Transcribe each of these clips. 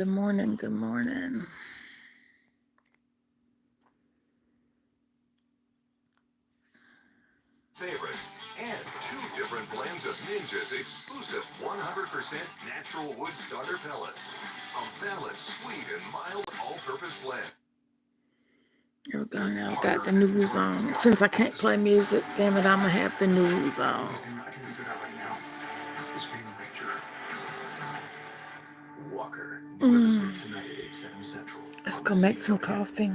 Good morning, good morning. Favorites and 2 different blends of Ninja's exclusive 100% natural wood starter pellets. A balanced, sweet, and mild all-purpose blend. Here we go now. Got the news on. Since I can't play music, damn it, I'm gonna have the news on. I can do that right now is being Major. Walker, tonight at 8/7 Central. Let's go make some coffee.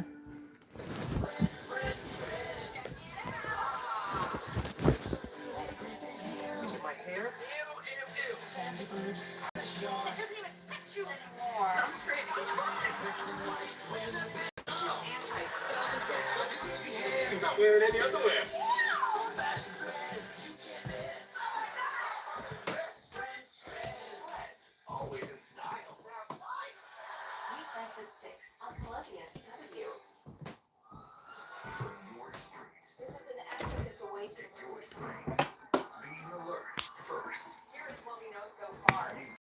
My hair? Ew. Sandy boobs. It doesn't even fit you anymore. I'm pretty. You're not wearing any underwear. Always in style. That's at 6 on Columbia's W. From your streets. This is an active situation. Your screens. Being alert first. Here is what we know so far.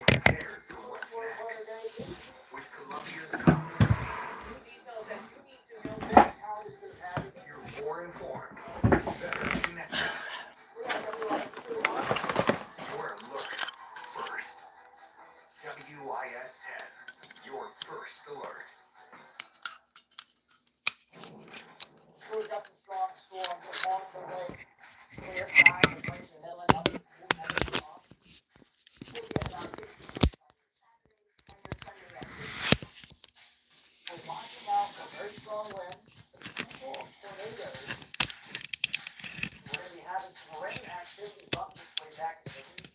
Prepared for what's next. With Columbia's confidence, Details that you need to know that how this is happening. you're more informed, better connected. We have WIS2 on. Your alert first. WIS 10. Your first alert. Moved up some strong storms along the way. Clear skies and winds in the middle and up. We'll get about 50 and your Sunday rest. We're watching out for very strong winds, potential tornadoes. We're going to be having some rain activity bumping its way back to the east.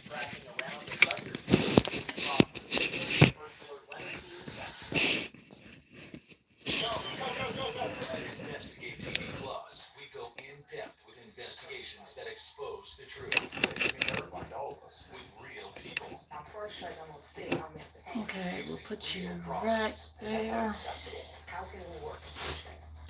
Crashing around the thunderstorms across the Pacific, first alert latitudes. Investigate TV Plus. We go in depth with investigations that expose the truth. Like all of us. With real people. Now, first, I don't see how many. Okay, we'll put you right there. How can we work?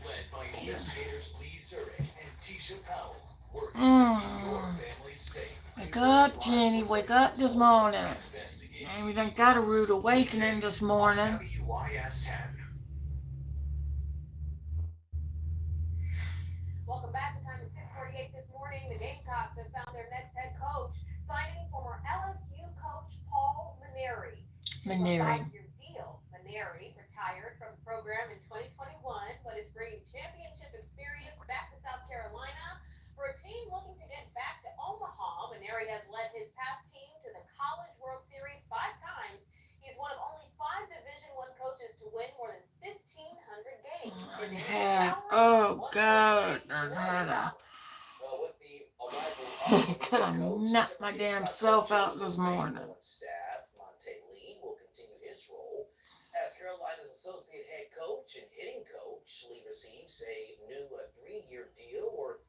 Led by investigators Lee Zurich and Tisha Powell. Working to keep your family safe. Wake up, Jenny. Wake up this morning. Investigate. And we done got a rude awakening this morning. WIS 10. Welcome back. The time is 6:48 this morning. The Gamecocks have found their next head coach, signing former LSU coach Paul Mainieri. Mainieri. A 5-year deal. Mainieri retired from the program in 2021, but is bringing championship experience back to South Carolina for a team looking to get back to Omaha. Mainieri has led his past team to the College World Series 5 times. He's one of only 5 Division I coaches to win more than 1,500 games. Oh, God. I had a... Could have knocked my damn self out this morning. Staff, Monte Lee will continue his role as Carolina's associate head coach and hitting coach. Lee receives a new 3-year deal worth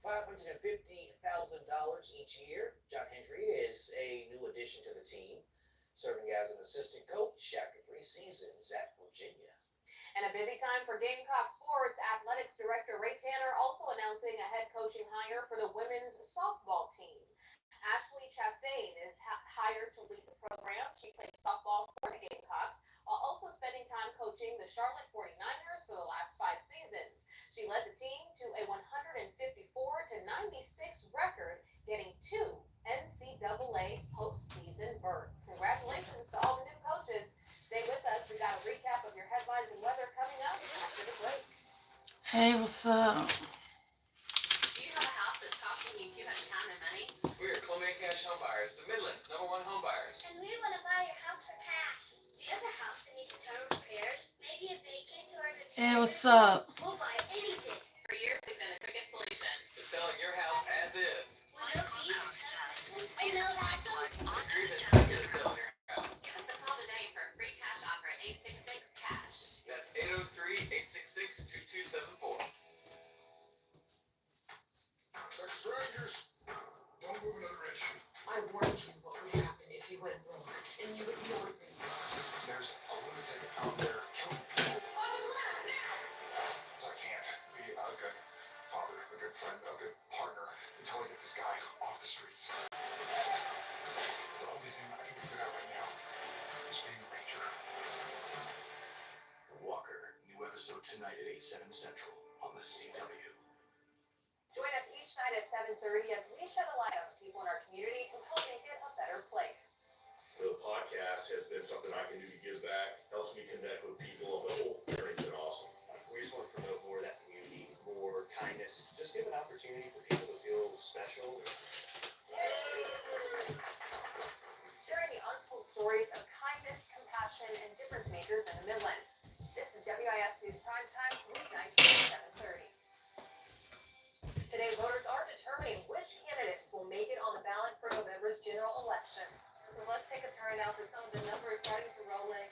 $550,000 each year. John Hendry is a new addition to the team, serving as an assistant coach after 3 seasons at Virginia. And a busy time for Gamecock sports. Athletics Director Ray Tanner also announcing a head coaching hire for the women's softball team. Ashley Chastain is hired to lead the program. She played softball for the Gamecocks while also spending time coaching the Charlotte 49ers for the last 5 seasons. She led the team to a 154-96 record, getting 2 NCAA postseason berths. Congratulations to all the new coaches. Stay with us. We got a recap of your headlines and weather coming up after the break. Hey, what's up? Do you have a house that's costing you too much time and money? We're Columbia Cash Home Buyers, the Midland's #1 home buyers. And we want to buy your house for cash. Do you have a house that needs a ton of repairs? Maybe a vacant or a Hey, what's up? We'll buy anything. For years, we've been a quick solution. To selling your house as is. With no fees, you know that's Agreements to get a sale in your house. Give us a call today for a free cash offer at 866-CASH. That's 803-866-2274. They're strangers. Don't move another inch. I warned you what would happen if you went wrong, and you ignored me. There's a lunatic out there killing people. On the ground now! 7 Central on the CW. Join us each night at 7:30 as we shed a light on the people in our community who help make it a better place. The podcast has been something I can do to give back, helps me connect with people. The whole journey's been awesome. We just want to promote more of that community, more kindness, just give an opportunity for people to feel special. Sharing the untold stories of kindness, compassion, and difference makers in the Midlands. This is WIS News Primetime, weeknights at 7:30. Today, voters are determining which candidates will make it on the ballot for November's general election. So let's take a turn now to some of the numbers starting to roll in.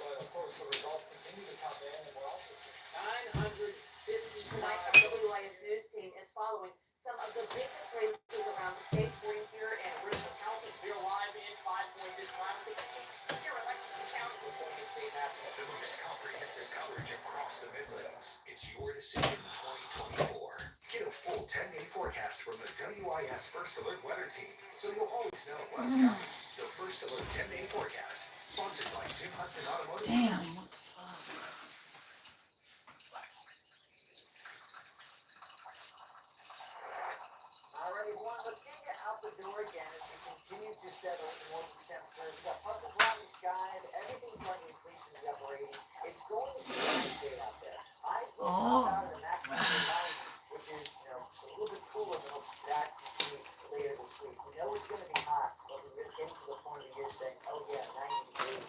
But of course, the results continue to come in, and we're also seeing 955. Tonight, our WIS News team is following some of the biggest races around the state. We're here in Richland County. We're live in 5 Points in time. Here in Lexington County. The most comprehensive coverage across the Midlands. It's your decision 2024. Get a full 10-day forecast from the WIS First Alert Weather Team, so you'll always know what's coming. The First Alert 10-day forecast, sponsored by Jim Hudson Automotive. Damn, what the fuck? All right, everyone, let's get you out the door again as we continue to settle in northern temperatures. We've got partly cloudy skies, everything's like increasing in the upper 80s. It's going to be a nice day out there. I will top out of the maximum 90, which is, a little bit cooler than that you see later this week. We know it's going to be hot, but we're getting to the point of the year saying, oh yeah, 90 degrees.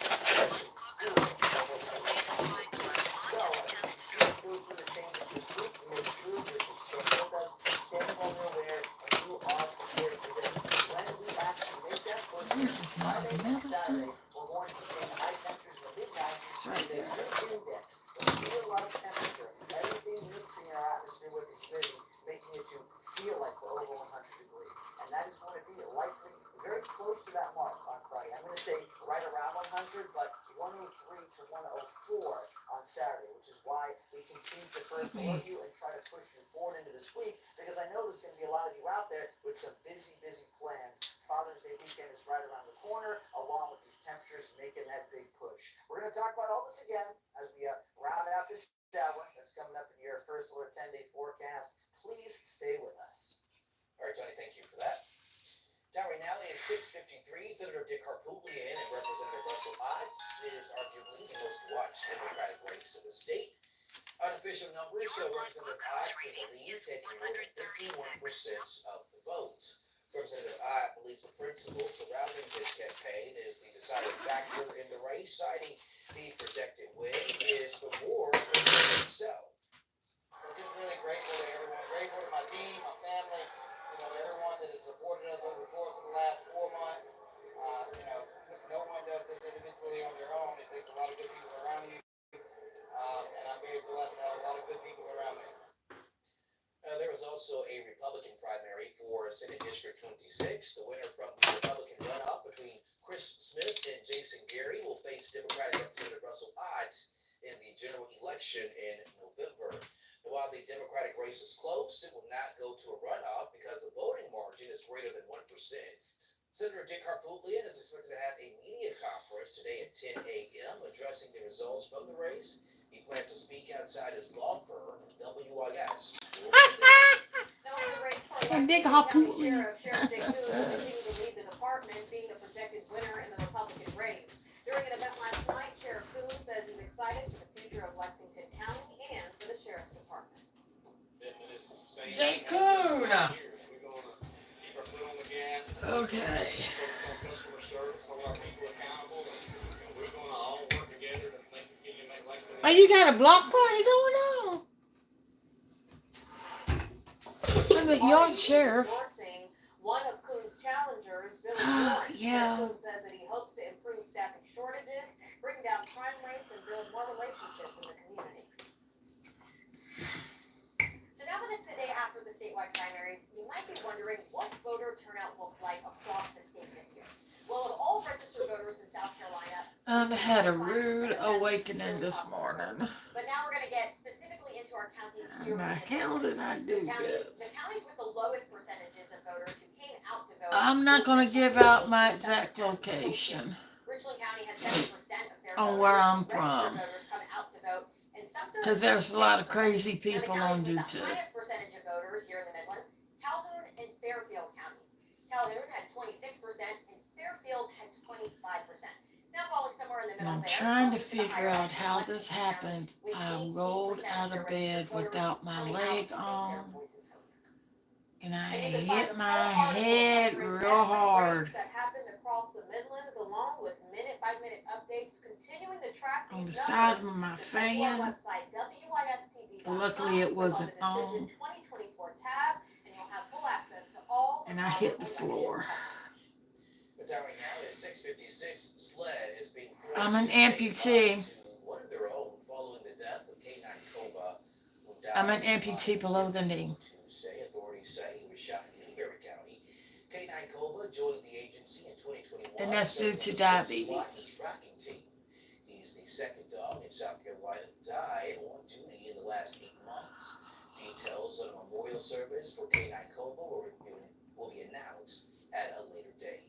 So, let's go through the changes this week. Make sure you're just staying with us, staying on your aware, and you are prepared for this. When we actually make that push, It's not Friday and medicine. Saturday, we're going to be seeing high temperatures in the mid-90s. It's right there. The index, the feel-like temperature, everything mixing in our atmosphere with the humidity, making it to feel like we're over 100 degrees. And that is going to be likely very close to that mark on Friday. I'm going to say right around 100, but 103 to 104 on Saturday, which is why we continue to first alert you and try to push you forward into this week, because I know there's going to be a lot of you out there with some busy plans. Father's Day weekend is right around the corner, along with these temperatures making that big push. We're going to talk about all this again as we round out this hour that's coming up in your First Alert 10-day forecast. Please stay with us. All right, Johnny, thank you for that. Time right now is 6:53. Senator Dick Harpootlian and Representative Russell Otts is arguably the most watched Democratic race in the state. Unofficial numbers show Representative Otts in the lead, taking more than 51% of the votes. Representative Ott believes the principle surrounding his campaign is the deciding factor in the race, citing the projected win is for more than himself. So just really grateful to everyone, grateful to my team, my family, everyone that has supported us over the course of the last 4 months. No one does this individually on their own. It takes a lot of good people around you. And I'm very blessed to have a lot of good people around me. There was also a Republican primary for Senate District 26. The winner from the Republican runoff between Chris Smith and Jason Gary will face Democratic Representative Russell Otts in the general election in November. While the Democratic race is close, it will not go to a runoff because the voting margin is greater than 1%. Senator Dick Harpootlian is expected to have a media conference today at 10 a.m. addressing the results from the race. He plans to speak outside his law firm, WIS. And Dick Harpootlian. Sheriff Dick Coon will continue to lead the department, being the projected winner in the Republican race. During an event last night, Sheriff Coon says he's excited for the future of Lexington County and for the Sheriff's Department. Jay Coon. We're going to keep our foot on the gas. Okay. Focus on customer service, hold our people accountable, and we're going to all work together to continue to make Lexington. Oh, you got a block party going on? Look at York Sheriff. Endorsing one of Coon's challengers, Billy Ah, George. yeah. Coon says that he hopes to improve staffing shortages, bring down crime rates, and build more relationships in the community. So now that it's the day after the statewide primaries, you might be wondering what voter turnout looked like across the state this year. Well, of all registered voters in South Carolina, I've had a rude awakening this morning. but now we're going to get specifically into our counties here. Now, how did I do The this? counties with the lowest percentages of voters who came out to vote. I'm not going to give out my exact location Richland County has 7% of their on where I'm registered from. voters come out to vote, and Sumter Because there's a lot of crazy Now, the people counties on with the YouTube. highest percentage of voters here in the Midlands, Calhoun and Fairfield counties. Calhoun had 26% and Fairfield had 25%. Now falling somewhere in the And middle I'm there. trying to closest the figure higher out end how Lexington this County happened. with I 18% rolled of out their of registered bed voters without my coming out leg to make their on, voices heard. and I And you can find hit the my full article head covering real every hard race that happened across the Midlands, along with minute-by-minute updates, continuing to track on the these side numbers. of my Just head to our fan. website, WISTV.com. Luckily, it Click on wasn't the Decision on, 2024 tab, and you'll have full access to all and of I our hit the election floor. coverage. The time right now is 6:56. SLED is being forced I'm an to say amputee. goodbye to one of their own following the death of K9 Koba, who died I'm an on amputee below the knee. Tuesday. Authorities say he was shot in Newberry County. K9 Koba joined the agency in 2021. And that's due serving to on the diabetes. SWAT tracking team. He's the second dog in South Carolina to die on duty in the last 8 months. Details on a memorial service for K9 Koba will be announced at a later date.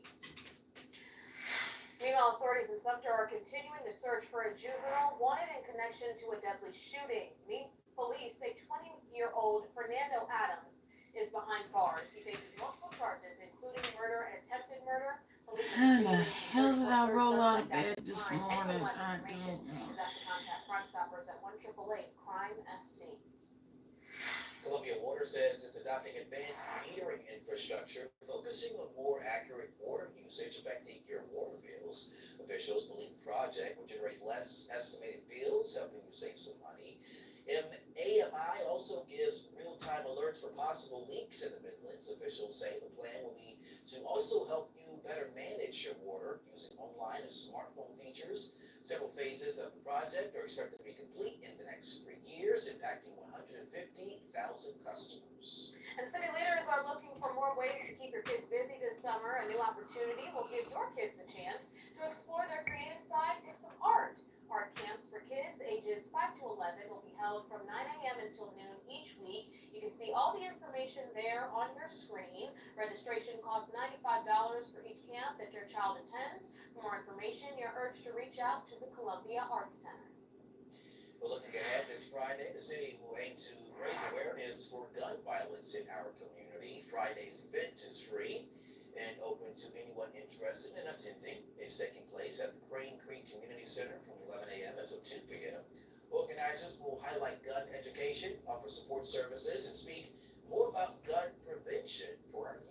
Meanwhile, authorities in Sumter are continuing to search for a juvenile wanted in connection to a deadly shooting. Police say 20-year-old Fernando Adams is behind bars. He faces multiple charges, including murder and attempted murder. Police are How in the continuing to hell search did for I a third roll out of suspect at bed this this time. morning? Anyone with I information don't know. is asked to contact Crime Stoppers at 1-888 Crime SC. Columbia Water says it's adopting advanced metering infrastructure, focusing on more accurate water usage affecting your water bills. Officials believe the project will generate less estimated bills, helping you save some money. AMI also gives real-time alerts for possible leaks in the Midlands. Officials say the plan will be to also help you better manage your water using online and smartphone features. Several phases of the project are expected to be complete in the next 3 years, impacting 150,000 customers. And city leaders are looking for more ways to keep your kids busy this summer. A new opportunity will give your kids the chance to explore their creative side with some art. Art camps for kids ages 5 to 11 will be held from 9 a.m. until noon each week. You can see all the information there on your screen. Registration costs $95 for each camp that your child attends. For more information, you're urged to reach out to the Columbia Arts Center. We're looking ahead this Friday. The city will aim to raise awareness for gun violence in our community. Friday's event is free and open to anyone interested in attending. It's taking place at the Crane Creek Community Center from 11 a.m. until 2 p.m. Organizers will highlight gun education, offer support services, and speak more about gun prevention for our youth.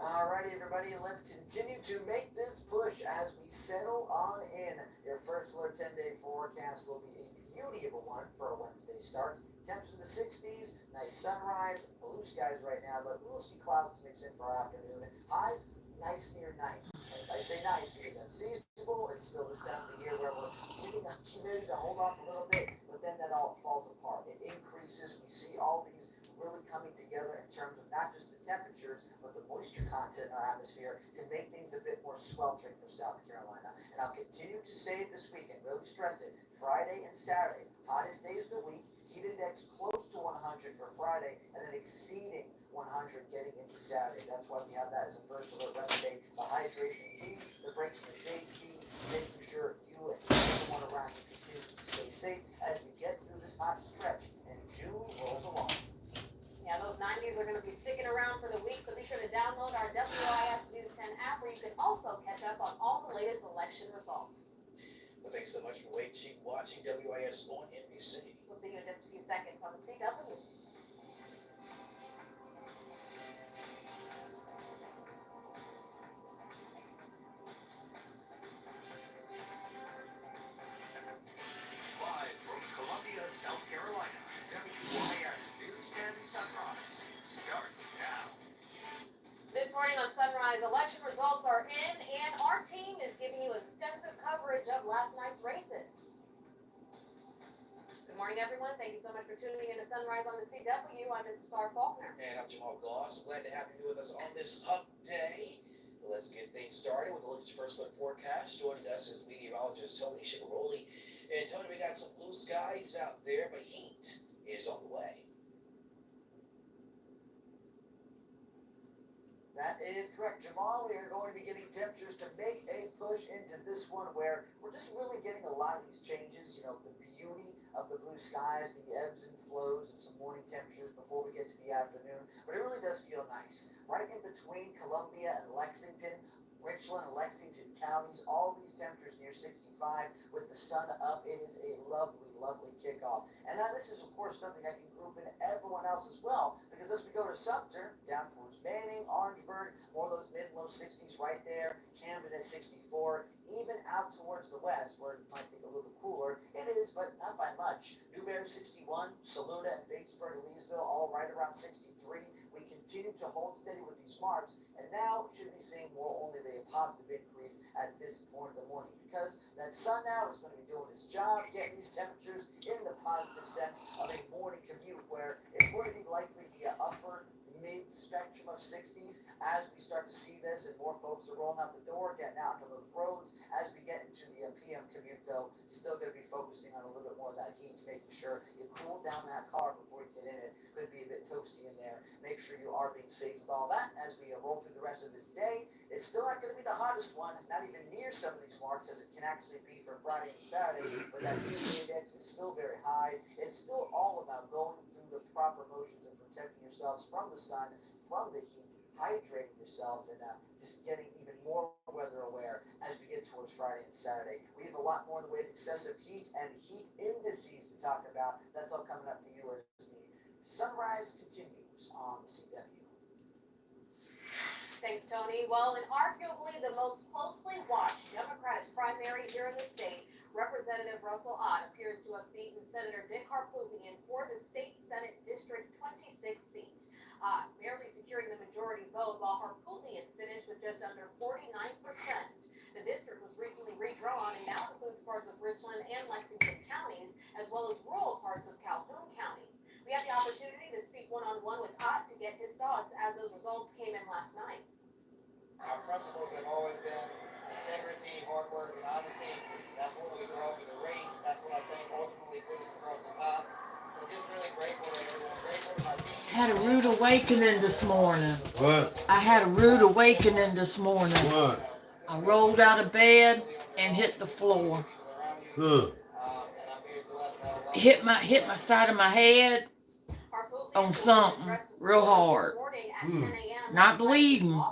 Alrighty, everybody, let's continue to make this push as we settle on in. Your first alert 10-day forecast will be a beauty of a one for a Wednesday start. Temps in the 60s, nice sunrise, blue skies right now, but we'll see clouds mix in for our afternoon. Highs, nice near 90. And I say nice because that's seasonable. It's still this time of the year where we're getting the humidity to hold off a little bit, but then that all falls apart. It increases. We see all these really coming together in terms of not just the temperatures, but the moisture content in our atmosphere to make things a bit more sweltering for South Carolina. And I'll continue to say it this weekend, really stress it, Friday and Saturday, hottest days of the week, heat index close to 100 for Friday, and then exceeding 100 getting into Saturday. That's why we have that as a first alert Wednesday. The hydration key, the breaks in the shade key, making sure you and everyone around you continue to stay safe as we get through this hot stretch and June rolls along. Yeah, those 90s are going to be sticking around for the week, so be sure to download our WIS News 10 app where you can also catch up on all the latest election results. Well, thanks so much for watching WIS on NBC. We'll see you in just a few seconds on the CW. Live from Columbia, South Carolina, WIS News 10 Sunrise starts now. This morning on Sunrise, election results are in, and our team is giving you extensive coverage of last night's races. Good morning, everyone. Thank you so much for tuning in to Sunrise on the CW. I'm Intisar Faulkner. And I'm Jamal Goss. Glad to have you with us on this hump day. Let's get things started with a look at your first look forecast. Joining us is meteorologist Tony Shigaroli. And Tony, we got some blue skies out there, but heat is on the way. That is is correct, Jamal. We are going to be getting temperatures to make a push into this one where we're just really getting a lot of these changes. You know, the beauty of the blue skies, the ebbs and flows of some morning temperatures before we get to the afternoon. But it really does feel nice. Right in between Columbia and Lexington, Richland and Lexington counties, all these temperatures near 65 with the sun up. It is a lovely, lovely kickoff. And now this is, of course, something I can group in everyone else as well, because as we go to Sumter, down towards Manning, Orangeburg, more of those mid-low 60s right there, Camden at 64, even out towards the west, where it might be a little bit cooler. It is, but not by much. Newberry 61, Saluda and Batesburg and Leesville all right around 63. We continue to hold steady with these marks, and now should be seeing more only a positive increase at this point of the morning, because that sun now is going to be doing its job, getting these temperatures in the positive sense of a morning commute, where it's going to be likely the upper mid-spectrum of 60s as we start to see this and more folks are rolling out the door, getting out into those roads. As we get into the PM commute, though, still going to be focusing on a little bit more of that heat, making sure you cool down that car before you get in it. Could be a bit toasty in there. Make sure you are being safe with all that as we roll through the rest of this day. It's still not going to be the hottest one, not even near some of these marks as it can actually be for Friday and Saturday, but that UV index is still very high. It's still all about going through the proper motions and protecting yourselves from the sun, from the heat, hydrating yourselves, and just getting even more weather aware as we get towards Friday and Saturday. We have a lot more in the way of excessive heat and heat indices to talk about. That's all coming up for you as the sunrise continues on the CW. Thanks, Tony. Well, in arguably the most closely watched Democratic primary here in the state, Representative Russell Ott appears to have beaten Senator Dick Harpootlian for the state Senate District 26 seat. Ott barely securing the majority vote, while Harpootlian finished with just under 49%. The district was recently redrawn and now includes parts of Richland and Lexington counties, as well as rural parts of Calhoun County. We had the opportunity to speak one-on-one with Ott to get his thoughts as those results came in last night. Our principles have always been integrity, hard work, and honesty. That's what we brought to the race. That's what I think ultimately put us across the top. So just really grateful to everyone. Grateful to my team. Had a rude awakening this morning. What? I had a rude awakening this morning. What? I rolled out of bed and hit the floor. Huh. Hit my side of my head on something real hard. Not bleeding.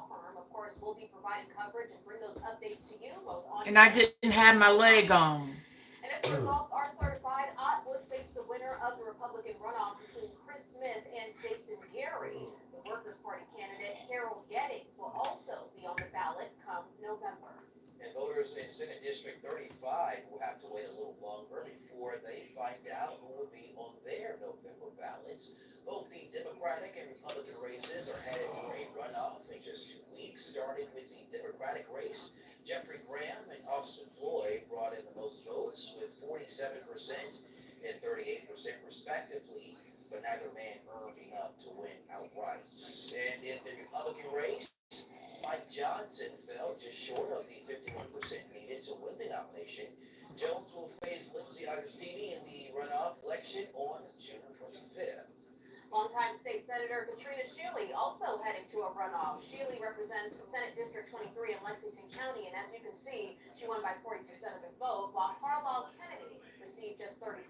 And I didn't have my leg on. And if the results are certified, Ott would face the winner of the Republican runoff between Chris Smith and Jason Gary. The Workers' Party candidate Harold Gettings will also be on the ballot come November. And voters in Senate District 35 will have to wait a little longer before they find out who will be on their November ballots. Both the Democratic and Republican races are headed for a runoff in just 2 weeks, starting with the Democratic race. Jeffrey Graham and Austin Floyd brought in the most votes with 47% and 38% respectively, but neither man earned enough to win outright. And in the Republican race, Mike Johnson fell just short of the 51% needed to win the nomination. Jones will face Lindsey Augustini in the runoff election on June 25th. Longtime State Senator Katrina Shealy also heading to a runoff. Shealy represents Senate District 23 in Lexington County, and as you can see, she won by 40% of the vote, while Carlisle Kennedy received just 36%.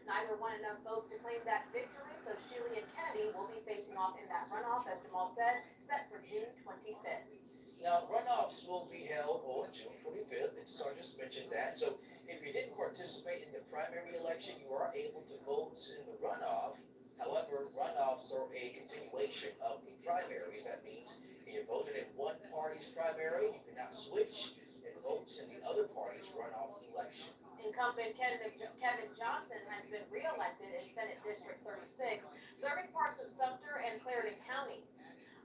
Neither won enough votes to claim that victory, so Shealy and Kennedy will be facing off in that runoff, as Jamal said, set for June 25th. Now, runoffs will be held on June 25th, and Sarge just mentioned that. So if you didn't participate in the primary election, you are able to vote in the runoff. However, runoffs are a continuation of the primaries. That means if you voted in one party's primary, you cannot switch and vote in the other party's runoff election. Incumbent Kevin Johnson has been reelected in Senate District 36, serving parts of Sumter and Clarendon counties.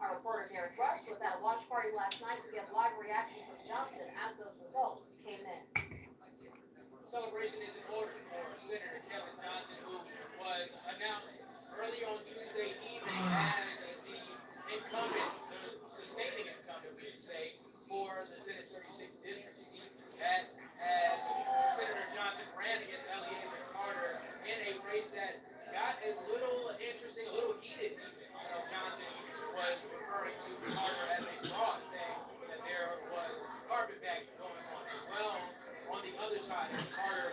Our reporter Derek Rush was at a watch party last night to get live reaction from Johnson as those results came in. Celebration is in order for Senator Kevin Johnson, who was announced early on Tuesday evening as the incumbent, the sustaining incumbent, we should say, for the Senate 36 district seat. That as Senator Johnson ran against Elliot Carter in a race that got a little interesting, a little heated even. Johnson was referring to Carter as a side as Carter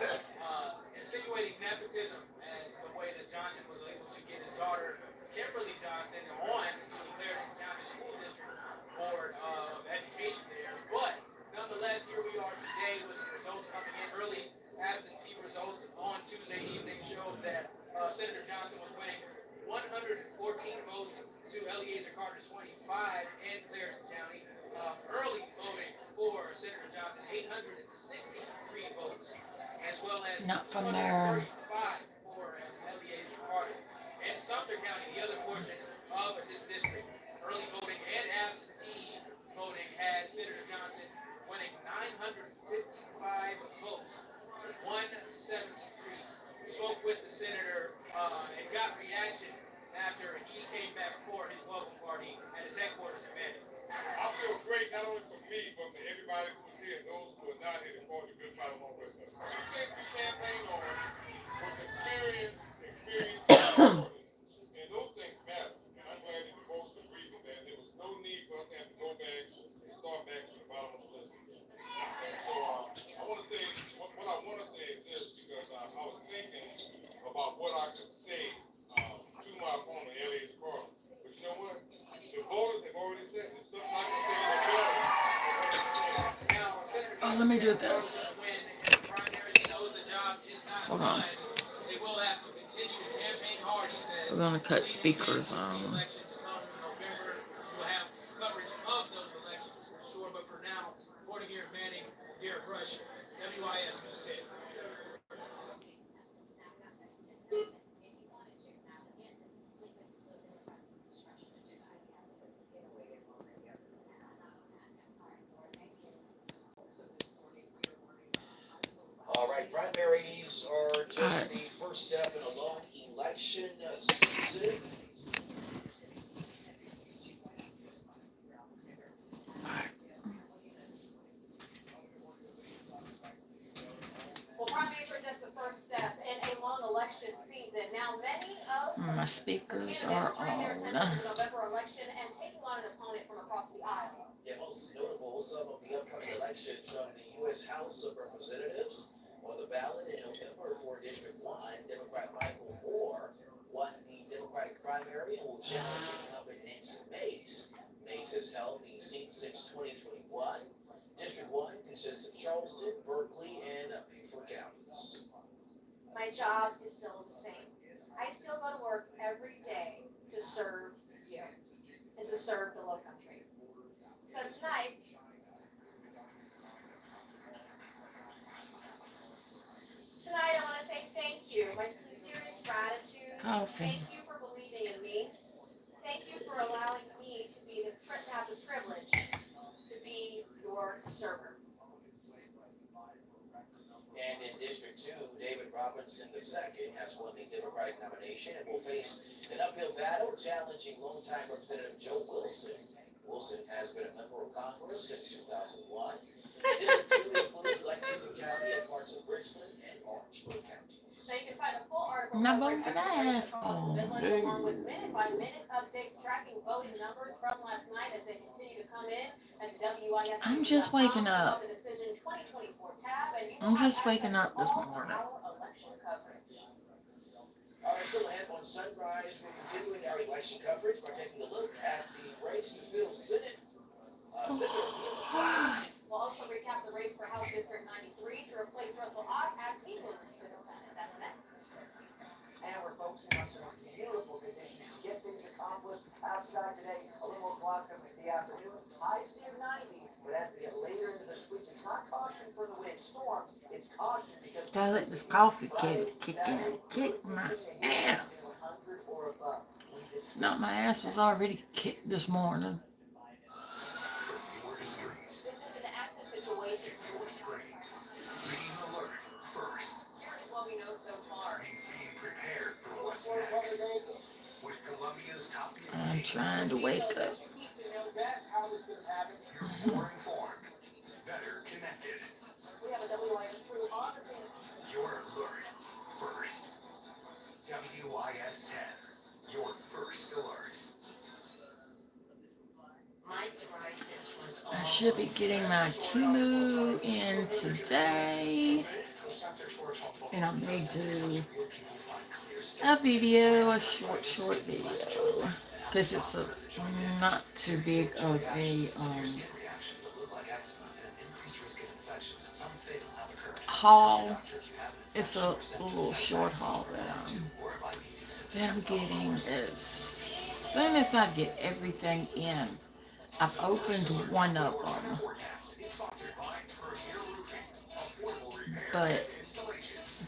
insinuating nepotism as the way that Johnson was able to get his daughter, Kimberly Johnson, on to the Clarendon County School District Board of Education there. But nonetheless, here we are today with the results coming in. Early absentee results on Tuesday evening showed that Senator Johnson was winning 114 votes to Eliezer Carter's 25 in Clarendon County. Early voting for Senator Johnson, 863 votes, as well as Not from there. 235 for Eliezer Carter. In Sumter County, the other portion of this district, early voting and absentee voting had Senator Johnson winning 955 votes to 173. We spoke with the senator and got reaction after he came back for his welcome party at his headquarters in Manning. I feel great not only for me, but for everybody who was here and those who are not here to forge a good fight along with us. The things we campaigned on was experience, and those things matter. And I'm glad that the folks agreed with that. There was no need for us to have to go back and start back to the bottom of the list. And so I want to say, what I want to say is this, because I was thinking about what I could say to my opponent, Eliezer Carter. But you know what? The voters have already said it. It's not like to say in the voters. Oh, let me do this. Hold on. We're gonna cut speakers on. We'll have coverage of those elections for sure, but for now, reporting here at Manning, Derek Rush, WIS News 10. All right, primaries are just the first step in a long election season. Well, primaries are just the first step in a long election season. Now, many of My speakers are turning their attention to on. the November election and taking on an opponent from across the aisle. Yeah, most notable, some of the upcoming elections from the U.S. House of Representatives on the ballot in November for District 1. Democrat Michael Moore won the Democratic primary and will challenge incumbent Nancy Mace. Mace has held the seat since 2021. District 1 consists of Charleston, Berkeley, and Beaufort counties. My job is still the same. I still go to work every day to serve you and to serve the Low Country. So tonight, I want to say thank you. My sincerest gratitude. Coffee. Thank you for believing in me. Thank you for allowing me to have the privilege to be your server. And in District 2, David Robinson II has won the Democratic nomination and will face an uphill battle challenging longtime Representative Joe Wilson. Wilson has been a member of Congress since 2001. District 2 includes Lexington County and parts of Richland and Orangeburg counties. So you can find a full article Not covering voting for every that. race across the Midlands, along with minute-by-minute updates tracking voting numbers from last night as they continue to come in at the WIS. I'm just waking up. The Decision 2024 tab, and you I'm will just have waking access up to this all of morning. our election coverage. All right, still ahead on Sunrise, we're continuing our election coverage by taking a look at the race to fill Senate. We'll also recap the race for House District 93 to replace Russell Ott as he moves to the Senate. That's next. And we're focusing on some beautiful conditions to get things accomplished outside today. A little more cloud coming in the afternoon. Highs near 90, but as we get later into this week, it's not caution for the wind storms. It's caution because Gotta let this coffee kick in. Kick my ass. Not my ass was already kicked this morning. From your streets, This is an active situation. your screens, being alert first Here's what we know so far. means being prepared for what's next. With Columbia's top I'm trying to wake up. That's how this could have happened. You're more informed, better connected. We have a WIS crew on the scene. You're alert first. WIS 10, your first alert. My psoriasis was all I should be getting my Timu in today. And I may do a video, a short video, because it's not too big of a haul. It's a little short haul that I'm getting as soon as I get everything in. I've opened one of them, but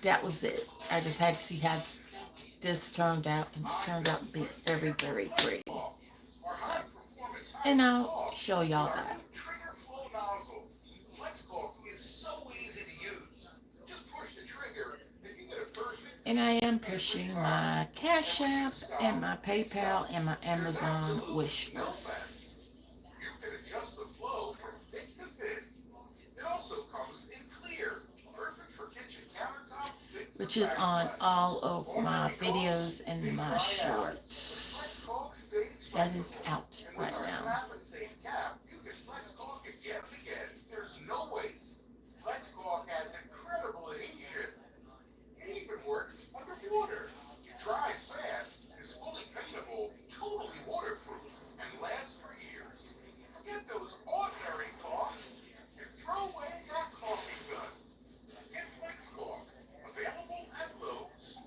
that was it. I just had to see how this turned out, and it turned out to be very, very pretty. And I'll show y'all that. And I am pushing my Cash App and my PayPal and my Amazon wish list. You can adjust the flow from thick to thin. It also comes in clear, perfect for kitchen countertops, which is on all of my videos and my shorts. That is out right now. You can flex caulk again and again. There's no waste. Flex caulk has incredible adhesion. It even works underwater. It dries fast, is fully paintable, totally waterproof, and lasts for years. Forget those ordinary caulks and throw away your caulking gun. Get Flex Caulk, available at Lowe's.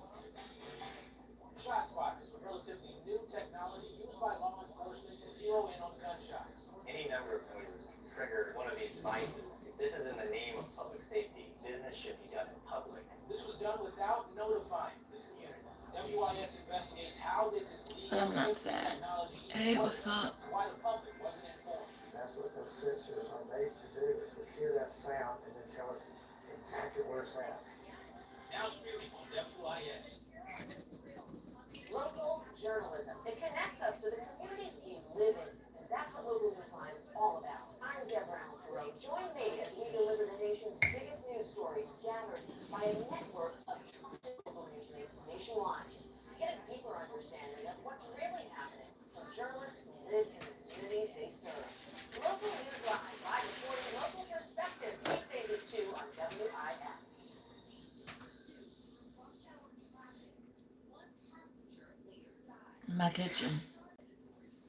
ShotSpot is a relatively new technology used by law enforcement to zero in on gunshots. Any number of noises can trigger one of these devices. If this is in the name of public safety, business should be done in public. This was done without notifying the community. WIS investigates how this is legal. But I'm not sad. Hey, what's up? Why the public wasn't informed. That's what those sensors are made to do, is to hear that sound and then tell us exactly where it's at. Now streaming on WIS. Local journalism. It connects us to the communities we live in, and that's what Local Newsline is all about. I'm Deborah Allen. Join me as we deliver the nation's biggest news stories gathered by a network of trusted local news nationwide. Get a deeper understanding of what's really happening from journalists who live in the communities they serve. Local Newsline, by reporting local perspective, weekdays at 2 on WIS. My kitchen.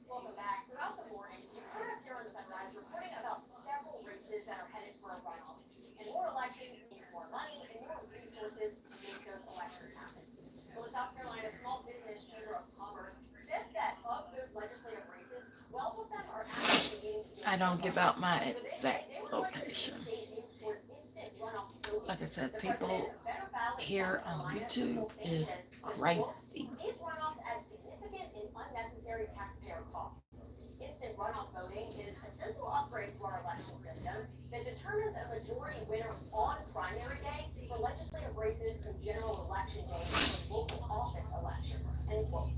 Welcome back. Throughout the morning, you heard us here on Sunrise reporting about several races that are headed for a runoff. And more elections means more money and more resources to make those elections happen. Well, the South Carolina Small Business Chamber of Commerce says that of those legislative races, 12 of them are actually meeting to I don't give out my exact location. Like I said, people here on YouTube is crazy. These runoffs add significant and unnecessary taxpayer costs. Instant runoff voting is a simple upgrade to our election system that determines a majority winner on primary day for legislative races and general election day for local office elections. End quote.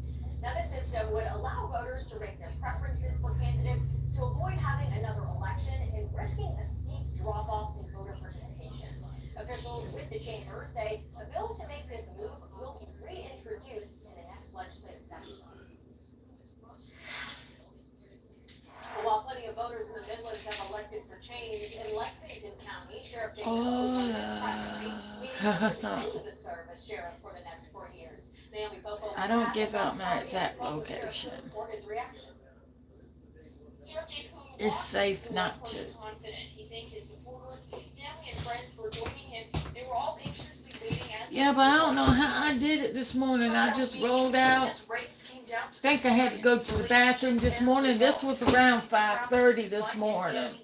Now, this system would allow voters to rate their preferences for candidates to avoid having another election and risking a steep drop-off in voter participation. Officials with the chamber say a bill to make this move will be reintroduced in the next legislative session. While plenty of voters in the Midlands have elected for change, in Lexington County, Sheriff James Pope to serve as sheriff for the next 4 years. Naomi Popo I don't give out my exact location. It's safe not to. He thanked his supporters, family, and friends for joining him. They were all anxiously waiting as Yeah, but I don't know how I did it this morning. I just rolled out. I think I had to go to the bathroom this morning. This was around 5:30 this morning.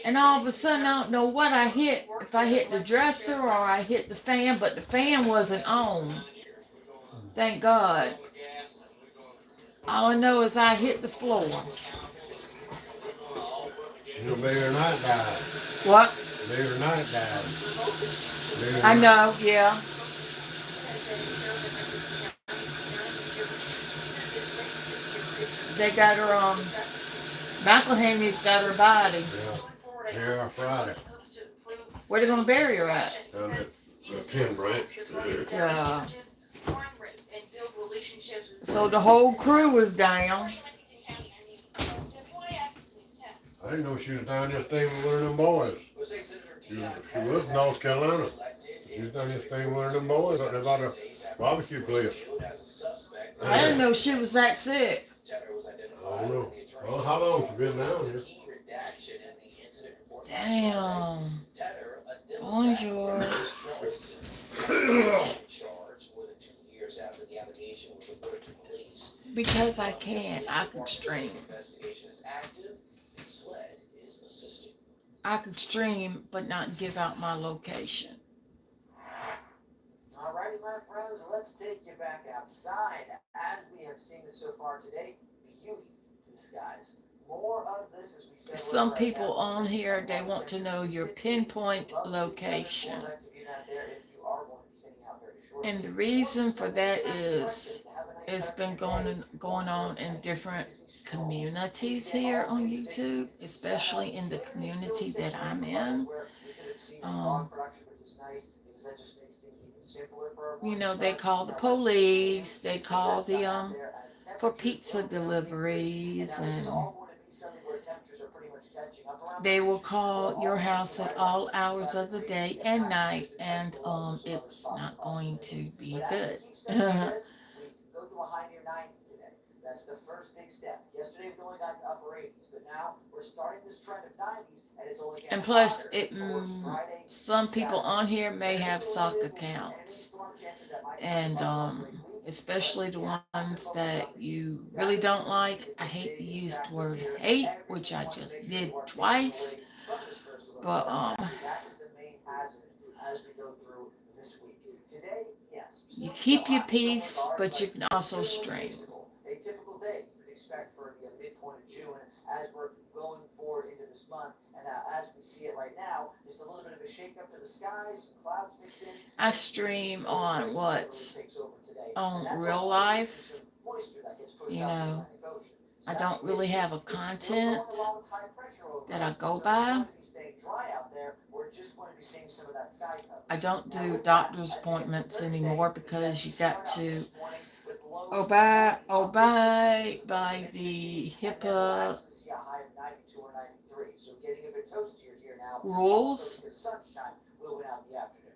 And all of a sudden, I don't know what I hit. If I hit the dresser or I hit the fan, but the fan wasn't on. Thank God. All I know is I hit the floor. You better not die. What? Better not die. I know, yeah. They got her on. McElhaney's got her body. Yeah, Friday. Where they gonna bury her at? Down at Ken Branch. Yeah. So the whole crew was down. I I didn't know she was down there staying with one of them boys. She was in North Carolina. She was down there staying with one of them boys up there by the barbecue place. I didn't know she was that sick. I don't know. Well, how long she been down here? Damn. Bonjour. Because I can, I can stream. I could stream, but not give out my location. Alrighty, my friends, let's take you back outside. As we have seen it so far today, beauty in the skies. More of this as we stay. Some people on here, they want to know your pinpoint location. And the reason for that is it's been going on in different communities here on YouTube, especially in the community that I'm in. You know, they call the police, they call the for pizza deliveries, and they will call your house at all hours of the day and night, and it's not going to be good. That's the first big step. Yesterday we only got to upper 80s, but now we're starting this trend of 90s, and it's only getting and plus, hotter. some people on here may have sock accounts, and especially the ones that you really don't like. I hate to use the word hate, which I just did twice, but you keep your peace, but you can also stream. A typical day you would expect for the midpoint of June as we're going forward into this month, and as we see it right now, just a little bit of a shake up to the skies, some clouds mix in. I stream on what? On real life. You know, I don't really have a content that I go by. I don't do doctor's appointments anymore because you got to obey by the HIPAA rules.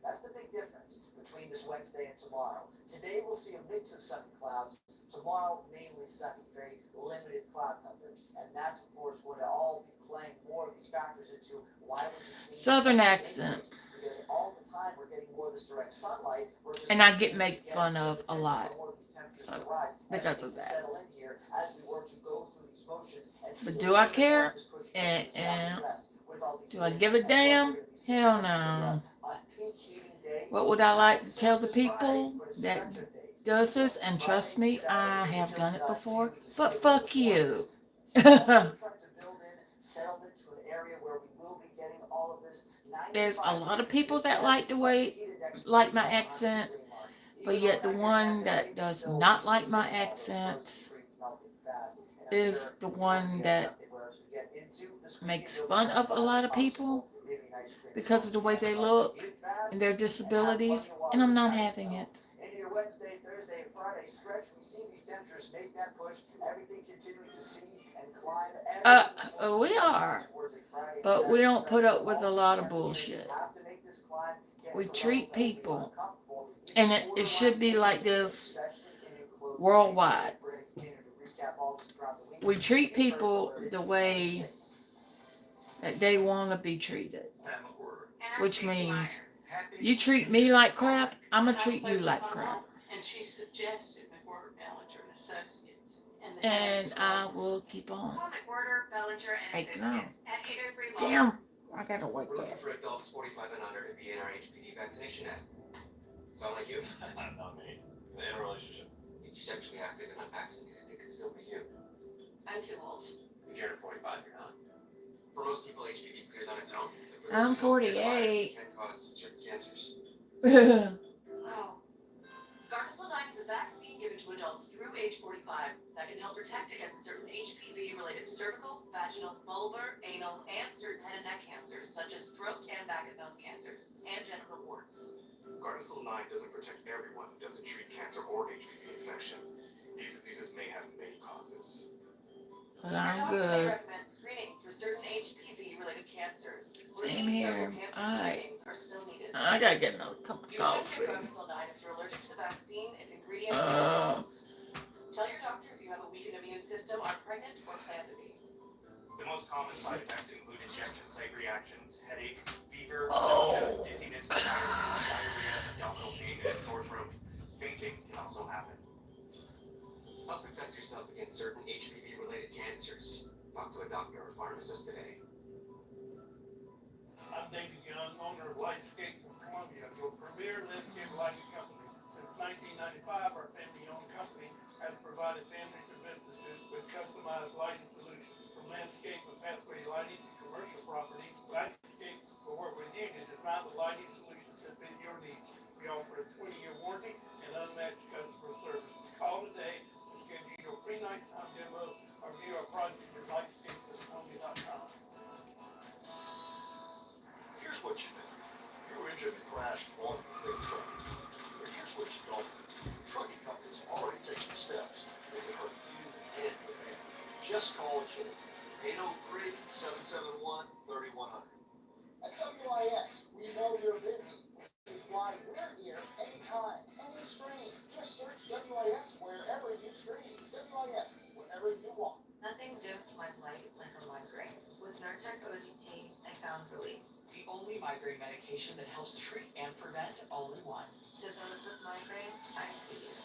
That's the big difference between this Wednesday and tomorrow. Today we'll see a mix of sun and clouds. Tomorrow, mainly sunny, very limited cloud coverage. And that's, of course, going to all be playing more of these factors into why we're just Southern accent. Because all the time we're getting more of this direct sunlight. And I get made fun of a lot. So, because of that. But do I care? Do I give a damn? Hell no. What would I like to tell the people that does this? And trust me, I have done it before. But fuck you. There's a lot of people that like my accent, but yet the one that does not like my accent is the one that makes fun of a lot of people because of the way they look and their disabilities, and I'm not having it. Wednesday, Thursday, and Friday stretch, we see these temperatures make that push, everything continuing to see and climb. We are, but we don't put up with a lot of bullshit. We treat people, and it should be like this worldwide. We treat people the way that they want to be treated, which means you treat me like crap, I'm going to treat you like crap. And she suggested McWhorter, Bellinger, and Associates. And I will keep on. McWhorter, Bellinger, and Associates at 803 Damn, I gotta wake We're looking up. for adults 45 and under to be in our HPV vaccination act. Sound like you? Not me. In a relationship. If you're sexually active and unvaccinated, it could still be you. I'm too old. If you're under 45, you're not. For most people, HPV clears on its own. I'm 48. It can cause certain cancers. Wow. Gardasil 9 is a vaccine given to adults through age 45 that can help protect against certain HPV-related cervical, vaginal, vulvar, anal, and certain head and neck cancers, such as throat and back of mouth cancers, and genital warts. Gardasil 9 doesn't protect everyone who doesn't treat cancer or HPV infection. These diseases may have many causes. But I'm Your doctor may good. recommend screening for certain HPV-related cancers. Same Routine here. cervical cancer Alright. screenings are still needed. I gotta get another cup of You should coffee. get Gardasil 9 if you're allergic to the vaccine. Its ingredients are toast. Tell your doctor if you have a weakened immune system, are pregnant, or plan to be. The most common side effects include injection site reactions, headache, fever, Oh. nausea, dizziness, tiredness, diarrhea, abdominal pain, and sore throat. Fainting can also happen. Help protect yourself against certain HPV-related cancers. Talk to a doctor or pharmacist today. I'm David Young, owner of Lightscapes in Columbia, your premier landscape lighting company. Since 1995, our family-owned company has provided families and businesses with customized lighting solutions. From landscape and pathway lighting to commercial property, Lightscapes will work with you to design the lighting solutions that fit your needs. We offer a 20-year warranty and unmatched customer service. Call today to schedule your free nighttime demo or view our project at lightscapes.com. Here's what you know. Your engine crashed on a big truck. But here's what you don't know. Trucking companies are already taking steps that can hurt you and your family. Just call Jimmy. 803-771-3100. At WIS, we know you're busy, which is why we're here anytime, any screen. Just search WIS wherever you stream. WIS, wherever you want. Nothing dims my light like a migraine. With Nurtec ODT, I found relief. The only migraine medication that helps treat and prevent all in one. To those with migraine, I see you.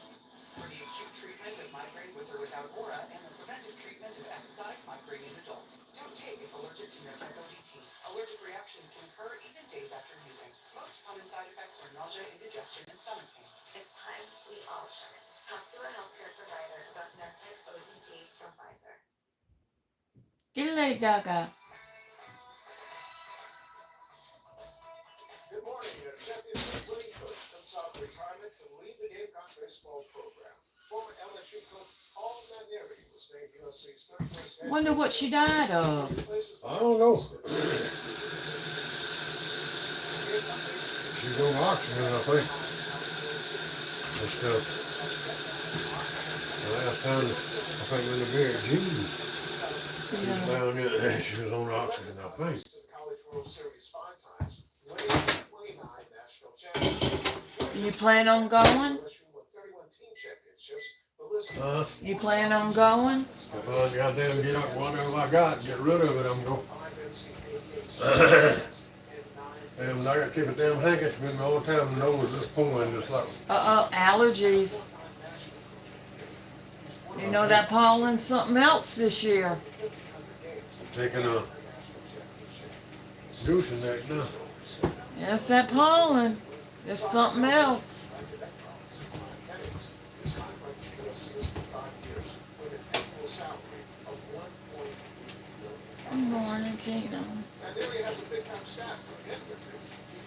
For the acute treatment of migraine with or without aura and the preventive treatment of episodic migraine in adults. Don't take if allergic to Nurtec ODT. Allergic reactions can occur even days after using. Most common side effects are nausea, indigestion, and stomach pain. It's time we all shine. Talk to a healthcare provider about Nurtec ODT from Pfizer. Get late, Gaga. Good morning. Champion winning coach comes out of retirement to lead the Gamecock baseball program. Former LSU coach Paul Manieri was named USC's 31st head. Wonder what she died of. I don't know. She's on oxygen, I think. And stuff. Last time, I think when the beer June, she was down there, she was on oxygen, I think. College World Series 5 times, winning 29 national championships. You plan on going? You plan on going? Well, goddamn, get up whatever I got, get rid of it, I'm going. Damn, I gotta keep a damn handkerchief in me all the time, the nose is pulling just like. Allergies. You know that pollen's something else this year. Taking a goose in that now. Yes, that pollen. It's something else. Good morning, Tina. Manieri has a big-time staff to begin with.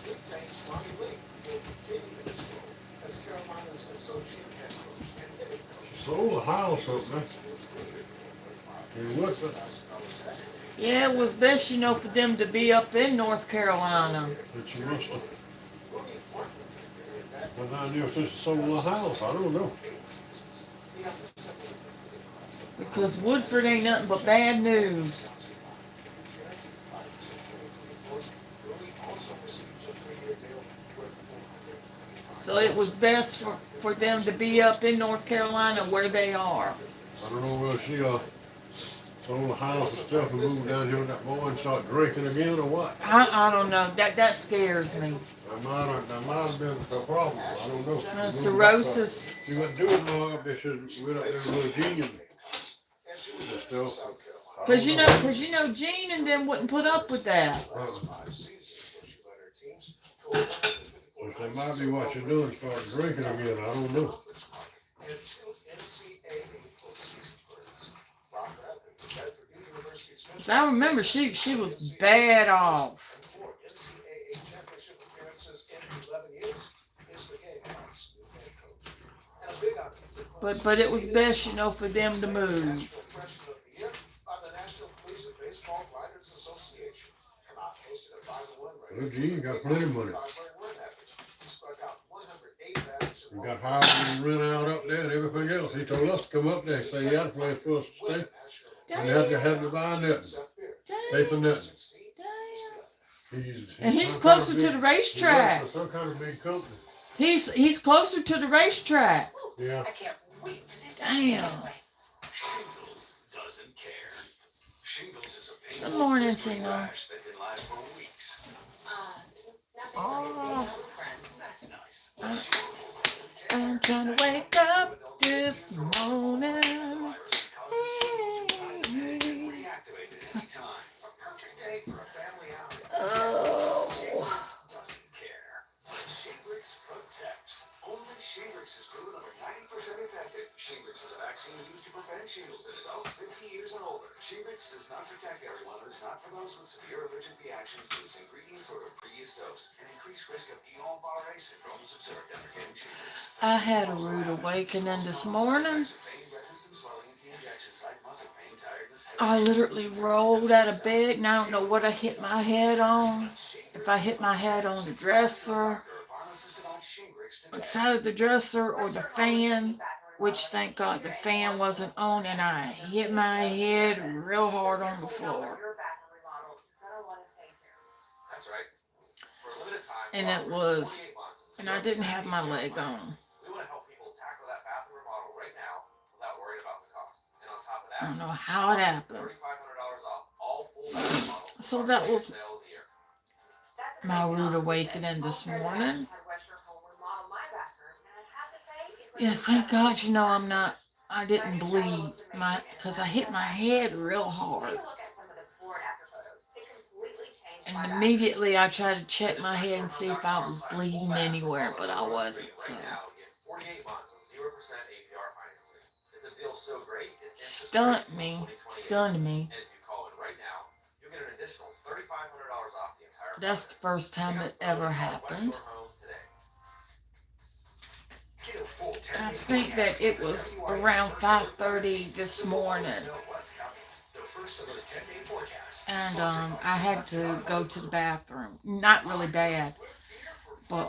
He retains Ronnie Lee, who will continue in his role as Carolina's associate head coach and hitting coach. Sold the house up there. You what's it? Yeah, it was best, you know, for them to be up in North Carolina. But you must have. But I knew if this sold the house, I don't know. Because Woodford ain't nothing but bad news. So it was best for them to be up in North Carolina where they are. I don't know whether she sold the house and stuff and moved down here with that boy and start drinking again or what. I don't know. That scares me. That might have been the problem. I don't know. Cirrhosis. She wasn't doing long up there. She went up there with Gene and stuff. Cause you know Gene and them wouldn't put up with that. Which they might be what you're doing, start drinking again. I don't know. So I remember she was bad off. But it was best, you know, for them to move. Well, Gene got plenty of money. We got houses and rent out up there and everything else. He told us to come up there and say he had a place for us to stay. And they had to buy nothing. Pay for nothing. And he's closer to the racetrack. Some kind of big company. He's closer to the racetrack. Yeah. I can't wait for this. Damn. Shingles doesn't care. Shingles is a Good painful morning, blistering Tino. rash that can last for weeks. Nothing Oh. like a day out with friends. That's nice. I'm- Shingles doesn't care. I'm trying to wake up this morning. Reactivated anytime. A perfect day for a family outing. Oh. Doesn't care. But Shingrix protects. Only Shingrix is proven over 90% effective. Shingrix is a vaccine used to prevent shingles in adults 50 years and older. Shingrix does not protect everyone. It's not for those with severe allergic reactions to its ingredients or a previous dose. An increased risk of Guillain-Barré syndrome is observed after getting Shingrix. I had a rude awakening this morning. I literally rolled out of bed and I don't know what I hit my head on. If I hit my head on the dresser, inside of the dresser, or the fan, which thank God the fan wasn't on, and I hit my head real hard on the floor. That's right. For a limited time, And it was, and I didn't have my leg on. we want to help people tackle that bathroom remodel right now without worrying about the cost. And on top of I that, don't know how it happened. $3,500 off all full bath remodels. So that was Sale of the year. my rude awakening this morning. Yeah, thank God, you know, I didn't bleed because I hit my head real hard. And immediately I tried to check my head and see if I was bleeding anywhere, but I wasn't, so. Right now, get 48 months of 0% APR financing. It's a deal so great, it's Stunned me. Stunned me. And if you call it right now, you'll get an additional $3,500 off the entire That's the first time it ever happened. I think that it was around 5:30 this morning. And I had to go to the bathroom. Not really bad. But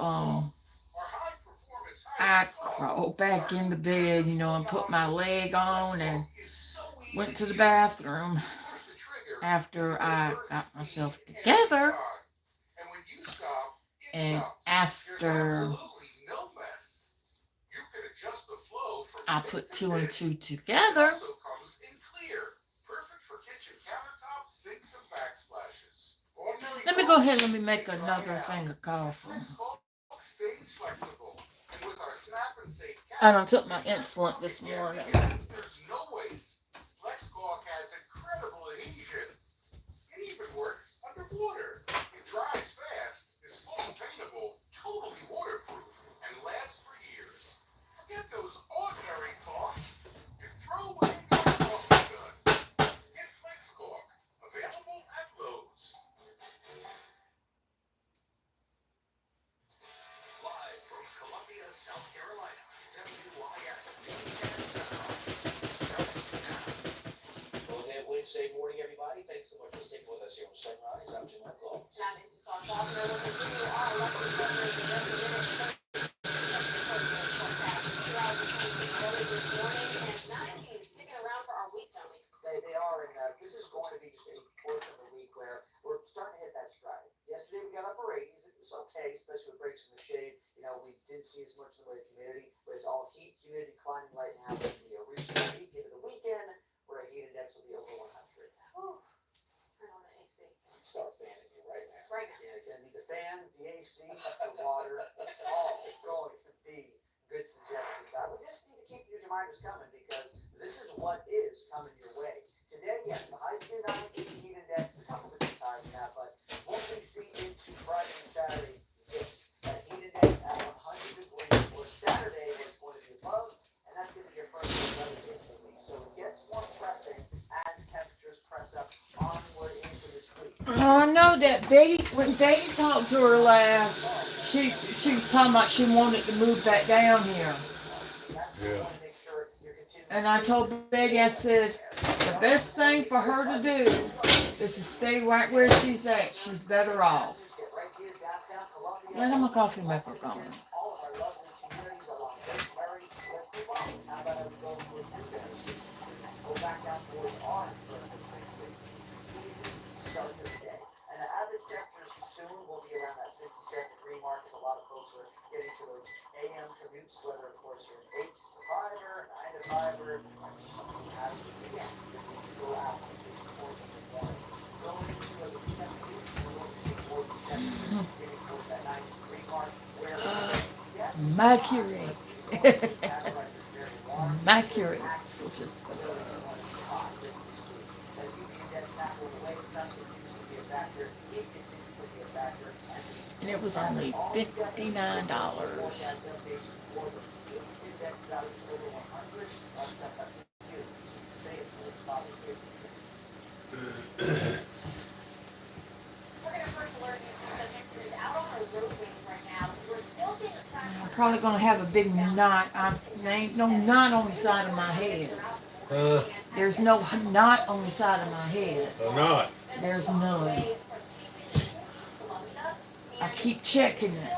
I crawled back into bed, you know, and put my leg on and went to the bathroom after I got myself together. And after I put 2 and 2 together, let me go ahead and let me make another thing of coffee. I done took my insulin this morning. There's no waste. FlexCaulk has incredible adhesion. It even works underwater. It dries fast, is fully paintable, totally waterproof, and lasts for years. Forget those ordinary caulks and throw away your caulking gun. Get FlexCaulk, available at Lowe's. Live from Columbia, South Carolina, WYS Well, good Wednesday morning, everybody. Thanks so much for sticking with us here on Sunrise. I'm Jim Michael. They are, and this is going to be just a portion of the week where we're starting to hit that stride. Yesterday we got upper 80s. It was okay, especially with breaks in the shade. You know, we didn't see as much in the way of humidity, but it's all heat, humidity climbing right now. It'll be a recent week into the weekend where a heat index will be over 100. Start fanning you right now. Right now. Yeah, again, the fans, the AC, the water, all going to be good suggestions. I would just need to keep these reminders coming because this is what is coming your way. Today, yes, the high's been 90, heat index, a couple degrees higher than that, but what we see into Friday and Saturday, it's that heat index at 100 degrees, where Saturday is going to be above, and that's going to be your first weather day of the week. So it gets more pressing as temperatures press up onward into this week. Oh, I know that Betty, when Betty talked to her last, she was talking about she wanted to move back down here. Yeah. And I told Betty, I said, the best thing for her to do is to stay right where she's at. She's better off. Yeah, I got my coffee maker going. All of our lovely communities along Lake Murray. Let's move on. How about we go back down towards Orangeburg? 67-degree mark as a lot of folks are getting to those AM commutes, whether, of course, you're an 8 to 5er, 9 to 5er, or just someone who has the weekend to go out at this point in the morning. Going into the weekend commute, we're going to see more of these temperatures getting towards that 90-degree mark, where, yes, Mercury. it's categorized as very warm. Mercury, which is the Really is hot this week. That UV index not going away, sun continues to be a factor, heat continues to be a factor, and it was only $59. I'm probably gonna have a big knot. There ain't no knot on the side of my head. There's no knot on the side of my head. A knot. There's none. I keep checking it.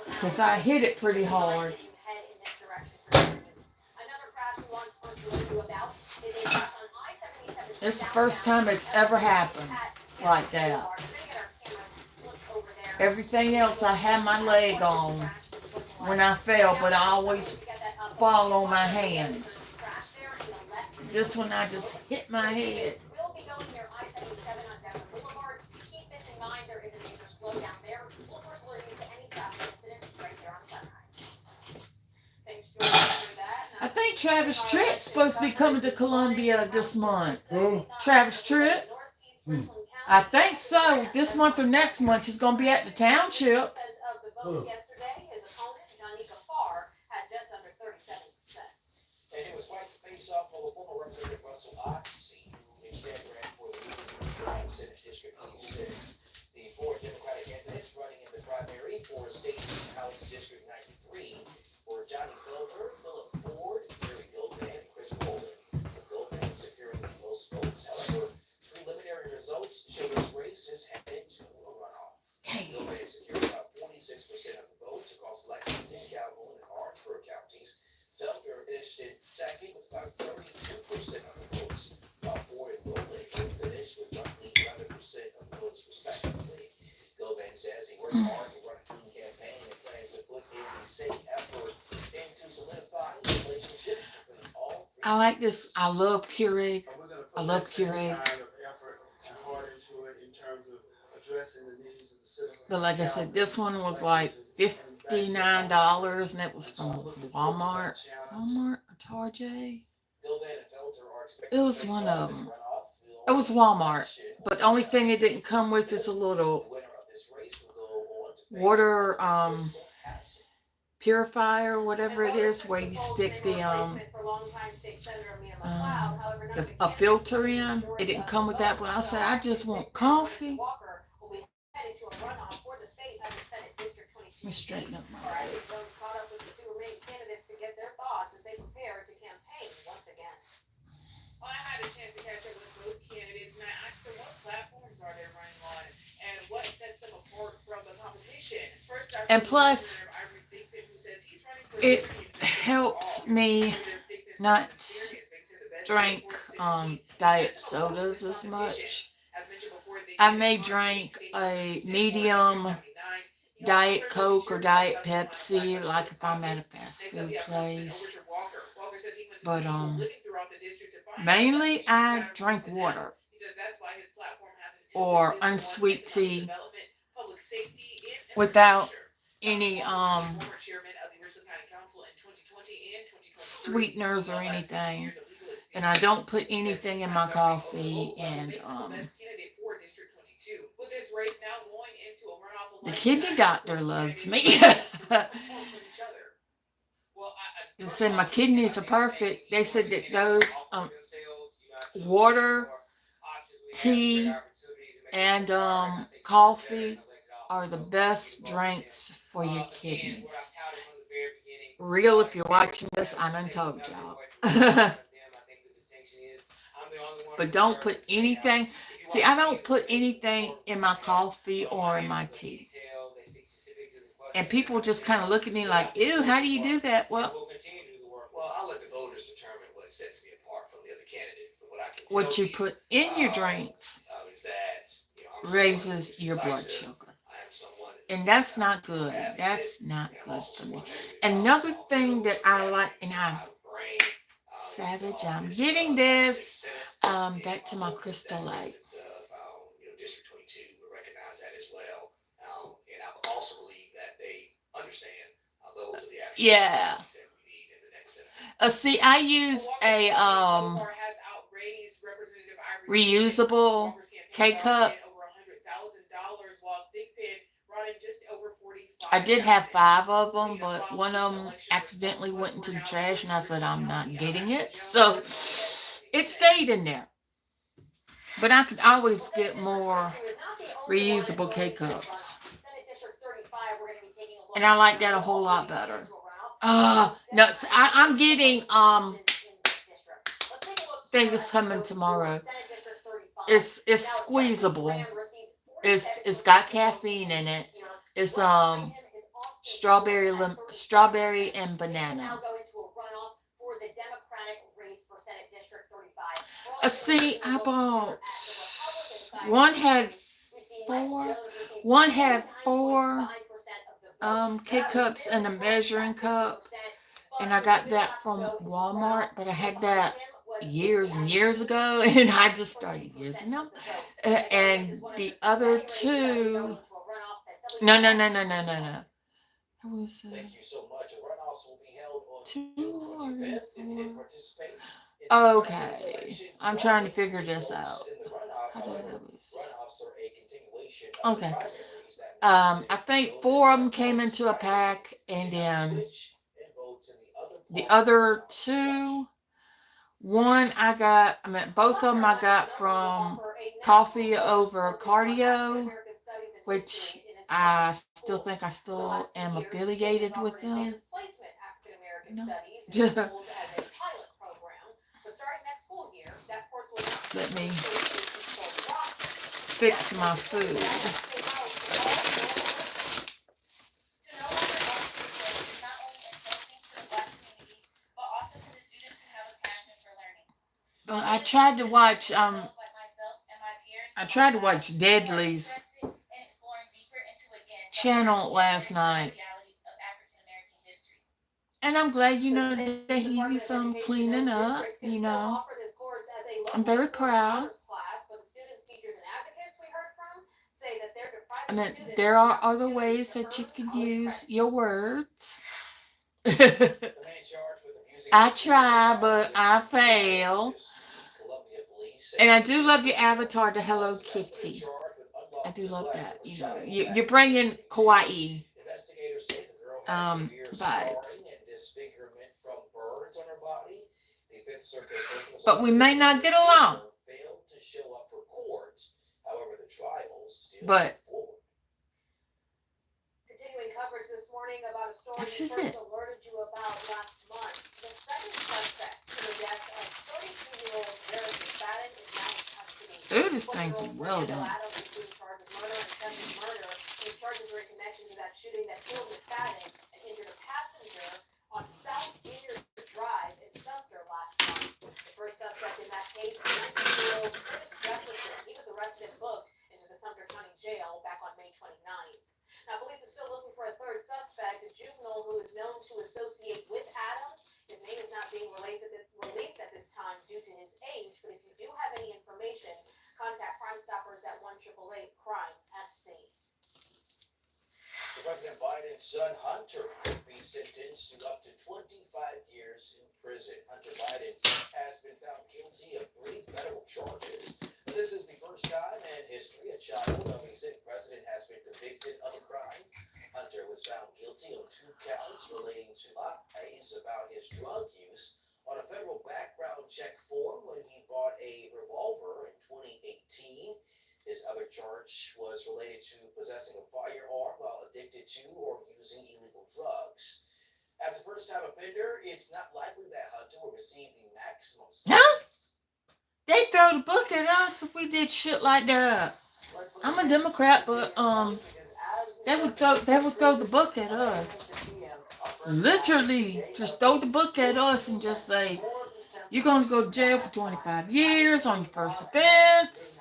Because I hit it pretty hard. It's the first time it's ever happened like that. Everything else I had my leg on when I fell, but I always fall on my hands. This one I just hit my head. I think Travis Tritt's supposed to be coming to Columbia this month. Travis Tritt? I think so. This month or next month he's going to be at the township. And it was quite the face-off of former Representative Russell Ox, who instead ran for the New Senate District 86. The four Democratic candidates running in the primary for State House District 93 were Johnny Felder, Philip Ford, Jerry Goldman, and Chris Bolden. Goldman securing the most votes. However, preliminary results show this race is headed to a runoff. Goldman secured about 46% of the votes across Lexington, Calhoun, and Orangeburg counties. Felder finished in second with about 32% of the votes, while Ford and Goldman finished with roughly 11% of the votes respectively. Goldman says he worked hard to run a clean campaign and plans to put in a safe effort into solidifying the relationship between all three. I like this. I love Keurig. I love Keurig. But like I said, this one was like $59 and it was from Walmart. Walmart or Target? It was one of them. It was Walmart. But the only thing it didn't come with is a little water purifier, whatever it is, where you stick the a filter in. It didn't come with that, but I said I just want coffee. Let me straighten up my head. Well, I had a chance to catch up with both candidates, and I asked them what platforms are they running on, and what sets them apart from the competition. First, and plus, it helps me not drink diet sodas as much. I may drink a medium Diet Coke or Diet Pepsi, like if I'm at a fast food place. But mainly I drink water or unsweet tea without any sweeteners or anything. And I don't put anything in my coffee, and the kidney doctor loves me. They said my kidneys are perfect. They said that those water, tea, and coffee are the best drinks for your kidneys. Real, if you're watching this, I done told y'all. But don't put anything. See, I don't put anything in my coffee or in my tea. And people just kind of look at me like, ew, how do you do that? Well, I'll let the voters determine what sets me apart from the other candidates. But what I can what you put in your drinks. Is that, I'm raises your blood sugar. And that's not good. That's not good for me. Another thing that I like, and I'm savage, I'm getting this back to my Crystal Light. District 22 would recognize that as well. And I also believe that they understand those are the actual Yeah. things that we need in the next Senate. See, I use a reusable K-cup. I did have 5 of them, but one of them accidentally went into the trash, and I said I'm not getting it. So it stayed in there. But I could always get more reusable K-cups. And I like that a whole lot better. No, I'm getting thing is coming tomorrow. It's squeezable. It's got caffeine in it. It's strawberry and banana. See, I bought one had 4 K-cups and a measuring cup, and I got that from Walmart, but I had that years and years ago, and I just started using them. And the other 2, no. It was Thank you so much. Runoffs will be held on 2 June 25th. If you did participate in the Okay, I'm trying to figure this out. in the runoff, however, runoffs are a continuation of the Okay. primaries that I think 4 of them came into a pack, and then switch and votes in the other 2, both of them I got from Coffee Over Cardio, which I still think I still am affiliated with them. No. Let me fix my food. Well, I tried to watch Deadly's channel last night, and I'm glad that he's cleaning up. I'm very proud. I mean, there are other ways that you can use your words. I try, but I fail. And I do love your avatar, the Hello Kitty. I do love that. You're bringing kawaii vibes. But we may not get along. But continuing coverage this morning about a story that's we just first it. alerted you about last month. The second suspect to the death of 32-year-old Jared McFadden is now in custody. Ooh, this thing's well done. Adams is being charged with murder and attempted murder. These charges are in connection to that shooting that killed McFadden and injured a passenger on South Junior Drive in Sumter last month. The first suspect in that case is 19-year-old Chris Jefferson. He was arrested and booked into the Sumter County Jail back on May 29th. Now, police are still looking for a third suspect, a juvenile who is known to associate with Adams. His name is not being released at this time due to his age, but if you do have any information, contact Crime Stoppers at 1-888-CRIME-SC. President Biden's son Hunter could be sentenced to up to 25 years in prison. Hunter Biden has been found guilty of 3 federal charges. This is the first time in history a child of a sitting president has been convicted of a crime. Hunter was found guilty on 2 counts relating to lies about his drug use on a federal background check form when he bought a revolver in 2018. His other charge was related to possessing a firearm while addicted to or using illegal drugs. As a first-time offender, it's not likely that Hunter will receive the maximum sentence. They throw the book at us if we did shit like that. I'm a Democrat, but they would throw the book at us. Literally, just throw the book at us and just say, you're going to go to jail for 25 years on your first offense.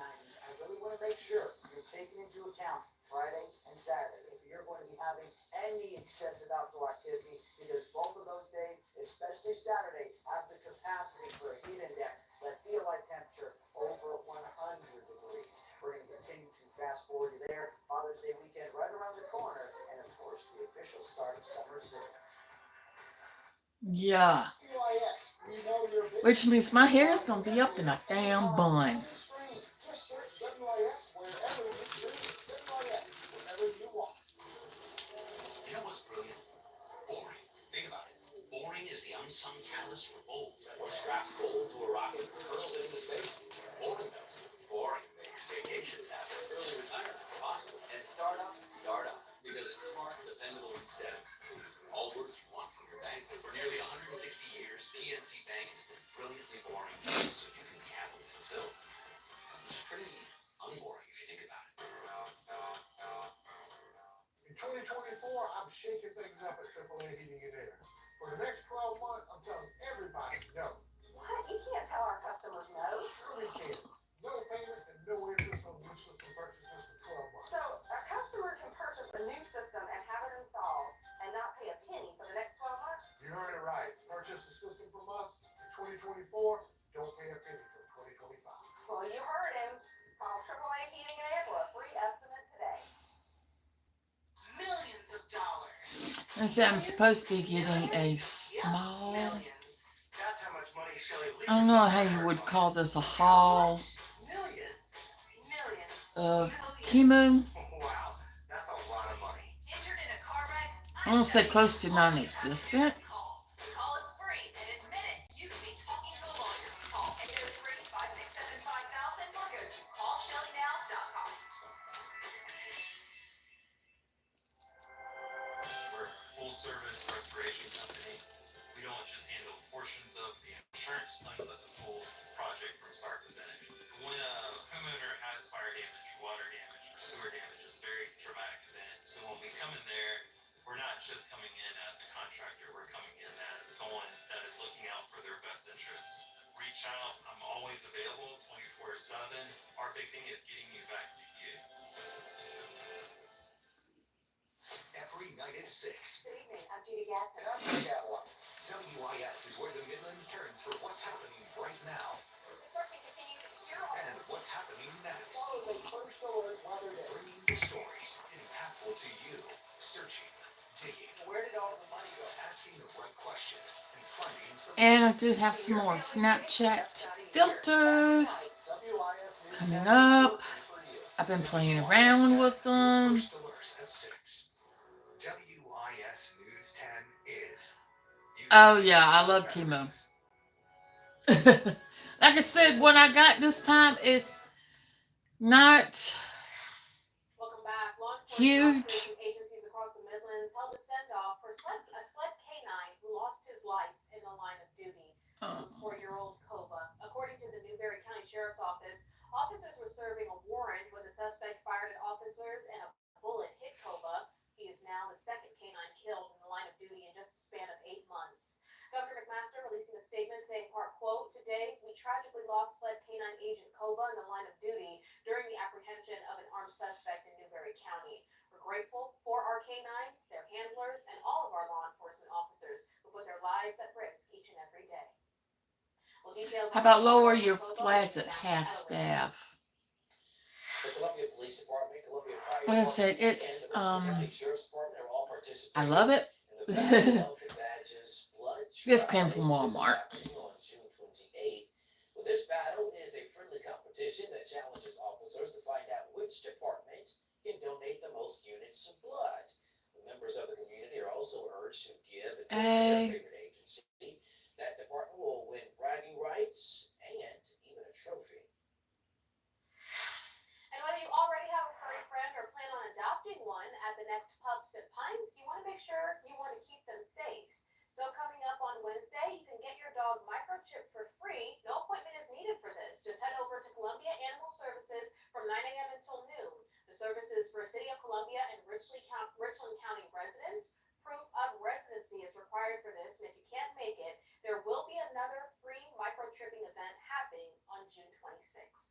taking into account Friday and Saturday, if you're going to be having any excessive outdoor activity, because both of those days, especially Saturday, have the capacity for a heat index that feel like temperature over 100 degrees. We're going to continue to fast forward to there. Father's Day weekend right around the corner, and of course, the official start of summer soon. Yeah. Which means my hair is going to be up in a damn bun. Just search WIS wherever you stream. WIS, whenever you want. You know what's brilliant? Boring. Think about it. Boring is the unsung catalyst for bold. What straps gold to a rocket, hurls it into space. Boring does. Boring makes vacations happen. Early retirement is possible. And startups start up because it's smart, dependable, and steady. All words you want from your bank. For nearly 160 years, PNC Bank has been brilliantly boring so you can be happily fulfilled. Which is pretty unboring if you think about it. In 2024, I'm shaking things up at AAA Heating and Air. For the next 12 months, I'm telling everybody no. What? You can't tell our customers no. Sure we can. No payments and no interest on new system purchases for 12 months. So a customer can purchase a new system and have it installed and not pay a penny for the next 12 months? You heard it right. Purchase a system from us in 2024, don't pay a penny for 2025. Well, you heard him. Call AAA Heating and Air for a free estimate today. Millions of dollars. And so I'm supposed to be getting a small, Millions. That's how much money Shelley I don't know how you would call this, a haul Millions. Millions. of Temu. Wow, that's a lot of money. Injured in a car wreck? I want to say close to non-existent. Call is free, and in minutes you can be talking to a lawyer. Call 803-567-5000 or go to callshellynow.com. We're a full-service restoration company. We don't just handle portions of the insurance claim, but the full project from start to finish. When a homeowner has fire damage, water damage, or sewer damage, it's a very traumatic event. So when we come in there, we're not just coming in as a contractor, we're coming in as someone that is looking out for their best interests. Reach out, I'm always available 24/7. Our big thing is getting you back to you. Every night at 6. Good evening. I'm Judy Gatson. And I'm going to get one. WIS is where the Midlands turns for what's happening right now Searching continues here on and what's happening next. Follows a first alert weather day. Bringing the stories impactful to you. Searching, digging, Where did all the money go? asking the right questions, and finding some And I do have some more Snapchat filters coming up. I've been playing around with them. First alert at 6. WIS News 10 is. Oh yeah, I love Temu. Like I said, what I got this time is not Welcome back. Law enforcement huge. officers and agencies across the Midlands held a send-off for a sled canine who lost his life in the line of duty. This was 4-year-old Koba. According to the Newberry County Sheriff's Office, officers were serving a warrant when the suspect fired at officers and a bullet hit Koba. He is now the second canine killed in the line of duty in just a span of 8 months. Governor McMaster releasing a statement saying, part quote, "Today, we tragically lost sled canine agent Koba in the line of duty during the apprehension of an armed suspect in Newberry County. We're grateful for our canines, their handlers, and all of our law enforcement officers who put their lives at risk each and every day." Well, details How about lower your flags at half staff? The Columbia Police Department, Columbia Fire Like I Department, said, and it's the Mercer County Sheriff's Department are all participating. I love it. in the Battle of the Badges Blood This Drive. came from Walmart. This is happening on June 28th. Well, this battle is a friendly competition that challenges officers to find out which department can donate the most units of blood. The members of the community are also urged to give and donate their favorite agency. That department will win bragging rights and even a trophy. And whether you already have a furry friend or plan on adopting one at the next Pups at Pints, you want to make sure you want to keep them safe. So coming up on Wednesday, you can get your dog microchipped for free. No appointment is needed for this. Just head over to Columbia Animal Services from 9 a.m. until noon. The service is for City of Columbia and Richland County residents. Proof of residency is required for this, and if you can't make it, there will be another free microchipping event happening on June 26th.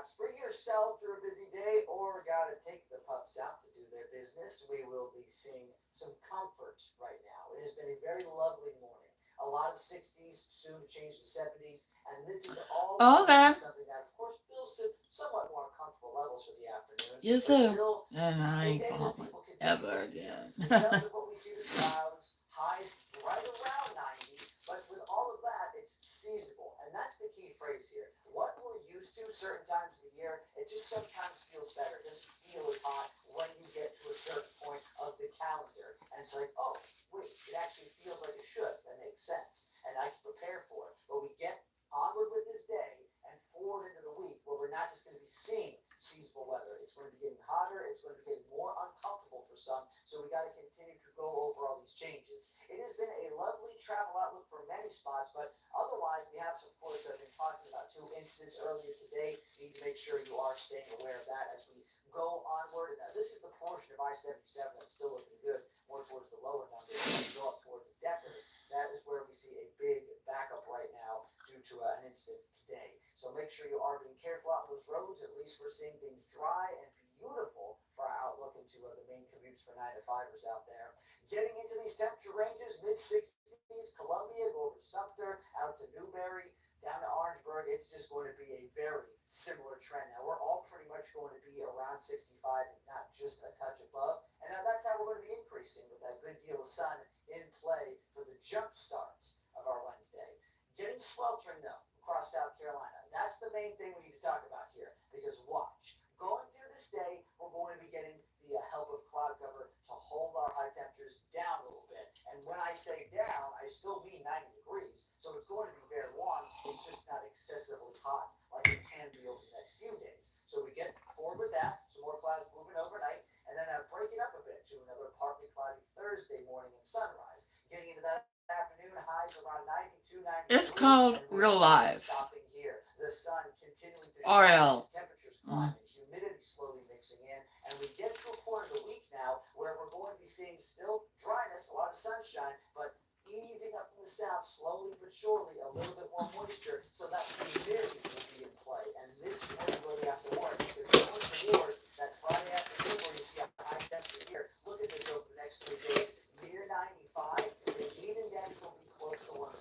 Perhaps for yourself through a busy day, or gotta take the pups out to do their business, we will be seeing some comfort right now. It has been a very lovely morning. A lot of 60s, soon to change to 70s, and this is all Okay. something that, of course, feels somewhat more comfortable levels for the afternoon. Yes, but sir. still, And a I ain't day that falling people can ever take again. in terms of what we see the clouds, highs right around 90, but with all of that, it's seasonable, and that's the key phrase here. What we're used to certain times of the year, it just sometimes feels better. It doesn't feel as hot when you get to a certain point of the calendar, and it's like, oh, wait, it actually feels like it should. That makes sense, and I can prepare for it. But we get onward with this day and forward into the week where we're not just going to be seeing seasonal weather. It's going to be getting hotter. It's going to be getting more uncomfortable for some. So we got to continue to go over all these changes. It has been a lovely travel outlook for many spots, but otherwise we have, of course, I've been talking about 2 incidents earlier today. You need to make sure you are staying aware of that as we go onward. Now, this is the portion of I-77 that's still looking good, more towards the lower numbers. As we go up towards Decker, that is where we see a big backup right now due to an incident today. So make sure you are being careful out on those roads. At least we're seeing things dry and beautiful for our outlook into the main commutes for 9 to 5ers out there. Getting into these temperature ranges, mid-60s, Columbia, go over to Sumter, out to Newberry, down to Orangeburg. It's just going to be a very similar trend. Now, we're all pretty much going to be around 65 and not just a touch above. And now that's how we're going to be increasing with that good deal of sun in play for the jump start of our Wednesday. Getting sweltering, though, across South Carolina. That's the main thing we need to talk about here, because watch. Going through this day, we're going to be getting the help of cloud cover to hold our high temperatures down a little bit. And when I say down, I still mean 90 degrees. So it's going to be very warm. It's just not excessively hot like it can be over the next few days. So we get forward with that. Some more clouds moving overnight. And then break it up a bit to another partly cloudy Thursday morning and sunrise. Getting into that afternoon, highs around 92, 93. It's called Real Life. Stopping here. The sun continuing to RL. shine, temperatures climbing, humidity slowly mixing in, and we get to a point of the week now where we're going to be seeing still dryness, a lot of sunshine, but easing up from the south slowly but surely, a little bit more moisture, so that humidity will be in play. And this is where you really have to work, because going towards that Friday afternoon where you see a high temperature here, look at this over the next 3 days, near 95, the heat index will be close to 100,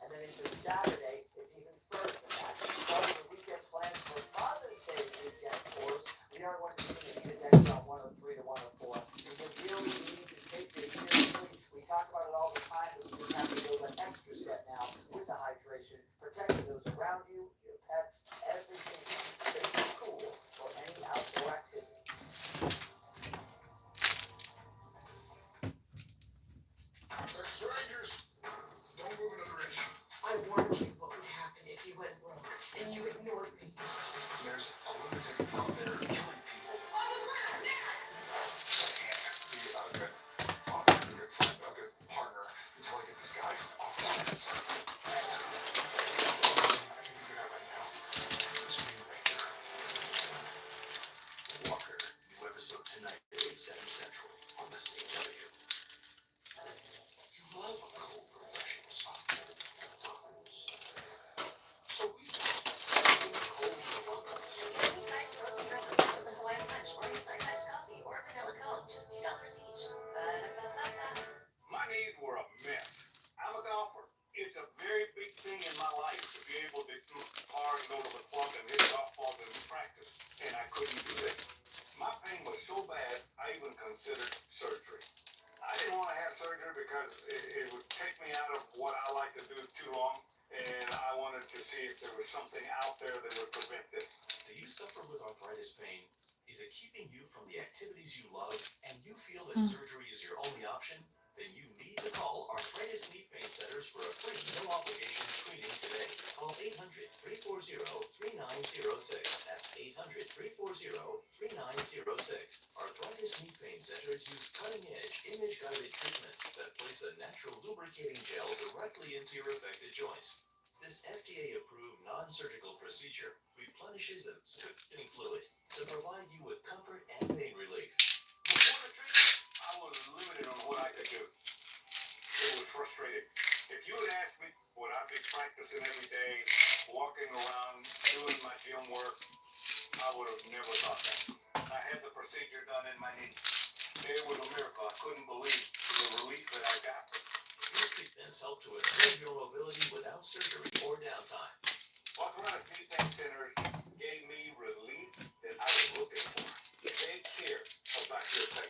and then into Saturday, it's even further than that. Part of the weekend plans for Father's Day weekend, of course, we are going to see a heat index around 103 to 104, so you really need to take this seriously. We talk about it all the time, but we just have to go that extra step now with the hydration, protecting those around you, your pets, everything to keep safe and cool for any outdoor activity. Strangers, don't move another inch. I warned you what would happen if you went rogue, and you ignored me. There's a lunatic out there killing people. On the ground, now! I can't be a good father, a good friend, a good partner until I get this guy off the fence. I can do that right now. This is me right here. Walker, new episode tonight at 8, 7 Central on the CW. You love a cold, refreshing soft tacos. So we cold tacos. Any size frozen burger, frozen Hawaiian punch, or any size iced coffee, or vanilla cone, just $2 each. Ba-da-ba-ba-ba. My knees were a mess. I'm a golfer. It's a very big thing in my life to be able to do hard and go to the club and hit golf balls and practice. And I couldn't do that. My pain was so bad, I even considered surgery. I didn't want to have surgery because it would take me out of what I like to do too long. And I wanted to see if there was something out there that would prevent this. Do you suffer with arthritis pain? Is it keeping you from the activities you love and you feel that surgery is your only option? Then you need to call Arthritis Knee Pain Centers for a free no-obligation screening today. Call 800-340-3906. That's 800-340-3906. Arthritis Knee Pain Centers use cutting-edge, image-guided treatments that place a natural lubricating gel directly into your affected joints. This FDA-approved non-surgical procedure replenishes the circulating fluid to provide you with comfort and pain relief. Before the treatment, I was limited on what I could do. It was frustrating. If you had asked me what I'd be practicing every day, walking around, doing my gym work, I would have never thought that. I had the procedure done in my knee. It was a miracle. I couldn't believe the relief that I got. These treatments help to improve your mobility without surgery or downtime. Arthritis knee pain centers gave me relief that I was looking for. They care about your pain.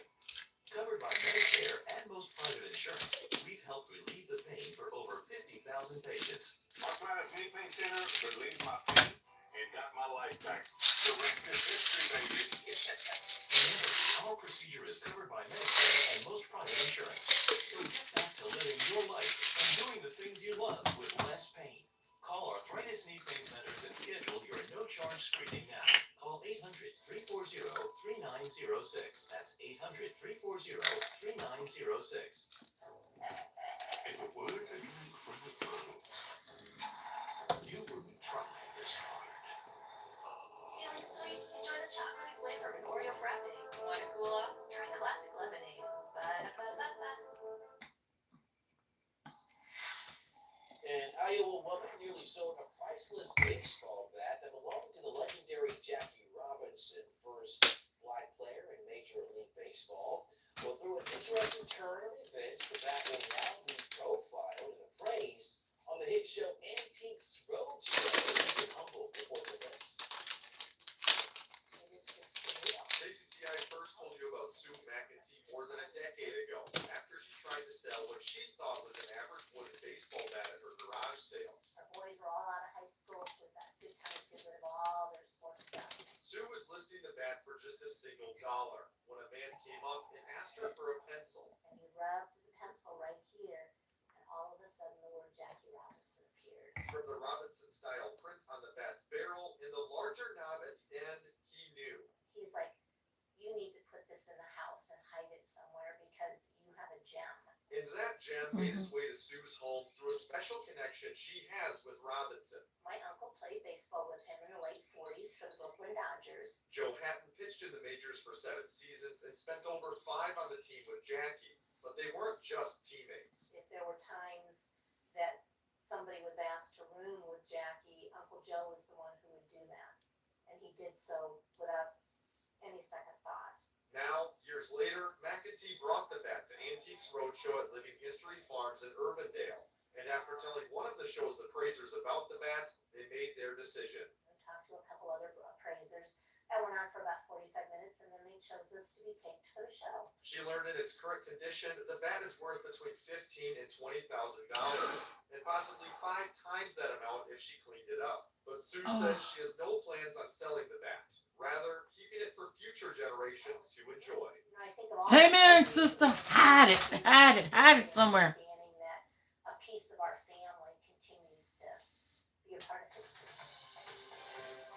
Covered by Medicare and most private insurance, we've helped relieve the pain for over 50,000 patients. Arthritis knee pain center relieved my pain and got my life back. The rest is history, baby. Remember, our procedure is covered by Medicare and most private insurance. So get back to living your life and doing the things you love with less pain. Call Arthritis Knee Pain Centers and schedule your no-charge screening now. Call 800-340-3906. That's 800-340-3906. If it were a unique from the world, you wouldn't try this hard. Feeling sweet? Enjoy the chocolatey flavor of an Oreo frappe. Want to cool off? Try classic lemonade. Ba-da-ba-ba-ba. An Iowa woman nearly sold a priceless baseball bat that belonged to the legendary Jackie Robinson, first fly player in Major League Baseball. Well, through an interesting turn of events, the bat will now be profiled and appraised on the hit show Antiques Roadshow. Ethan Humble reported this. JCCI first told you about Sue McEntee more than a decade ago, after she tried to sell what she thought was an average wooden baseball bat at her garage sale. Our boys were all out of high school, so it was that good time to get rid of all their sports stuff. Sue was listing the bat for just $1 when a man came up and asked her for a pencil. And he rubbed the pencil right here, and all of a sudden the word Jackie Robinson appeared. From the Robinson-style print on the bat's barrel and the larger knob at the end, he knew. He's like, you need to put this in the house and hide it somewhere because you have a gem. And that gem made its way to Sue's home through a special connection she has with Robinson. My uncle played baseball with him in the late 40s for the Brooklyn Dodgers. Joe Hatton pitched in the majors for 7 seasons and spent over 5 on the team with Jackie. But they weren't just teammates. If there were times that somebody was asked to room with Jackie, Uncle Joe was the one who would do that. And he did so without any second thought. Now, years later, McEntee brought the bat to Antiques Roadshow at Living History Farms in Urbandale. And after telling one of the show's appraisers about the bat, they made their decision. We talked to a couple other appraisers. That went on for about 45 minutes, and then they chose us to be taped for the show. She learned in its current condition, the bat is worth between $15,000 and $20,000, and possibly 5 times that amount if she cleaned it up. But Sue says she has no plans on selling the bat, rather keeping it for future generations to enjoy. I think of all Amen, sister. Hide it. Hide it. Hide it somewhere. understanding that a piece of our family continues to be a part of history.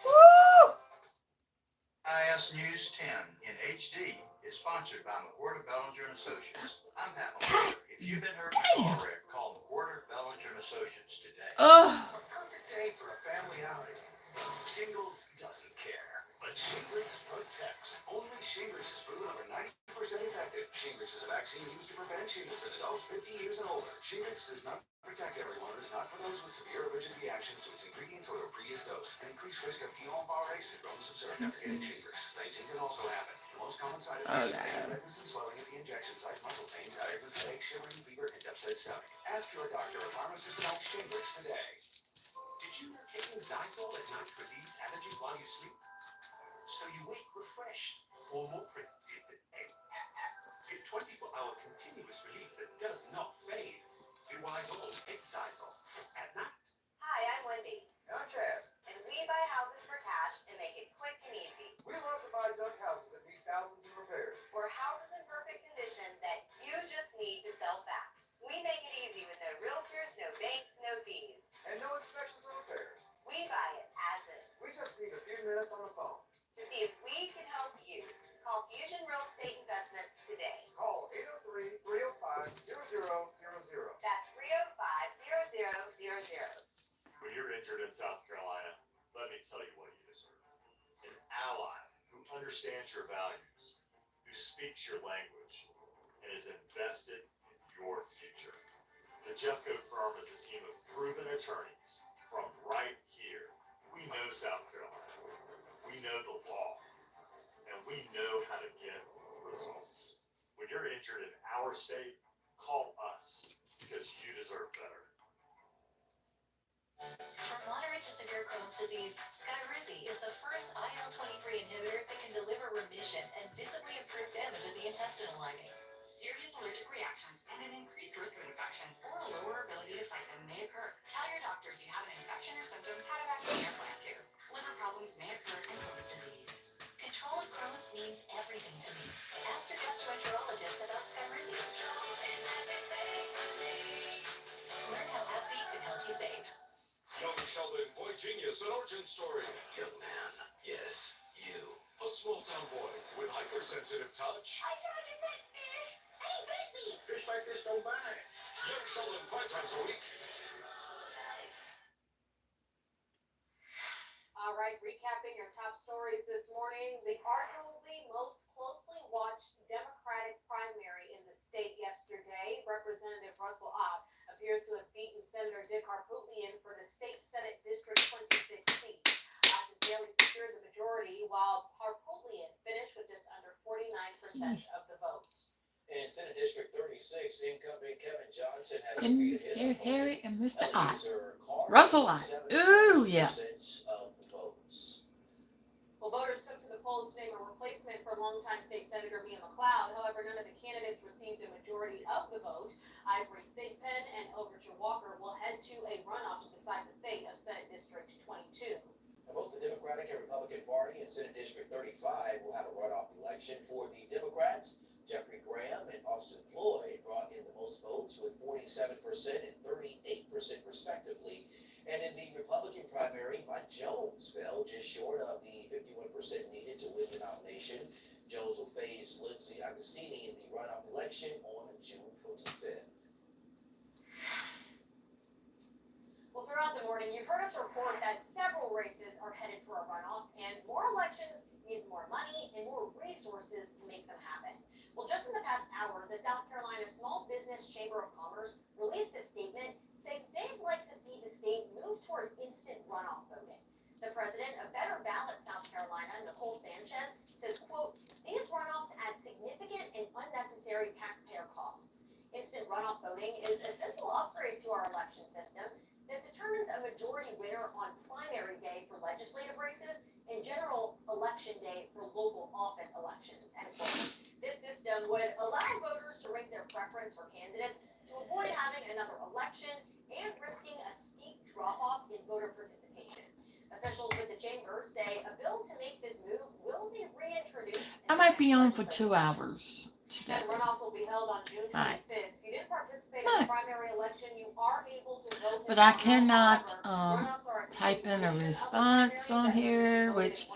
Woo! IS News 10 in HD is sponsored by McWhorter, Bellinger & Associates. I'm Pat McWhorter. If you've been hurt by a car wreck, call McWhorter, Bellinger & Associates today. A perfect day for a family outing. Shingles doesn't care, but Shingrix protects. Only Shingrix is proven over 90% effective. Shingrix is a vaccine used to prevent shingles in adults 50 years and older. Shingrix does not protect everyone. It's not for those with severe allergic reactions to its ingredients or a previous dose. An increased risk of Guillain-Barré syndrome is observed after getting Shingrix. Fainting can also happen. The most common side effects are pain, redness, and swelling at the injection site, muscle pain, tiredness, headache, shivering, fever, and upset stomach. Ask your doctor or pharmacist about Shingrix today. Did you know taking Zysol at night relieves allergies while you sleep? So you wake refreshed for more predicted. Get 24-hour continuous relief that does not fade. Zysol, take Zysol at night. Hi, I'm Wendy. And I'm Chad. And we buy houses for cash and make it quick and easy. We love to buy junk houses that need thousands of repairs. Or houses in perfect condition that you just need to sell fast. We make it easy with no realtors, no banks, no fees. And no inspections or repairs. We buy it as is. We just need a few minutes on the phone. To see if we can help you, call Fusion Real Estate Investments today. Call 803-305-0000. That's 305-0000. When you're injured in South Carolina, let me tell you what you deserve. An ally who understands your values, who speaks your language, and is invested in your future. The Jeffcoat firm is a team of proven attorneys from right here. We know South Carolina. We know the law, and we know how to get results. When you're injured in our state, call us, because you deserve better. For moderate to severe Crohn's disease, Skyrizi is the first IL-23 inhibitor that can deliver remission and visibly improve damage of the intestinal lining. Serious allergic reactions and an increased risk of infections or a lower ability to fight them may occur. Tell your doctor if you have an infection or symptoms how to vaccine your plant too. Liver problems may occur in Crohn's disease. Control of Crohn's means everything to me. Ask your gastroenterologist about Skyrizi. Learn how AbbVie can help you save. Young Sheldon, boy genius, an origin story. Young man, yes, you. A small town boy with hypersensitive touch. I tried to pet fish. He bit me. Fish like this don't bite. Young Sheldon 5 times a week. All right, recapping your top stories this morning. The arguably most closely watched Democratic primary in the state yesterday, Representative Russell Ott appears to have beaten Senator Dick Harpootlian for the state Senate District 26 seat. Ott has barely secured the majority, while Harpootlian finished with just under 49% of the vote. In Senate District 36, incumbent Kevin Johnson has defeated his opponent, Harry and Mr. Ott. Eliezer Carr, Russell Ott. Ooh, yeah. of the votes. Well, voters took to the polls to name a replacement for longtime state senator Mia McLeod. However, none of the candidates received a majority of the vote. Ivory Thigpen and Overture Walker will head to a runoff to decide the fate of Senate District 22. Now, both the Democratic and Republican Party in Senate District 35 will have a runoff election. For the Democrats, Jeffrey Graham and Austin Floyd brought in the most votes with 47% and 38% respectively. And in the Republican primary, Mike Jones fell just short of the 51% needed to win the nomination. Jones will face Lindsay Agostini in the runoff election on June 25th. Well, throughout the morning, you've heard us report that several races are headed for a runoff, and more elections means more money and more resources to make them happen. Well, just in the past hour, the South Carolina Small Business Chamber of Commerce released a statement saying they'd like to see the state move toward instant runoff voting. The president of Better Ballot South Carolina, Nicole Sanchez, says, quote, these runoffs add significant and unnecessary taxpayer costs. Instant runoff voting is a simple upgrade to our election system that determines a majority winner on primary day for legislative races and general election day for local office elections. And quote, this system would allow voters to rank their preference for candidates to avoid having another election and risking a steep drop-off in voter participation. Officials with the chamber say a bill to make this move will be reintroduced. I might be on for 2 hours today. And runoffs will be held on June 25th. Right. If you didn't participate in the primary election, you are able to vote. But I cannot type in a response on here, which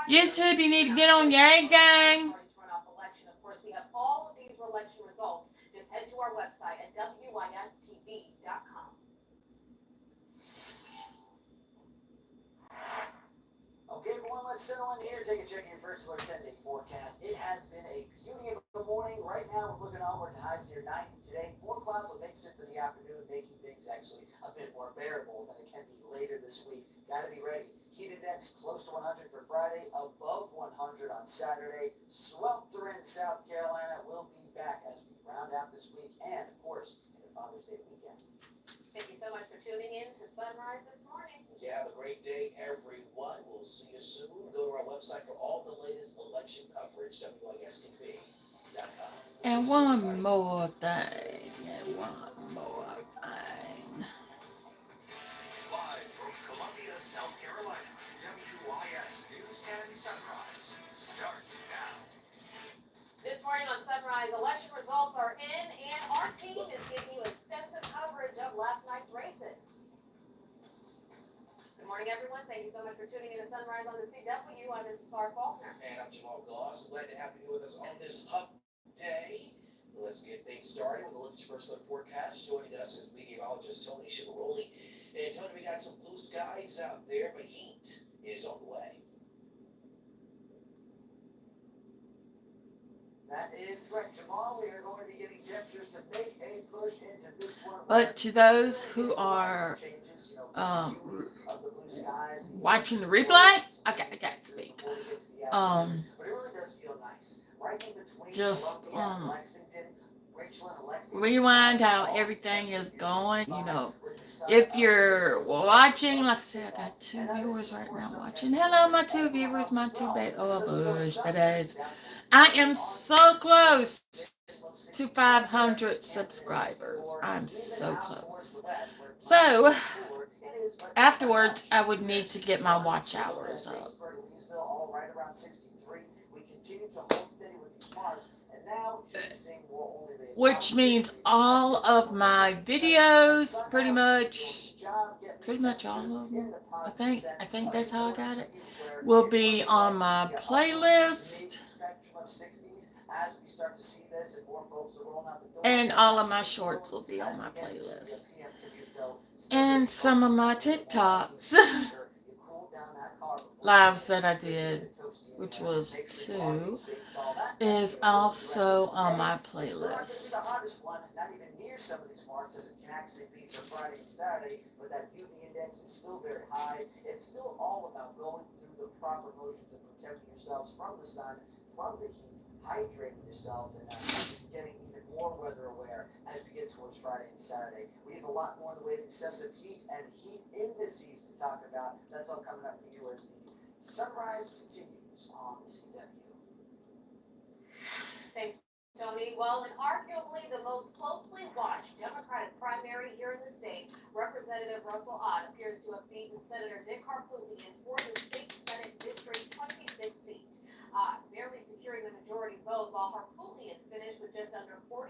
YouTube, you need to get on your A game. Of course, we have all of these election results. Just head to our website at wistv.com. Okay, everyone, let's settle in here. Take a check of your first alert 10-day forecast. It has been a beauty of a morning. Right now, we're looking onward to highs near 90 today. More clouds will mix in for the afternoon, making things actually a bit more bearable than it can be later this week. Got to be ready. Heat index close to 100 for Friday, above 100 on Saturday. Swelter in South Carolina will be back as we round out this week and, of course, in the Father's Day weekend. Thank you so much for tuning in to Sunrise this morning. Yeah, have a great day, everyone. We'll see you soon. Go to our website for all the latest election coverage, wistv.com. And one more thing. One more thing. Live from Columbia, South Carolina, WIS News 10 Sunrise starts now. This morning on Sunrise, election results are in, and our team is giving you extensive coverage of last night's races. Good morning, everyone. Thank you so much for tuning in to Sunrise on the CW. I'm Intisar Faulkner. And I'm Jamal Goss. Glad to have you with us on this hump day. Let's get things started with the latest first look forecast. Joining us is meteorologist Tony Chivaroli. And Tony, we got some blue skies out there, but heat is on the way. That is correct, Jamal. We are going to be getting temperatures to make a push into this one. But to those who are watching the replay. I can't speak. Just rewind how everything is going. You know, if you're watching, like I said, I got 2 viewers right now watching. Hello, my 2 viewers, my 2 bush babies. I am so close to 500 subscribers. I'm so close. So, afterwards, I would need to get my watch hours up. Which means all of my videos, pretty much all of them, I think that's how I got it, will be on my playlist. And all of my shorts will be on my playlist. And some of my TikToks, lives that I did, which was 2, is also on my playlist. It's still all about going through the proper motions of protecting yourselves from the sun, from the heat, hydrating yourselves, and getting even more weather aware as we get towards Friday and Saturday. We have a lot more in the way of excessive heat and heat indices to talk about. That's all coming up for you as the sunrise continues on the CW. Thanks, Tony. Well, in arguably the most closely watched Democratic primary here in the state, Representative Russell Ott appears to have beaten Senator Dick Harpootlian for the state Senate District 26 seat. Ott barely securing the majority vote, while Harpootlian finished with just under 49%.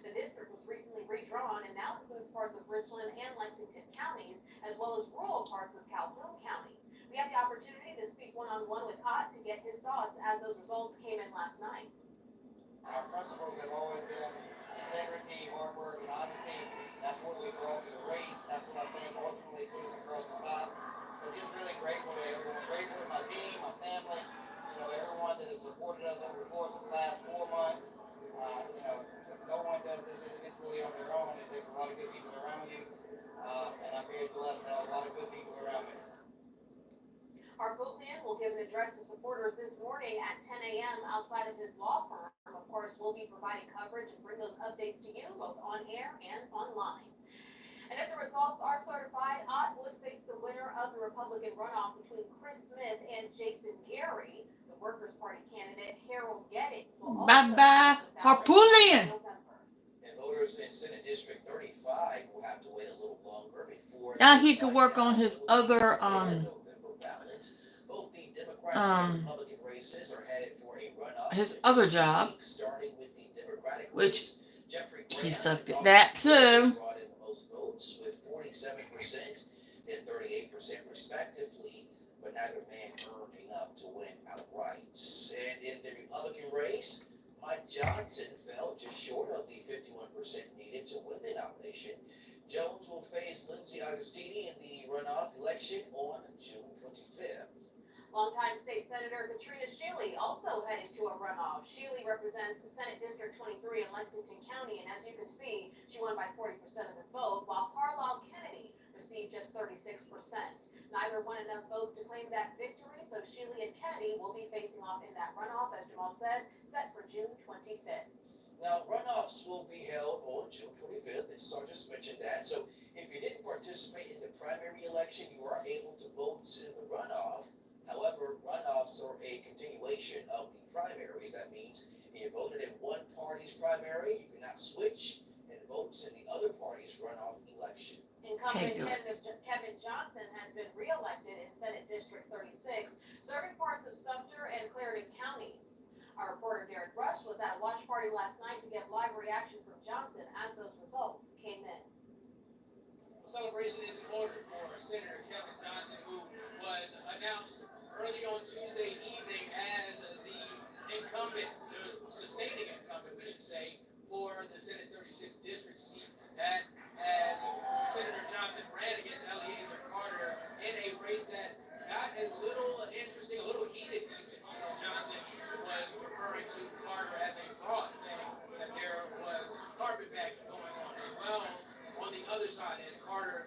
The district was recently redrawn and now includes parts of Richland and Lexington counties, as well as rural parts of Calhoun County. We had the opportunity to speak one-on-one with Ott to get his thoughts as those results came in last night. Our principles have always been integrity, hard work, and honesty. That's what we brought to the race. That's what I think ultimately put us across the top. So just really grateful to everyone, grateful to my team, my family, everyone that has supported us over the course of the last 4 months. No one does this individually on their own. It takes a lot of good people around you. And I'm very blessed to have a lot of good people around me. Harpootlian will give an address to supporters this morning at 10 a.m. outside of his law firm. Of course, we'll be providing coverage and bring those updates to you both on air and online. And if the results are certified, Ott would face the winner of the Republican runoff between Chris Smith and Jason Gary. The Workers' Party candidate Harold Gettings will also Harpootlian. And voters in Senate District 35 will have to wait a little longer before. Now he could work on his other his other job, which he sucked at that too. With 47% and 38% respectively, but neither man earned enough to win outright. And in the Republican race, Mike Johnson fell just short of the 51% needed to win the nomination. Jones will face Lindsey Augustini in the runoff election on June 25th. Longtime State Senator Katrina Shealy also headed to a runoff. Shealy represents Senate District 23 in Lexington County, and as you can see, she won by 40% of the vote, while Carlisle Kennedy received just 36%. Neither won enough votes to claim that victory, so Shealy and Kennedy will be facing off in that runoff, as Jamal said, set for June 25th. Now, runoffs will be held on June 25th, and so I just mentioned that. So if you didn't participate in the primary election, you are able to vote in the runoff. However, runoffs are a continuation of the primaries. That means if you voted in one party's primary, you cannot switch and vote in the other party's runoff election. Incumbent Kevin Johnson has been reelected in Senate District 36, serving parts of Sumter and Clarendon counties. Our reporter Derek Rush was at a watch party last night to get live reaction from Johnson as those results came in. A celebration is in order for Senator Kevin Johnson, who was announced early on Tuesday evening as the incumbent, the sustaining incumbent, we should say, for the Senate 36 district seat. That as Senator Johnson ran against Eleazar Carter in a race that got a little interesting, a little heated even. Johnson was referring to Carter as a fraud, saying that there was carpetbagging going on as well on the other side, as Carter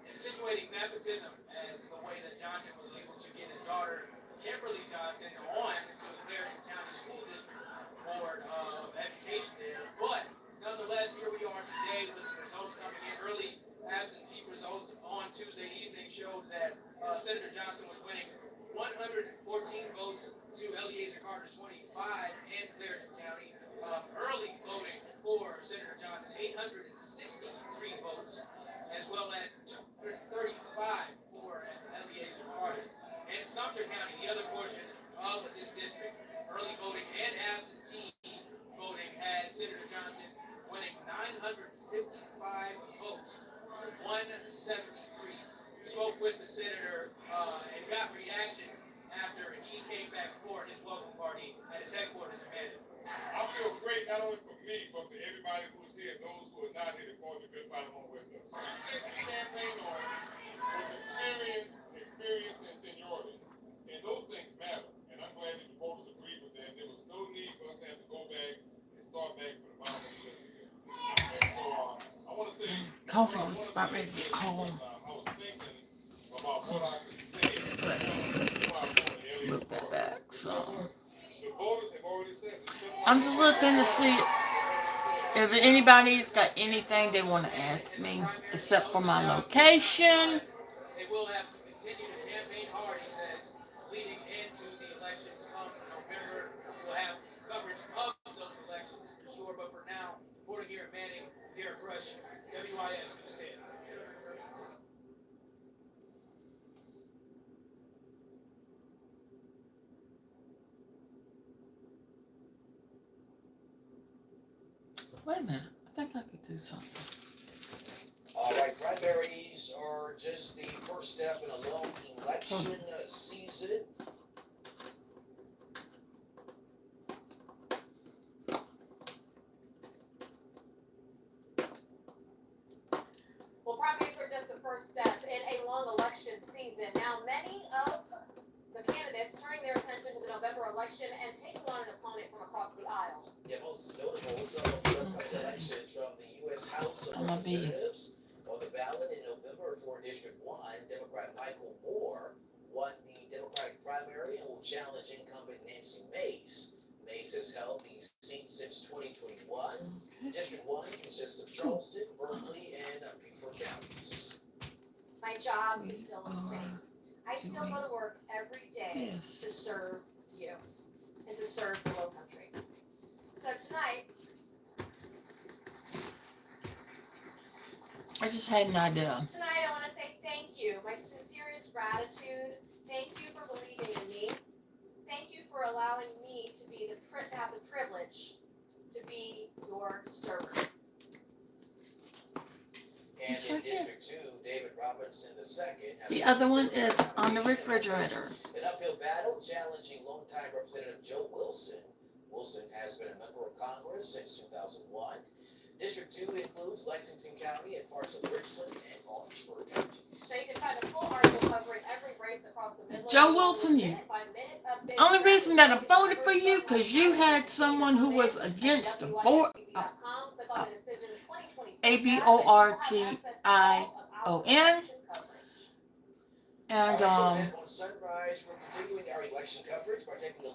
insinuating nepotism as the way that Johnson was able to get his daughter, Kimberly Johnson, on to the Clarendon County School District Board of Education there. But nonetheless, here we are today with the results coming in. Early absentee results on Tuesday evening showed that Senator Johnson was winning 114 votes to Eliezer Carter's 25 in Clarendon County. Early voting for Senator Johnson, 863 votes, as well as 235 for Eliezer Carter. In Sumter County, the other portion of this district, early voting and absentee voting had Senator Johnson winning 955 votes, 173. We spoke with the senator and got reaction after he came back for his welcome party at his headquarters in Manhattan. I feel great not only for me, but for everybody who's here, those who are not here to form the good fight along with us. The campaign on was experience, and seniority. And those things matter. And I'm glad that the voters agreed with that. There was no need for us to have to go back and start back from the bottom of the list again. And so I want to say, Coffee was about ready to get cold. I was thinking about what I could say about Look that back, so. the voters have already said. I'm just looking to see if anybody's got anything they want to ask me, except for my location. They will have to continue to campaign hard, he says, leading into the elections come November. We'll have coverage of those elections for sure, but for now, reporting here at Manning, Derek Rush, WIS News 10. Wait a minute, I think I could do something. All right, primaries are just the first step in a long election season. Well, primaries are just the first step in a long election season. Now, many of the candidates turning their attention to the November election and taking on an opponent from across the aisle. Yeah, most notable some of the upcoming elections from the U.S. House of Representatives on the ballot in November for District 1. Democrat Michael Moore won the Democratic primary and will challenge incumbent Nancy Mace. Mace has held the seat since 2021. District 1 consists of Charleston, Berkeley, and Beaufort counties. My job is still the same. I still go to work every day to serve you and to serve the Low Country. So tonight, I just had an idea. Tonight I want to say thank you, my sincerest gratitude. Thank you for believing in me. Thank you for allowing me to have the privilege to be your servant. And It's in right here. District 2, David Robinson II. The other one is on the refrigerator. An uphill battle challenging longtime Representative Joe Wilson. Wilson has been a member of Congress since 2001. District 2 includes Lexington County and parts of Richland and Orangeburg counties. So you can find a full article covering every race across the Midlands. Joe Wilson, you. Only reason that I voted for you because you had someone who was against abortion. ABORTION. And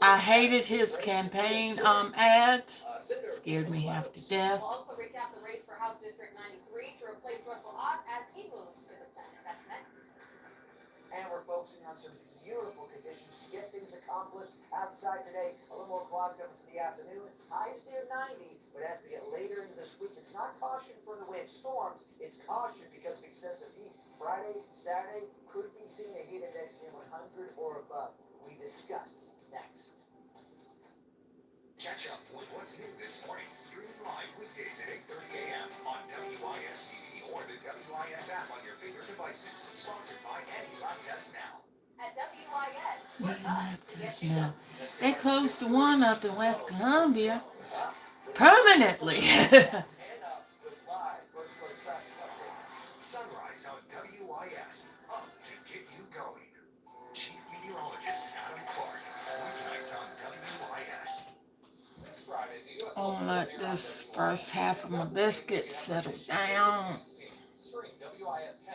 I hated his campaign ads. Scared me half to death. We'll also recap the race for House District 93 to replace Russell Ott as he moves to the Senate. That's next. And we're focusing on some beautiful conditions to get things accomplished outside today. A little more cloud cover for the afternoon. Highs near 90, but as we get later into this week, it's not caution for the wind storms. It's caution because of excessive heat. Friday, Saturday could be seen a heat index near 100 or above. We discuss next. Catch up with what's new this morning. Streaming live weekdays at 8:30 a.m. on WIS TV or the WIS app on your favorite devices. Sponsored by Any Contest Now. At WIS, we're up to get you Now, they closed the one up in West Columbia permanently. Sunrise on WIS. Up to get you going. Chief Meteorologist Adam Clark. Weeknights on WIS. This Friday, the U.S. I'll let this first half of my biscuit settle down. Stream WIS 10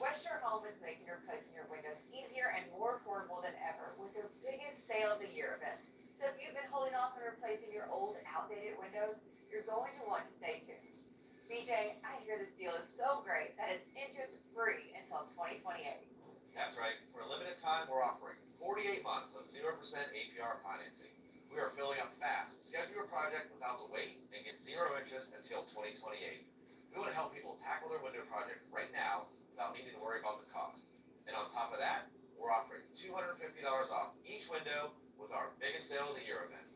West Shore Home is making replacing your windows easier and more affordable than ever with their biggest sale of the year event. So if you've been holding off on replacing your old, outdated windows, you're going to want to stay tuned. BJ, I hear this deal is so great that it's interest-free until 2028. That's right. For a limited time, we're offering 48 months of 0% APR financing. We are filling up fast. Schedule your project without the wait and get zero interest until 2028. We want to help people tackle their window project right now without needing to worry about the cost. And on top of that, we're offering $250 off each window with our biggest sale of the year event.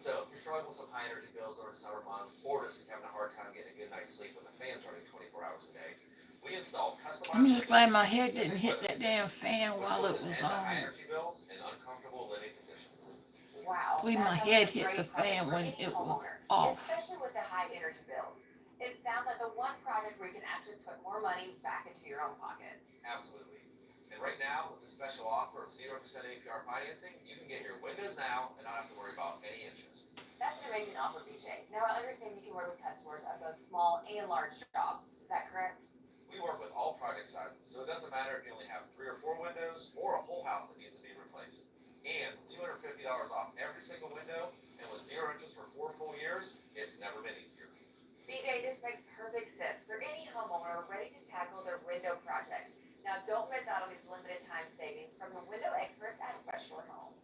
So if you're struggling with some high energy bills during summer months, or just having a hard time getting a good night's sleep with the fans running 24 hours a day, we install customized. I'm just glad my head didn't hit that damn fan while it was on. High energy bills and uncomfortable living conditions. Wow. I believe my head hit the fan when it was off. Especially with the high energy bills. It sounds like the one project where you can actually put more money back into your own pocket. Absolutely. And right now, with the special offer of 0% APR financing, you can get your windows now and not have to worry about any interest. That's an amazing offer, BJ. Now, I understand you can work with customers on both small and large jobs. Is that correct? We work with all project sizes, so it doesn't matter if you only have 3 or 4 windows or a whole house that needs to be replaced. And $250 off every single window, and with zero interest for 4 full years, it's never been easier. BJ, this makes perfect sense for any homeowner ready to tackle their window project. Now, don't miss out on these limited time savings from the window experts at West Shore Home.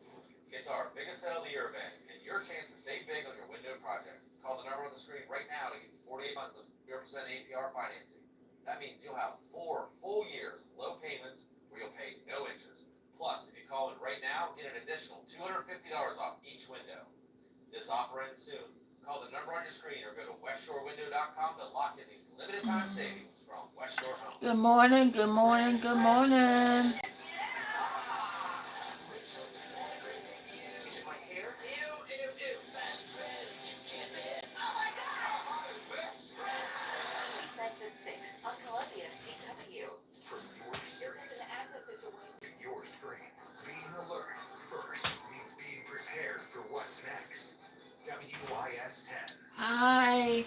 It's our biggest sale of the year event, and your chance to save big on your window project. Call the number on the screen right now to get 48 months of 0% APR financing. That means you'll have 4 full years, low payments, where you'll pay no interest. Plus, if you call in right now, get an additional $250 off each window. This offer ends soon. Call the number on your screen or go to westshorewindow.com to lock in these limited time savings from West Shore Home. Good morning, good morning, good morning. Your screens. Being alert first means being prepared for what's next. WIS 10. Hi.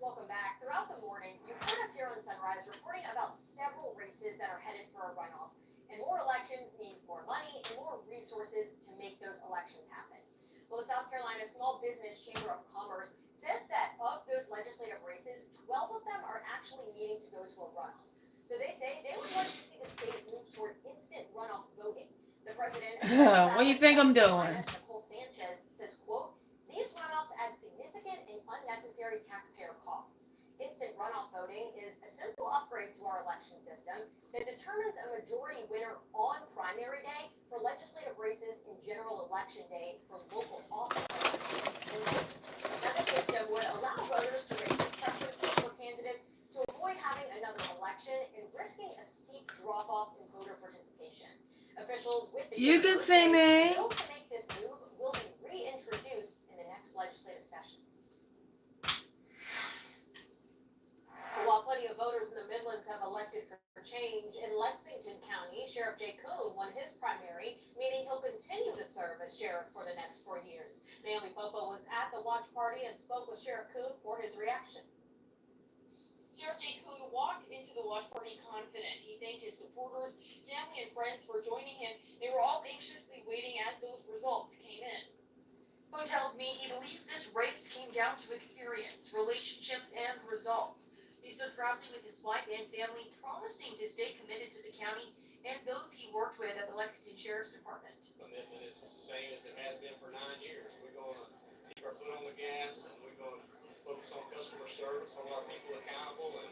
Welcome back. Throughout the morning, you've heard us here on Sunrise reporting about several races that are headed for a runoff. And more elections means more money and more resources to make those elections happen. Well, the South Carolina Small Business Chamber of Commerce says that of those legislative races, 12 of them are actually needing to go to a runoff. So they say they would like to see the state move toward instant runoff voting. The president What do you think I'm doing? Nicole Sanchez says, quote, these runoffs add significant and unnecessary taxpayer costs. Instant runoff voting is a simple upgrade to our election system that determines a majority winner on primary day for legislative races and general election day for local offices. Now, the system would allow voters to raise their preferences for candidates to avoid having another election and risking a steep drop-off in voter participation. Officials with the You can see me. bill to make this move will be reintroduced in the next legislative session. While plenty of voters in the Midlands have elected for change, in Lexington County, Sheriff Jay Coon won his primary, meaning he'll continue to serve as sheriff for the next 4 years. Naomi Popo was at the watch party and spoke with Sheriff Coon for his reaction. Sheriff Jay Coon walked into the watch party confident. He thanked his supporters, family, and friends for joining him. They were all anxiously waiting as those results came in. Coon tells me he believes this race came down to experience, relationships, and results. He stood proudly with his wife and family, promising to stay committed to the county and those he worked with at the Lexington Sheriff's Department. Commitment is the same as it has been for 9 years. We're going to keep our foot on the gas, and we're going to focus on customer service, hold our people accountable, and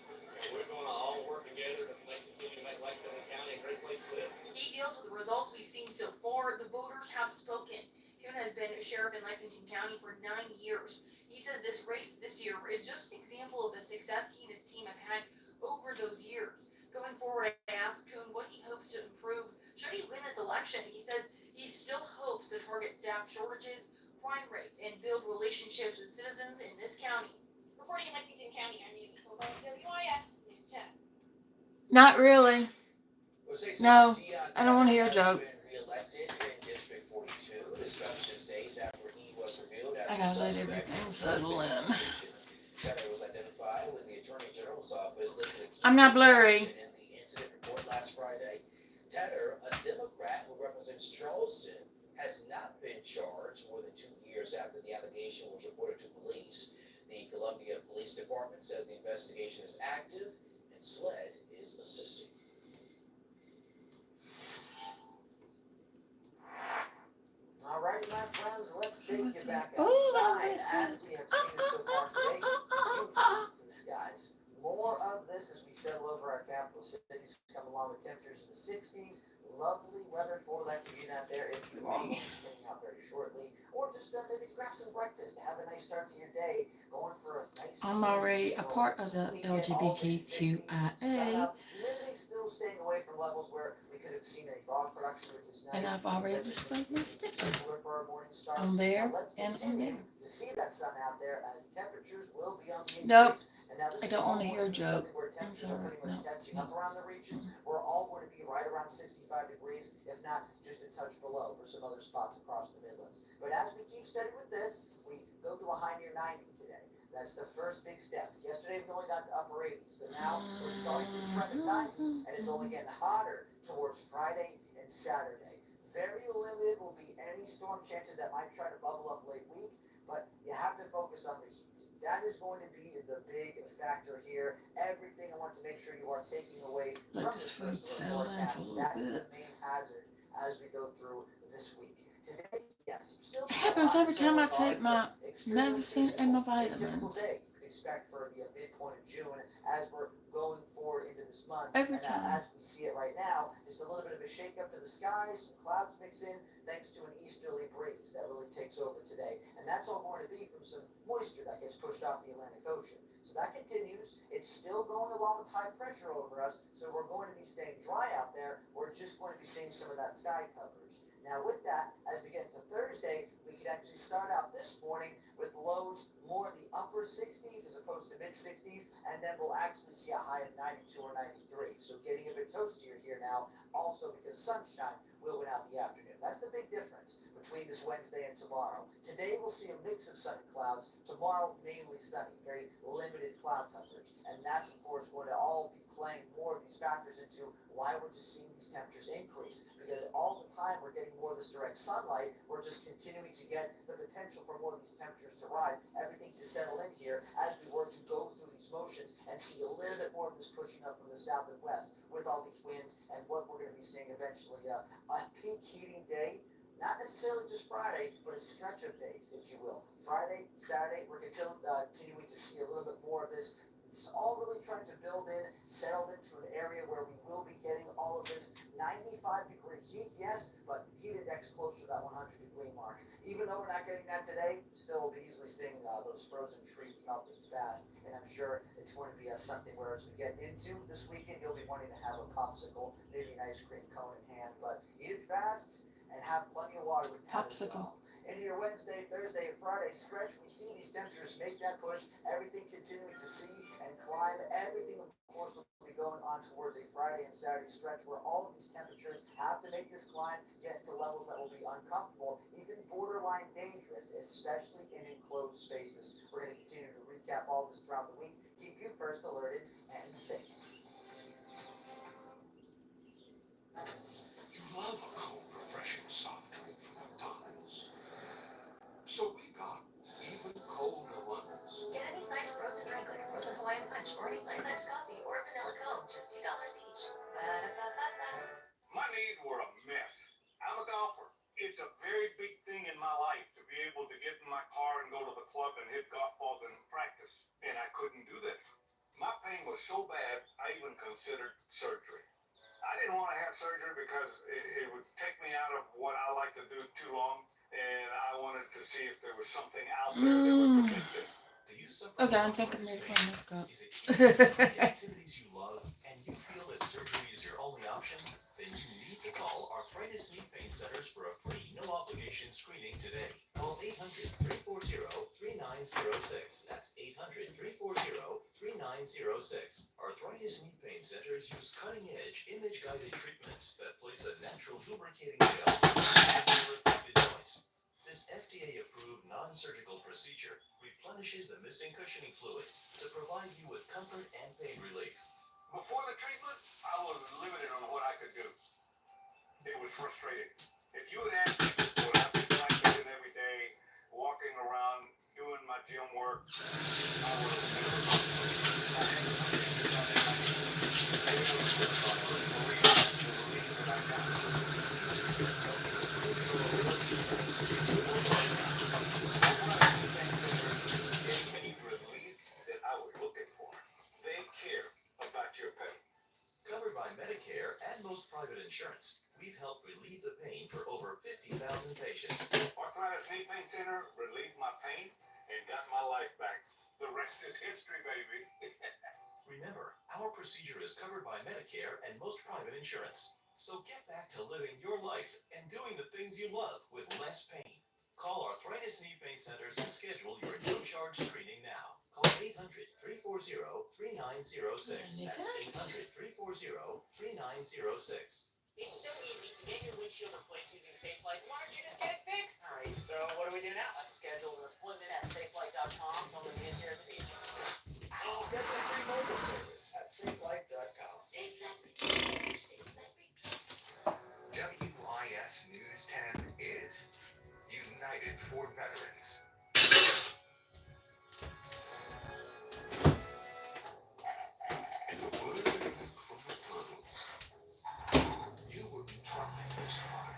we're going to all work together to continue to make Lexington County a great place to live. He deals with the results we've seen so far. The voters have spoken. Coon has been a sheriff in Lexington County for 9 years. He says this race this year is just an example of the success he and his team have had over those years. Going forward, I asked Coon what he hopes to improve should he win this election. He says he still hopes to target staff shortages, crime rates, and build relationships with citizens in this county. Reporting in Lexington County, I'm Naomi Popo, WIS News 10. Not really. No, I don't want to hear a joke. Re-elected in District 42. This comes just days after he was revealed as I gotta let everything settle in. Senator was identified when the Attorney General's office listed a I'm not blurry. In the incident report last Friday, Tedder, a Democrat who represents Charleston, has not been charged more than 2 years after the allegation was reported to police. The Columbia Police Department says the investigation is active and SLED is assisting. Alrighty, my friends, let's take you back outside as we have seen it so far today. Blue skies. More of this as we settle over our capital cities, come along with temperatures in the 60s. Lovely weather for that commute out there if you are heading out very shortly. Or just maybe grab some breakfast, have a nice start to your day, going for a nice I'm already a part of the LGBTQIA. Literally still staying away from levels where we could have seen a fog production, which is nice. And I've already displayed my sticker on there and on there. To see that sun out there as temperatures will be on the increase. Nope. I don't want to hear a joke. I'm sorry. No. Up around the region, we're all going to be right around 65 degrees, if not just a touch below for some other spots across the Midlands. But as we keep steady with this, we go to a high near 90 today. That's the first big step. Yesterday we only got to upper 80s, but now we're starting this trend at 90s, and it's only getting hotter towards Friday and Saturday. Very limited will be any storm chances that might try to bubble up late week, but you have to focus on the heat. That is going to be the big factor here. Everything I want to make sure you are taking away Let this food settle down for a little that is bit. the main hazard as we go through this week. Today, yes, still It happens every time I take my medicine and my vitamins. day you could expect for the midpoint of June as we're going forward into this month. Every And time. as we see it right now, just a little bit of a shake up to the sky, some clouds mix in, thanks to an easterly breeze that really takes over today. And that's all going to be from some moisture that gets pushed off the Atlantic Ocean. So that continues. It's still going along with high pressure over us, so we're going to be staying dry out there. We're just going to be seeing some of that sky coverage. Now with that, as we get into Thursday, we could actually start out this morning with lows more in the upper 60s as opposed to mid 60s, and then we'll actually see a high of 92 or 93. So getting a bit toastier here now, also because sunshine will win out the afternoon. That's the big difference between this Wednesday and tomorrow. Today we'll see a mix of sun and clouds. Tomorrow mainly sunny, very limited cloud coverage, and that's of course going to all be playing more of these factors into why we're just seeing these temperatures increase, because all the time we're getting more of this direct sunlight, we're just continuing to get the potential for more of these temperatures to rise, everything to settle in here as we were to go through these motions and see a little bit more of this pushing up from the south and west with all these winds and what we're going to be seeing eventually a peak heating day. Not necessarily just Friday, but a stretch of days, if you will. Friday, Saturday, we're continuing to see a little bit more of this. It's all really trying to build in, settle into an area where we will be getting all of this 95-degree heat, yes, but heat index closer to that 100-degree mark. Even though we're not getting that today, still we'll be easily seeing those frozen trees melting fast, and I'm sure it's going to be something where as we get into this weekend, you'll be wanting to have a popsicle, maybe an ice cream cone in hand, but eat it fast and have plenty of water with that as well. Into your Wednesday, Thursday, and Friday stretch, we see these temperatures make that push, everything continuing to see and climb. Everything, of course, will be going on towards a Friday and Saturday stretch where all of these temperatures have to make this climb, get to levels that will be uncomfortable, even borderline dangerous, especially in enclosed spaces. We're going to continue to recap all this throughout the week, keep you first alerted and safe. You love a cold, refreshing soft drink from McDonald's. So we got even colder ones. Get any size frozen drink like a frozen Hawaiian Punch or any size iced coffee or a vanilla cone, just $2 each. Ba-da-ba-ba-ba. My knees were a mess. I'm a golfer. It's a very big thing in my life to be able to get in my car and go to the club and hit golf balls and practice. And I couldn't do that. My pain was so bad, I even considered surgery. I didn't want to have surgery because it would take me out of what I like to do too long. And I wanted to see if there was something out there that would prevent this. Do you suffer Okay, I'm from thinking maybe pain? for makeup. Is it keeping you from the activities you love and you feel that surgery is your only option? Then you need to call Arthritis Knee Pain Centers for a free, no-obligation screening today. Call 800-340-3906. That's 800-340-3906. Arthritis Knee Pain Centers use cutting-edge, image-guided treatments that place a natural lubricating gel on your affected joints. This FDA-approved non-surgical procedure replenishes the missing cushioning fluid to provide you with comfort and pain relief. was frustrating. If you had asked me what I've been like doing every day, walking around, doing my gym work, I would have never that I was looking for. They care about your pain. Covered by Medicare and most private insurance, we've helped relieve the pain for over 50,000 patients. Arthritis Knee Pain Center relieved my pain and got my life back. The rest is history, baby. Remember, our procedure is covered by Medicare and most private insurance. So get back to living your life and doing the things you love with less pain. Call Arthritis Knee Pain Centers and schedule your no-charge screening now. Call 800-340-3906. That's 800-340-3906. It's so easy to get your windshield replaced using SafeLight. Why don't you just get it fixed? All right, so what do we do now? Let's schedule an appointment at safelight.com. Don't let me get here at the beach. Schedule a free mobile service at safelight.com. WIS News 10 is United for Veterans. You wouldn't try this hard.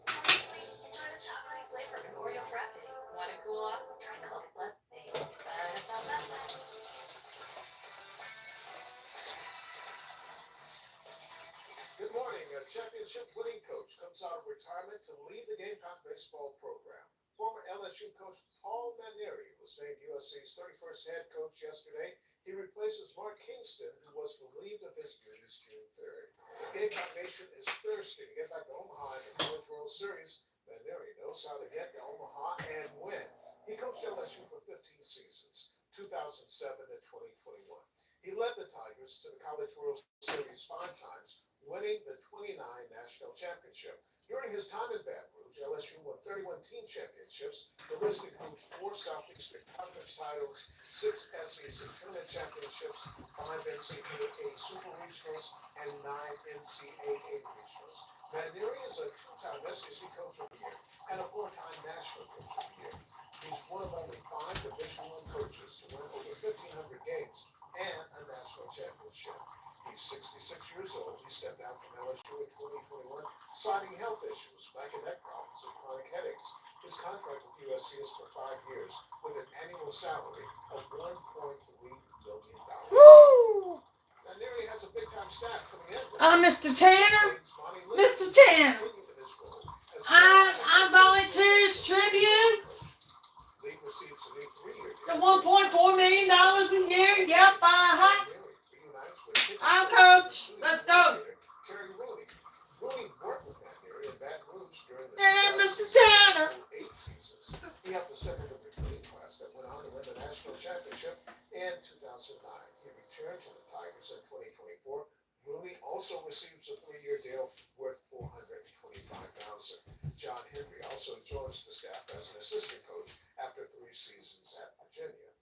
Honestly, enjoy the chocolatey flavor of Oreo frappe. Want to cool off? Try Classic Latte. Good morning. A championship winning coach comes out of retirement to lead the Gamecock baseball program. Former LSU coach Paul Maneri was named USC's 31st head coach yesterday. He replaces Mark Kingston, who was relieved of his duties June 3rd. The Gamecock Nation is thirsty to get back to Omaha in the College World Series. Maneri knows how to get to Omaha and win. He coached LSU for 15 seasons, 2007 to 2021. He led the Tigers to the College World Series 5 times, winning the 29 national championship. During his time in Baton Rouge, LSU won 31 team championships. The list includes 4 Southeastern Conference titles, 6 SEC tournament championships, 5 NCAA Super Regionals, and 9 NCAA Regionals. Maneri is a 2-time SEC Coach of the Year and a 4-time National Coach of the Year. He's one of only 5 Division I coaches to win over 1,500 games and a national championship. He's 66 years old. He stepped down from LSU in 2021, citing health issues, back and neck problems, and chronic headaches. His contract with USC is for 5 years with an annual salary of $1.3 million. Woo! Maneri has a big-time staff coming in. Mr. Tanner? Mr. Tanner, I volunteer as tribute. League receives a new 3-year The deal. $1.4 million a year. Yep, I'll coach. Let's go. Terry Rooney. Rooney worked with Maneri in Baton Rouge during the And Mr. Tanner. 8 seasons. He helped assemble the recruiting class that went on to win the national championship in 2009. He returned to the Tigers in 2024. Rooney also receives a 3-year deal worth $425,000. John Henry also joins the staff as an assistant coach after 3 seasons at Virginia.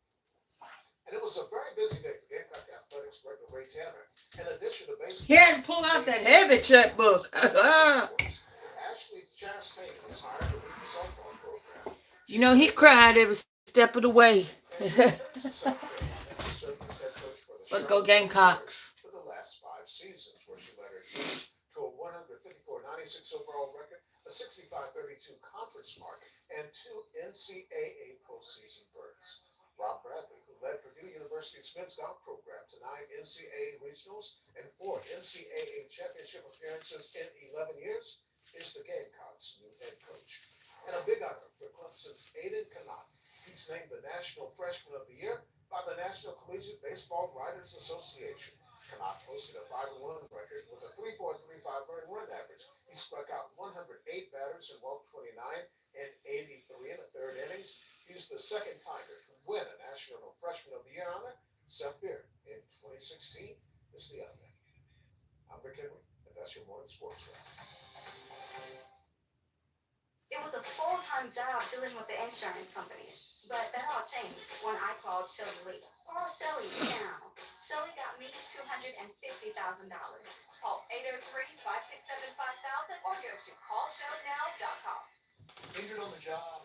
And it was a very busy day for Gamecock Athletics Director Ray Tanner. In addition to baseball, He had to pull out that heavy checkbook. Ashley Chastain was hired to lead the softball program. You know, he cried every step of the way. But go Gamecocks. For the last 5 seasons, where she led her team to a 154-96 overall record, a 65-32 conference mark, and 2 NCAA postseason berths. Rob Bradley, who led Purdue University's men's golf program to 9 NCAA regionals and 4 NCAA championship appearances in 11 years, is the Gamecocks' new head coach. And a big honor for Clemson's Aiden Canott. He's named the National Freshman of the Year by the National Collegiate Baseball Writers Association. Canott posted a 5-1 record with a 3.35 earned run average. He struck out 108 batters and walked 29 and 83 in the 3rd innings. He's the second Tiger to win a National Freshman of the Year honor. Seth Beard in 2016 is the other. I'm Rick Henry, and that's your morning sports wrap. It was a full-time full-time job dealing with the insurance companies. But that all changed when I called Shelly Lee. Oh, Shelly, now. Shelly got me $250,000. Call 803-567-5000 or go to callshownow.com. Injured on the job,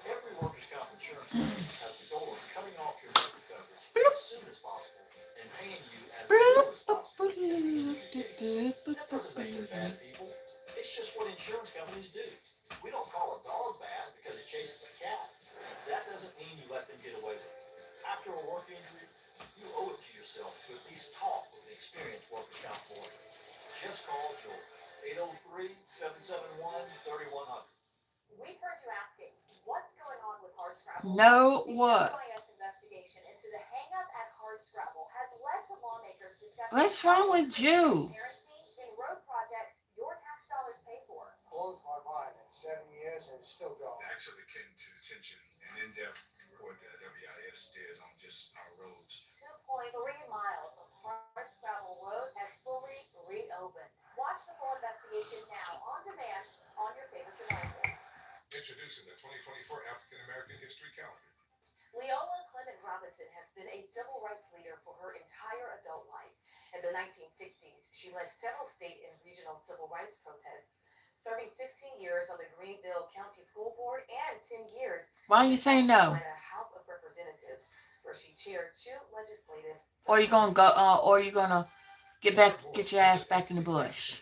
every workers' comp insurance company has the goal of cutting off your medical coverage as soon as possible and paying you as little as possible. That doesn't make them bad people. It's just what insurance companies do. We don't call a dog bad because it chases a cat. That doesn't mean you let them get away with it. After a work injury, you owe it to yourself to at least talk with an experienced workers' comp lawyer. Just call Joel, 803-771-3100. We've heard you asking, what's going on with Hardscrabble? No, The what? WIS investigation into the hang-up at Hardscrabble has led to lawmakers discussing What's wrong with you? transparency in road projects your tax dollars pay for. Blows my mind. It's 7 years and it's still going. Actually came to attention an in-depth report that WIS did on just our roads. 2.3 miles of Hardscrabble Road has fully reopened. Watch the full investigation now on demand on your favorite devices. Introducing the 2024 African American History Calendar. Leola Clement Robinson has been a civil rights leader for her entire adult life. In the 1960s, she led several state and regional civil rights protests, serving 16 years on the Greenville County School Board and 10 years Why you say no? in the House of Representatives, where she chaired 2 legislative. Or you gonna go? Or you gonna get your ass back in the bush?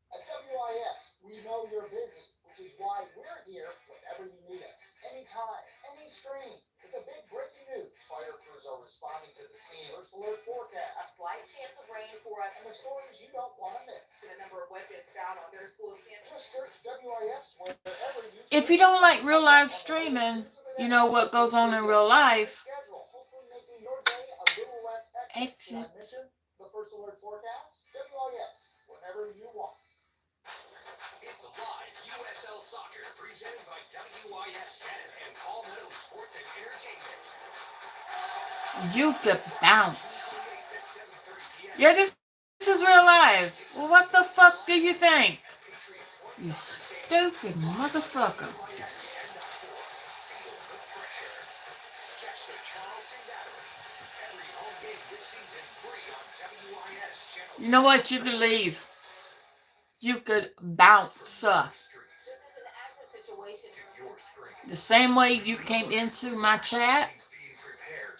At WIS, we know you're busy, which is why we're here whenever you need us. Anytime, any screen. With the big breaking news, fire crews are responding to the scene. First alert forecast. A slight chance of rain for us. And the stories you don't want to miss. To the number of weapons found on their school's campus. Just search WIS wherever you. If you don't like real life streaming, you know what goes on in real life. Hopefully making your day a little less hectic. Did I mention the first alert forecast? WIS, whenever you want. It's live USL Soccer presented by WIS 10 and Call Meadow Sports and Entertainment. You could bounce. Yeah, this is real life. Well, what the fuck do you think? You stupid motherfucker. You know what? You could leave. You could bounce. The same way you came into my chat,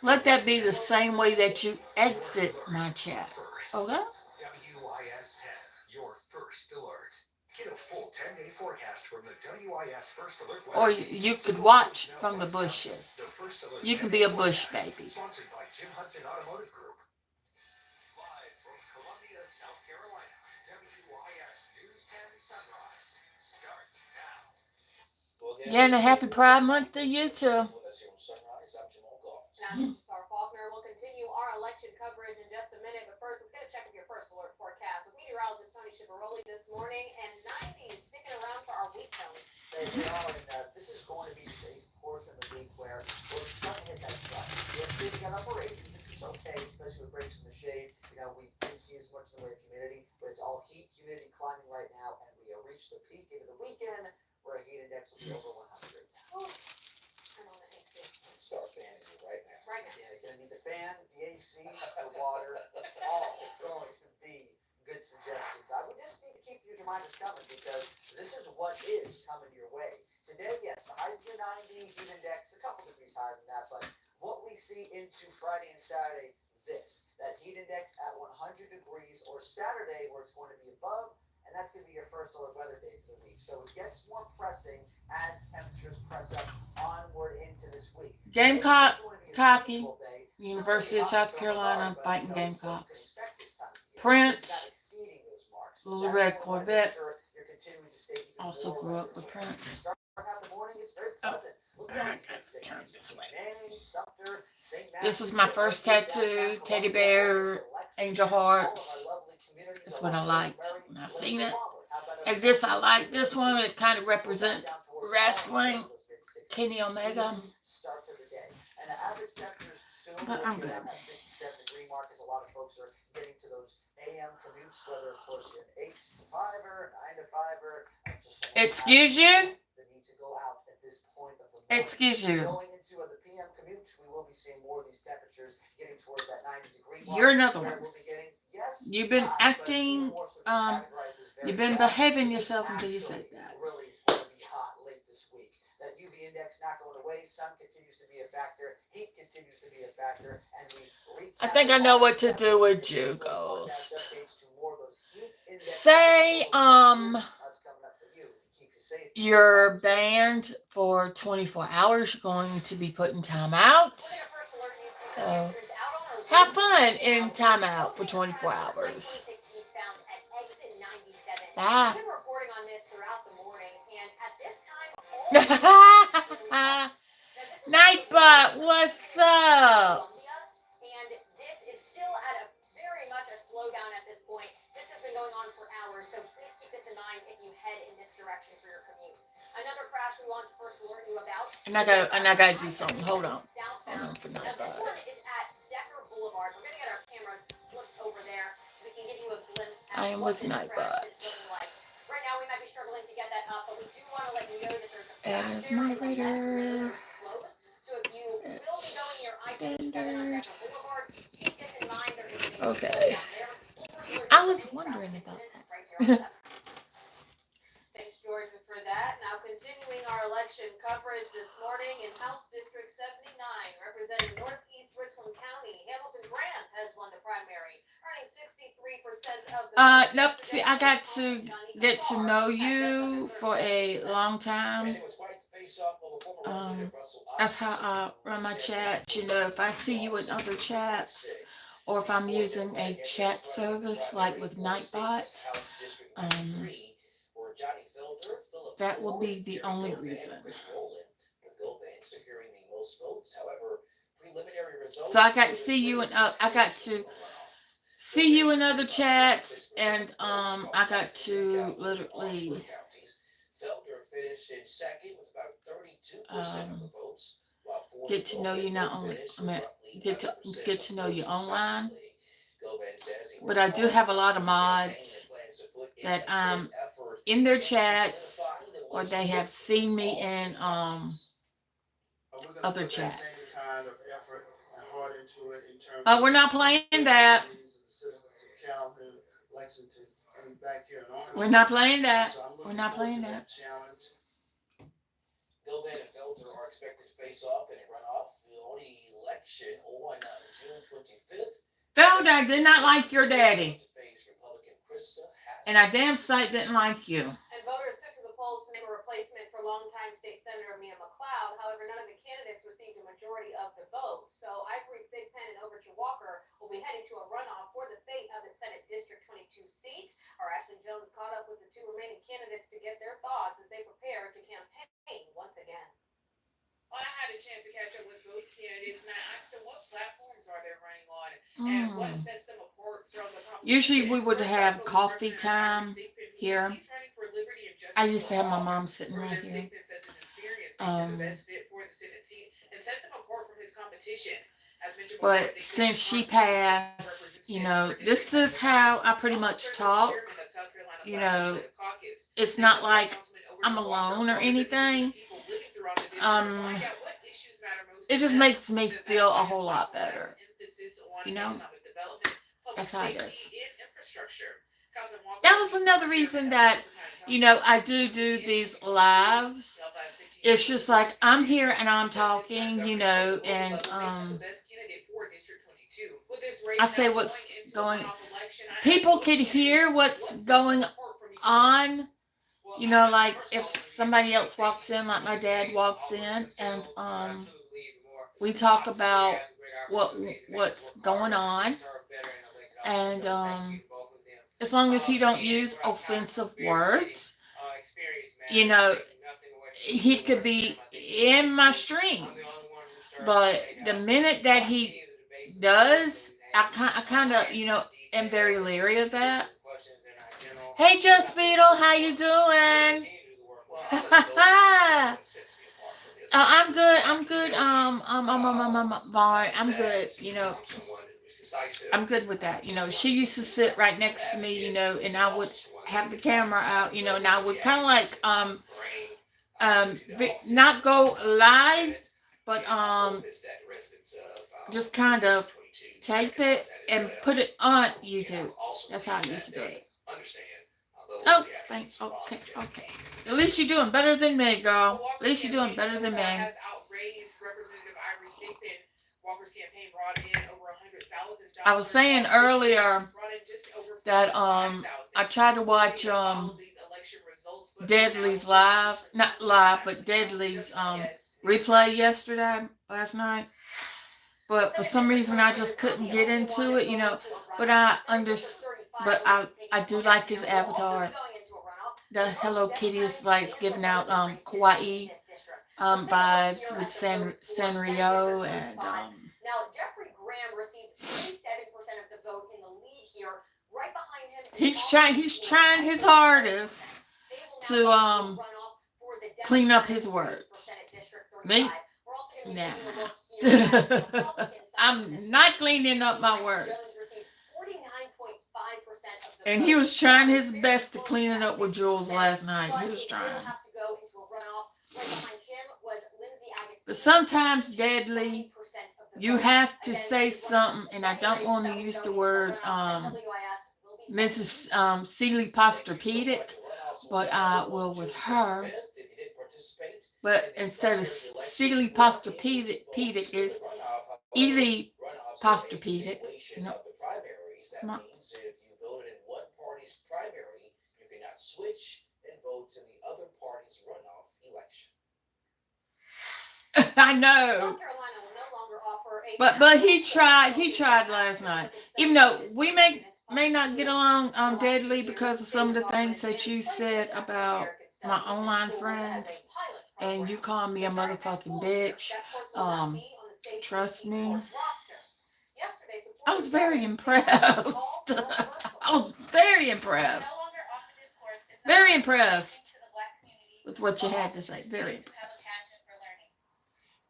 let that be the same way that you exit my chat. Okay? WIS 10, your first alert. Get a full 10-day forecast from the WIS First Alert. Or you could watch from the bushes. You can be a bush baby. Sponsored by Jim Hudson Automotive Group. Live from Columbia, South Carolina, WIS News 10 Sunrise starts now. Yeah, and a happy Pride Month to you too. National Star Faulkner will continue our election coverage in just a minute, but first, let's get a check of your first alert forecast with meteorologist Tony Chivaroli this morning, and 90s sticking around for our week, Tony. They are, and this is going to be a portion of the week where we're starting to hit that spot. Yesterday we got upper 80s, which is okay, especially with breaks in the shade. You know, we didn't see as much in the way of humidity, but it's all heat, humidity climbing right now, and we reached the peak into the weekend where a heat index will be over 100. Oh, I'm on the AC. Start fanning you right now. Right now. Yeah, you're going to need the fan, the AC, the water, all going to be good suggestions. I would just need to keep these reminders coming because this is what is coming your way. Today, yes, the high's in the 90s, heat index a couple degrees higher than that, but what we see into Friday and Saturday, that heat index at 100 degrees, or Saturday where it's going to be above, and that's going to be your first alert weather day for the week. So it gets more pressing as temperatures press up onward into this week. Gamecock, Cocky, University of South Carolina, fighting Gamecocks. Prince, Little Red Corvette. Also grew up with Prince. Oh, I gotta turn this way. This is my first tattoo, teddy bear, angel hearts. That's what I liked when I seen it. And this, I like this one. It kind of represents wrestling. Kenny Omega. But I'm good. That 67 degree mark as a lot of folks are getting to those AM commutes, whether of course you're in 8 to 5-er, 9 to 5-er. Excuse you? The need to go out at this point of the morning. Excuse you. Going into the PM commute, we will be seeing more of these temperatures getting towards that 90-degree mark. You're another where one. we'll be getting, yes, You've been hot, acting, but even more so this categorizes very you've been bad. behaving This yourself until you actually said that. really is going to be hot late this week. That UV index not going away, sun continues to be a factor, heat continues to be a factor, and I think I know what to do with you, Ghost. Say, you're banned for 24 hours. You're going to be put in timeout. So, have fun in timeout for 24 hours. Bye. I've been reporting on this throughout the morning, and at this time, Nightbot, what's up? and this is still at a very much a slowdown at this point. This has been going on for hours, so please keep this in mind if you head in this direction for your commute. Another crash we want to first alert you about. And I gotta do something. Hold on. Hold on for Now this Nightbot. one is at Decker Boulevard. We're gonna get our cameras flipped over there so we can give you a glimpse I at am what with this crash Nightbot. is looking like. Right now we might be struggling to get that up, but we do want to let you know that there's a And crash as there in the left moderator, close. So if you will be going your I-57 on Decker Boulevard, keep this in mind. There is a okay. slowdown there. I was wondering about that. Thanks, George, for that. Now, continuing our election coverage this morning in House District 79, representing Northeast Richland County, Hamilton Grant has won the primary, earning 63% of the Nope. See, I got to get to know you for a long time. That's how I run my chat. You know, if I see you in other chats, or if I'm using a chat service like with Nightbot, that will be the only reason. So I got to see you in other chats, and I got to literally get to know you not only. Get to know you online, but I do have a lot of mods that in their chats, or they have seen me in other chats. We're not playing that. We're not playing that. We're not playing that. Gilvan and Felter are expected to face off in a runoff election on June 25th. Felder, I did not like your daddy. And I damn sight didn't like you. And voters took to the polls to name a replacement for longtime state senator Mia McLeod. However, none of the candidates received a majority of the vote. So Ivory Thigpen and Overture Walker will be heading to a runoff for the fate of the Senate District 22 seat. Our Ashley Jones caught up with the two remaining candidates to get their thoughts as they prepare to campaign once again. Well, I had a chance to catch up with both candidates, and I asked them what platforms are they running on, and what sets them apart from the competition. Usually we would have coffee time here. I used to have my mom sitting right here. But since she passed, you know, this is how I pretty much talk. You know, it's not like I'm alone or anything. It just makes me feel a whole lot better. You know, that's how it is. That was another reason that, you know, I do these lives. It's just like I'm here and I'm talking, you know, and I say what's going. People can hear what's going on. You know, like if somebody else walks in, like my dad walks in, and we talk about what's going on, and as long as he don't use offensive words, you know, he could be in my streams. But the minute that he does, I kind of, you know, am very leery of that. Hey, Just Beetle, how you doing? I'm good. Vaughn, I'm good. You know, I'm good with that. You know, she used to sit right next to me, you know, and I would have the camera out, you know, and I would kind of like, not go live, but, just kind of tape it and put it on YouTube. That's how I used to do it. Oh, thanks. Okay, okay. At least you're doing better than me, girl. At least you're doing better than me. Has outraised Representative Ivory Thigpen. Walker's campaign brought in over $100,000. I was saying earlier that I tried to watch Deadly's live, not live, but Deadly's replay last night. But for some reason I just couldn't get into it, you know. But I do like his avatar. The Hello Kitty is like giving out kawaii vibes with Sanrio and Now, Jeffrey Graham received 37% of the vote in the lead here. Right behind him, he's trying his hardest to clean up his words. Me? Nah. I'm not cleaning up my words. And he was trying his best to clean it up with Jules last night. He was trying. But sometimes, Deadly, you have to say something, and I don't want to use the word Mrs. Sealy Posturpedic, but I will with her. But instead of Sealy Posturpedic, is Ely Posturpedic. You know. Come on. Switch and vote in the other party's runoff election. I know. But he tried last night. Even though we may not get along Deadly because of some of the things that you said about my online friends, and you call me a motherfucking bitch. Trust me. I was very impressed. I was very impressed. Very impressed with what you had to say. Very impressed.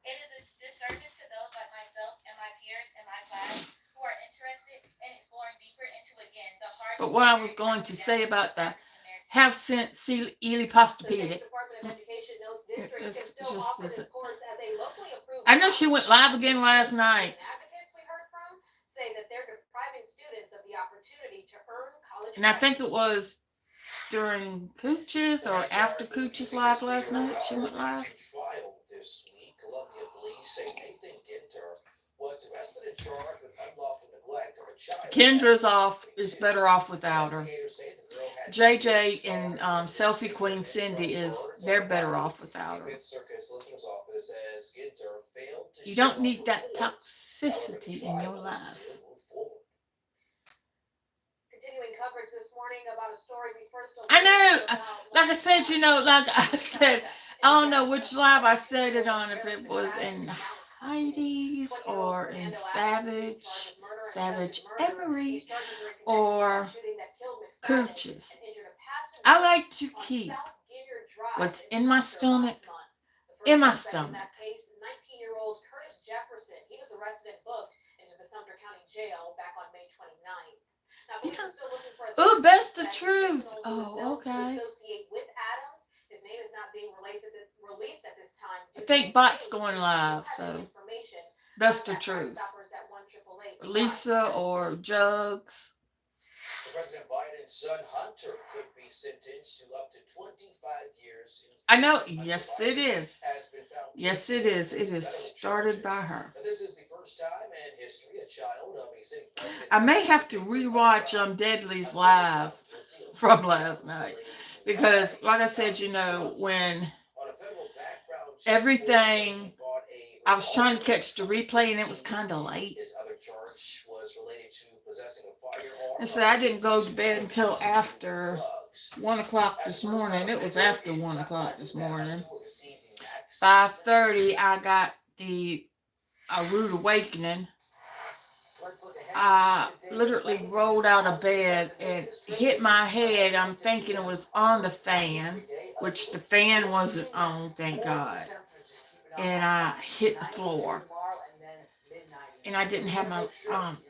It is a disservice to those like myself and my peers in my class who are interested in exploring deeper into, again, the hard. But what I was going to say about the half cent Ely Posturpedic, I know she went live again last night. And I think it was during Cooch's or after Cooch's live last night. She went live. Kendra's off, is better off without her. JJ and Selfie Queen Cindy they're better off without her. You don't need that toxicity in your life. Coverage this morning about a story we first I know, like I said, you know, like I said, I don't know which live I said it on, if it was in Heidi's or in Savage Emery or Cooch's. I like to keep what's in my stomach in my stomach. 19-year-old Curtis Jefferson, he was arrested and booked into the Sumter County Jail back on May 29th. Oh, best of truth. Oh, okay. I think Bot's going live, so best of truth. Lisa or Jugs. President Biden's son Hunter could be sentenced to up to 25 years. I know. Yes, it is. Yes, it is. It is started by her. This is the first time in history a child of a sitting president. I may have to rewatch Deadly's live from last night because, like I said, you know, when everything, I was trying to catch the replay and it was kind of late. His other charge was related to possessing a firearm. I said I didn't go to bed until after 1 o'clock this morning. It was after 1 o'clock this morning. 5:30, I got a rude awakening. I literally rolled out of bed and hit my head. I'm thinking it was on the fan, which the fan wasn't on, thank God. And I hit the floor. and I didn't have my,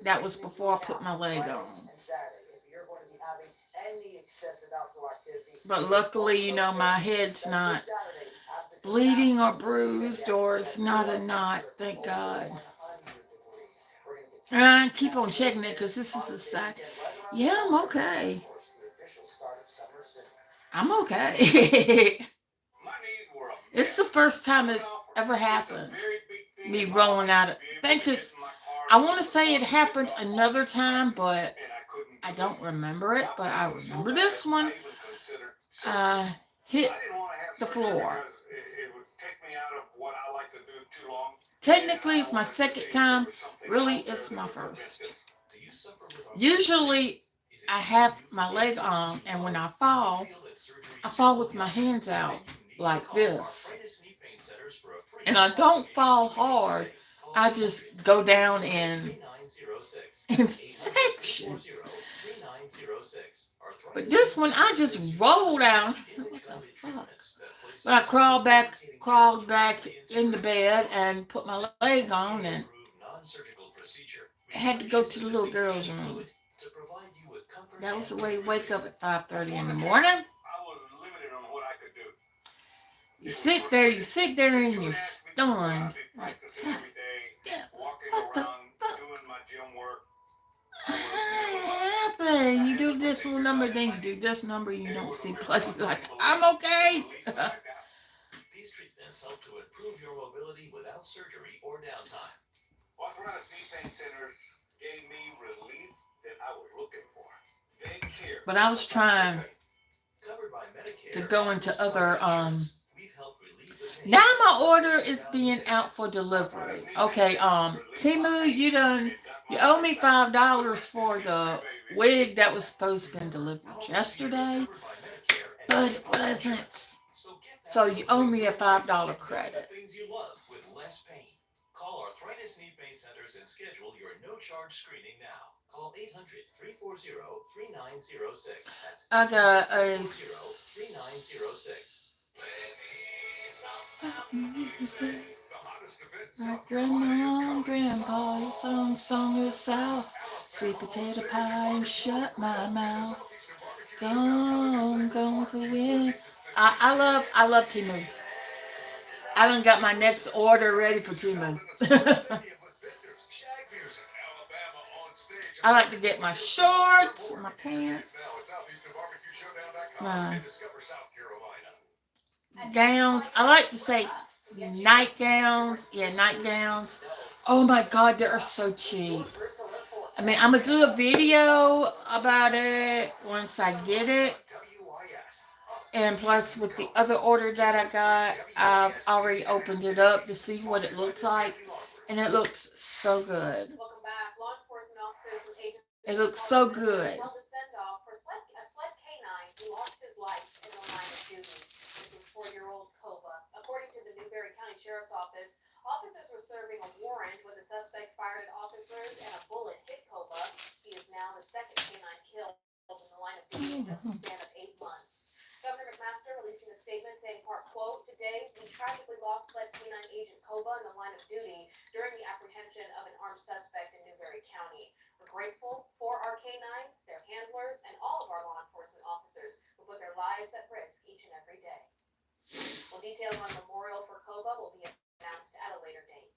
that was before I put my leg on. And Saturday, if you're going to be having any excessive outdoor activity. But luckily, you know, my head's not bleeding or bruised, or it's not a knot, thank God. And I keep on checking it because this is a sign. Yeah, I'm okay. I'm okay. It's the first time it's ever happened. Me rolling out of, I want to say it happened another time, but I don't remember it. But I remember this one. Hit the floor. Technically, it's my second time. Really, it's my first. Usually, I have my leg on, and when I fall with my hands out like this. And I don't fall hard. I just go down in sections. But this one, I just rolled out. What the fuck? But I crawled back in the bed and put my leg on, and I had to go to the little girl's room. That was the way you wake up at 5:30 in the morning. You sit there and you're stunned. Like, God damn, what the fuck happened? You do this little number, then you do this number, you don't see blood. You're like, I'm okay. These treatments help to improve your mobility without surgery or downtime. Arthritis knee pain centers gave me relief that I was looking for. They care. But I was trying to go into other, now my order is being out for delivery. Okay, Timu, you owe me $5 for the wig that was supposed to be delivered yesterday, but it wasn't. So you owe me a $5 credit. Call Arthritis Knee Pain Centers and schedule your no-charge screening now. Call 800-340-3906. I got a 3906. My grandma and grandpa, song of the South, sweet potato pie and shut my mouth. Gone with the wind. I love Timu. I done got my next order ready for Timu. I like to get my shorts, my pants, my gowns. I like to say nightgowns. Yeah, nightgowns. Oh my God, they are so cheap. I mean, I'm going to do a video about it once I get it. And plus, with the other order that I got, I've already opened it up to see what it looks like. And it looks so good. It looks so good. Officers were serving a warrant when the suspect fired at officers and a bullet hit Koba. He is now the second canine killed in the line of duty in just a span of 8 months. Governor McMaster releasing a statement saying, part quote, today we tragically lost sled canine agent Koba in the line of duty during the apprehension of an armed suspect in Newberry County. We're grateful for our canines, their handlers, and all of our law enforcement officers who put their lives at risk each and every day. Well, details on memorial for Koba will be announced at a later date.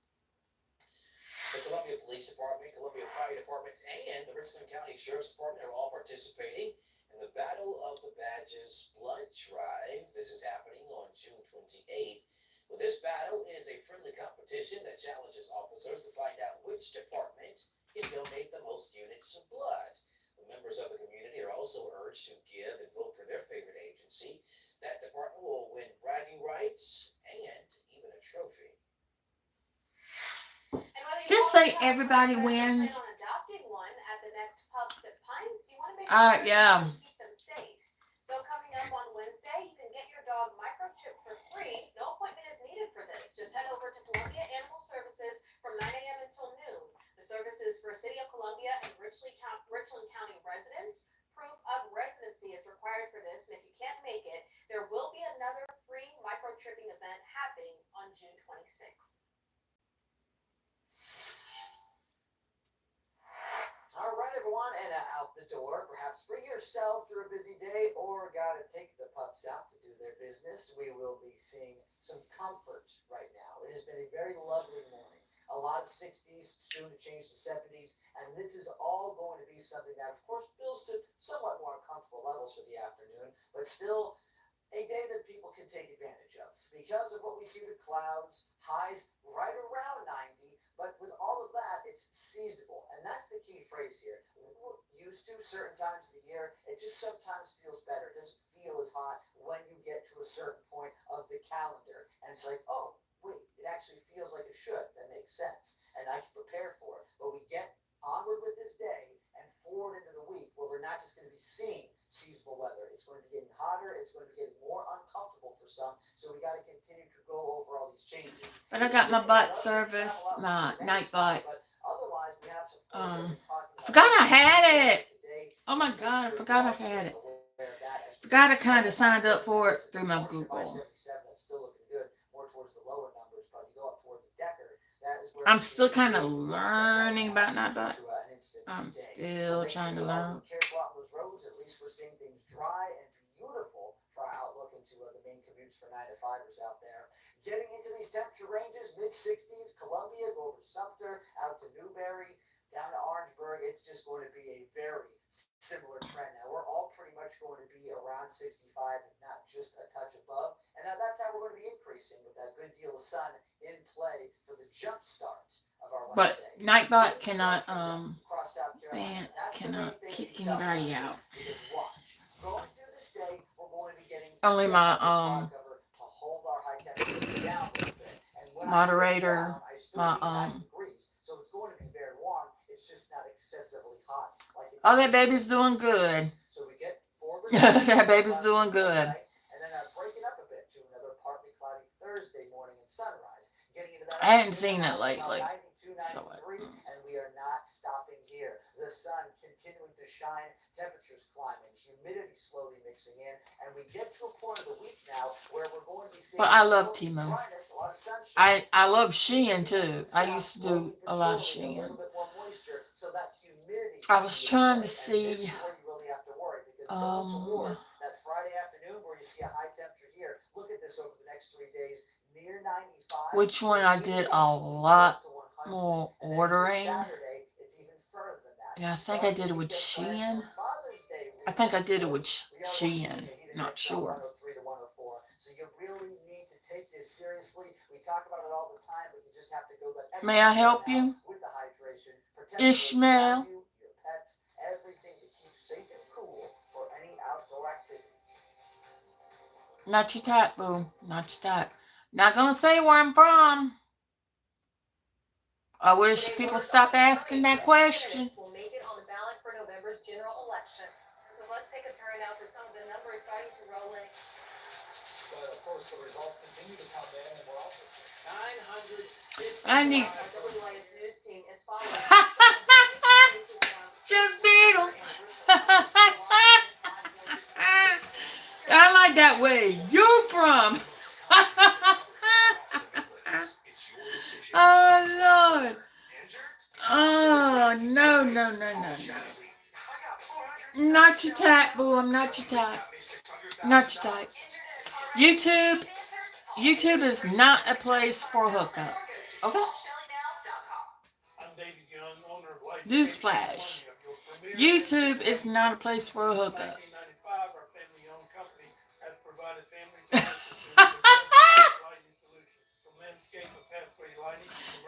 The Columbia Police Department, Columbia Fire Department, and the Richland County Sheriff's Department are all participating in the Battle of the Badges Blood Drive. This is happening on June 28th. Well, this battle is a friendly competition that challenges officers to find out which department can donate the most units of blood. The members of the community are also urged to give and vote for their favorite agency. That department will win bragging rights and even a trophy. Just say everybody wins. Yeah. So coming up on Wednesday, you can get your dog microchipped for free. No appointment is needed for this. Just head over to Columbia Animal Services from 9 a.m. until noon. The service is for City of Columbia and Richland County residents. Proof of residency is required for this, and if you can't make it, there will be another free microchipping event happening on June 26th. out the door, perhaps for yourself through a busy day, or gotta take the pups out to do their business, we will be seeing some comfort right now. It has been a very lovely morning. A lot of 60s, soon to change to 70s, and this is all going to be something that, of course, builds to somewhat more comfortable levels for the afternoon, but still a day that people can take advantage of. Because of what we see with clouds, highs right around 90, but with all of that, it's seasonable. And that's the key phrase here. We're used to certain times of the year, it just sometimes feels better. It doesn't feel as hot when you get to a certain point of the calendar. And it's like, oh, wait, it actually feels like it should. That makes sense. And I can prepare for it. But we get onward with this day and forward into the week where we're not just going to be seeing seasonal weather. It's going to be getting hotter. It's going to be getting more uncomfortable for some. So we got to continue to go over all these changes. But I got my butt service, my night butt. Otherwise, we have I some forgot I had it. Oh my God, I forgot I had it. Forgot I kind of signed up for it through my Google. I'm still kind of learning about night butt. I'm still trying to learn. At least we're seeing things dry and beautiful for our outlook into the main commutes for 9 to 5ers out there. Getting into these temperature ranges, mid-60s, Columbia, go over Sumter, out to Newberry, down to Orangeburg. It's just going to be a very similar trend. Now, we're all pretty much going to be around 65, if not just a touch above. And now that's how we're going to be increasing with that good deal of sun in play for the jump start of our But Wednesday. Nightbot cannot kick anybody out. Only my moderator, my Oh, that baby's doing good. That baby's doing good. And then breaking up a bit to another partly cloudy Thursday morning and sunrise. Getting into that I hadn't seen it lately. 92, 93, and we are not stopping here. The sun continuing to shine, temperatures climbing, humidity slowly mixing in, and we get to a point of the week now where we're going to be seeing But I love Timo. dryness, a lot of sunshine. I love Shein too. I used to do a lot of A Shein. little bit more moisture, so that humidity I was trying to see this is where you really have to worry, because going towards that Friday afternoon where you see a high temperature here, look at this over the next 3 days, near 95. which one I did a lot more ordering. Saturday, it's even further than that. And I think I did it with Shein. I think I did it with Shein. Not sure. 103 to 104. So you really need to take this seriously. We talk about it all the time, but you just have to go that extra May I help you? with the hydration. Protect Ishmael. you, your pets, everything to keep safe and cool for any outdoor activity. Not your type, boo. Not your type. Not gonna say where I'm from. I wish people stop asking that question. Will make it on the ballot for November's general election. So let's take a turn now to some of the numbers starting to roll in. But of course, the results continue to come in, and we're also seeing 950. I need. Our WIS news team is following. Just beat 'em. I like that way. You from? Oh Lord. Oh no. Not your type, boo. I'm not your type. Not your type. YouTube is not a place for hookup. Okay? Newsflash. YouTube is not a place for a hookup.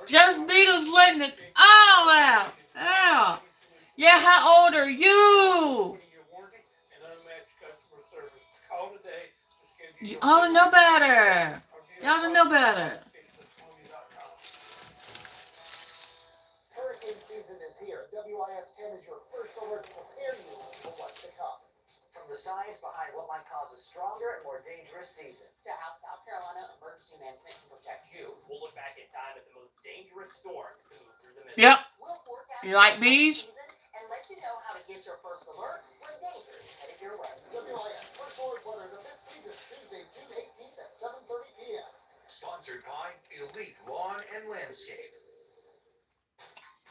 Just Beatles letting it all out. Out. Yeah, how old are you? You ought to know better. You ought to know better. Hurricane season is here. WIS 10 is your first alert to prepare you for what's to come. From the science behind what might cause a stronger and more dangerous season, to how South Carolina emergency management can protect you. We'll look back in time at the most dangerous storms to move through the Midwest. Yep. We'll forecast You like bees? and let you know how to get your first alert when danger is headed your way. WIS first alert weather the mid-season Tuesday, June 18th at 7:30 p.m. Sponsored by Elite Lawn and Landscape.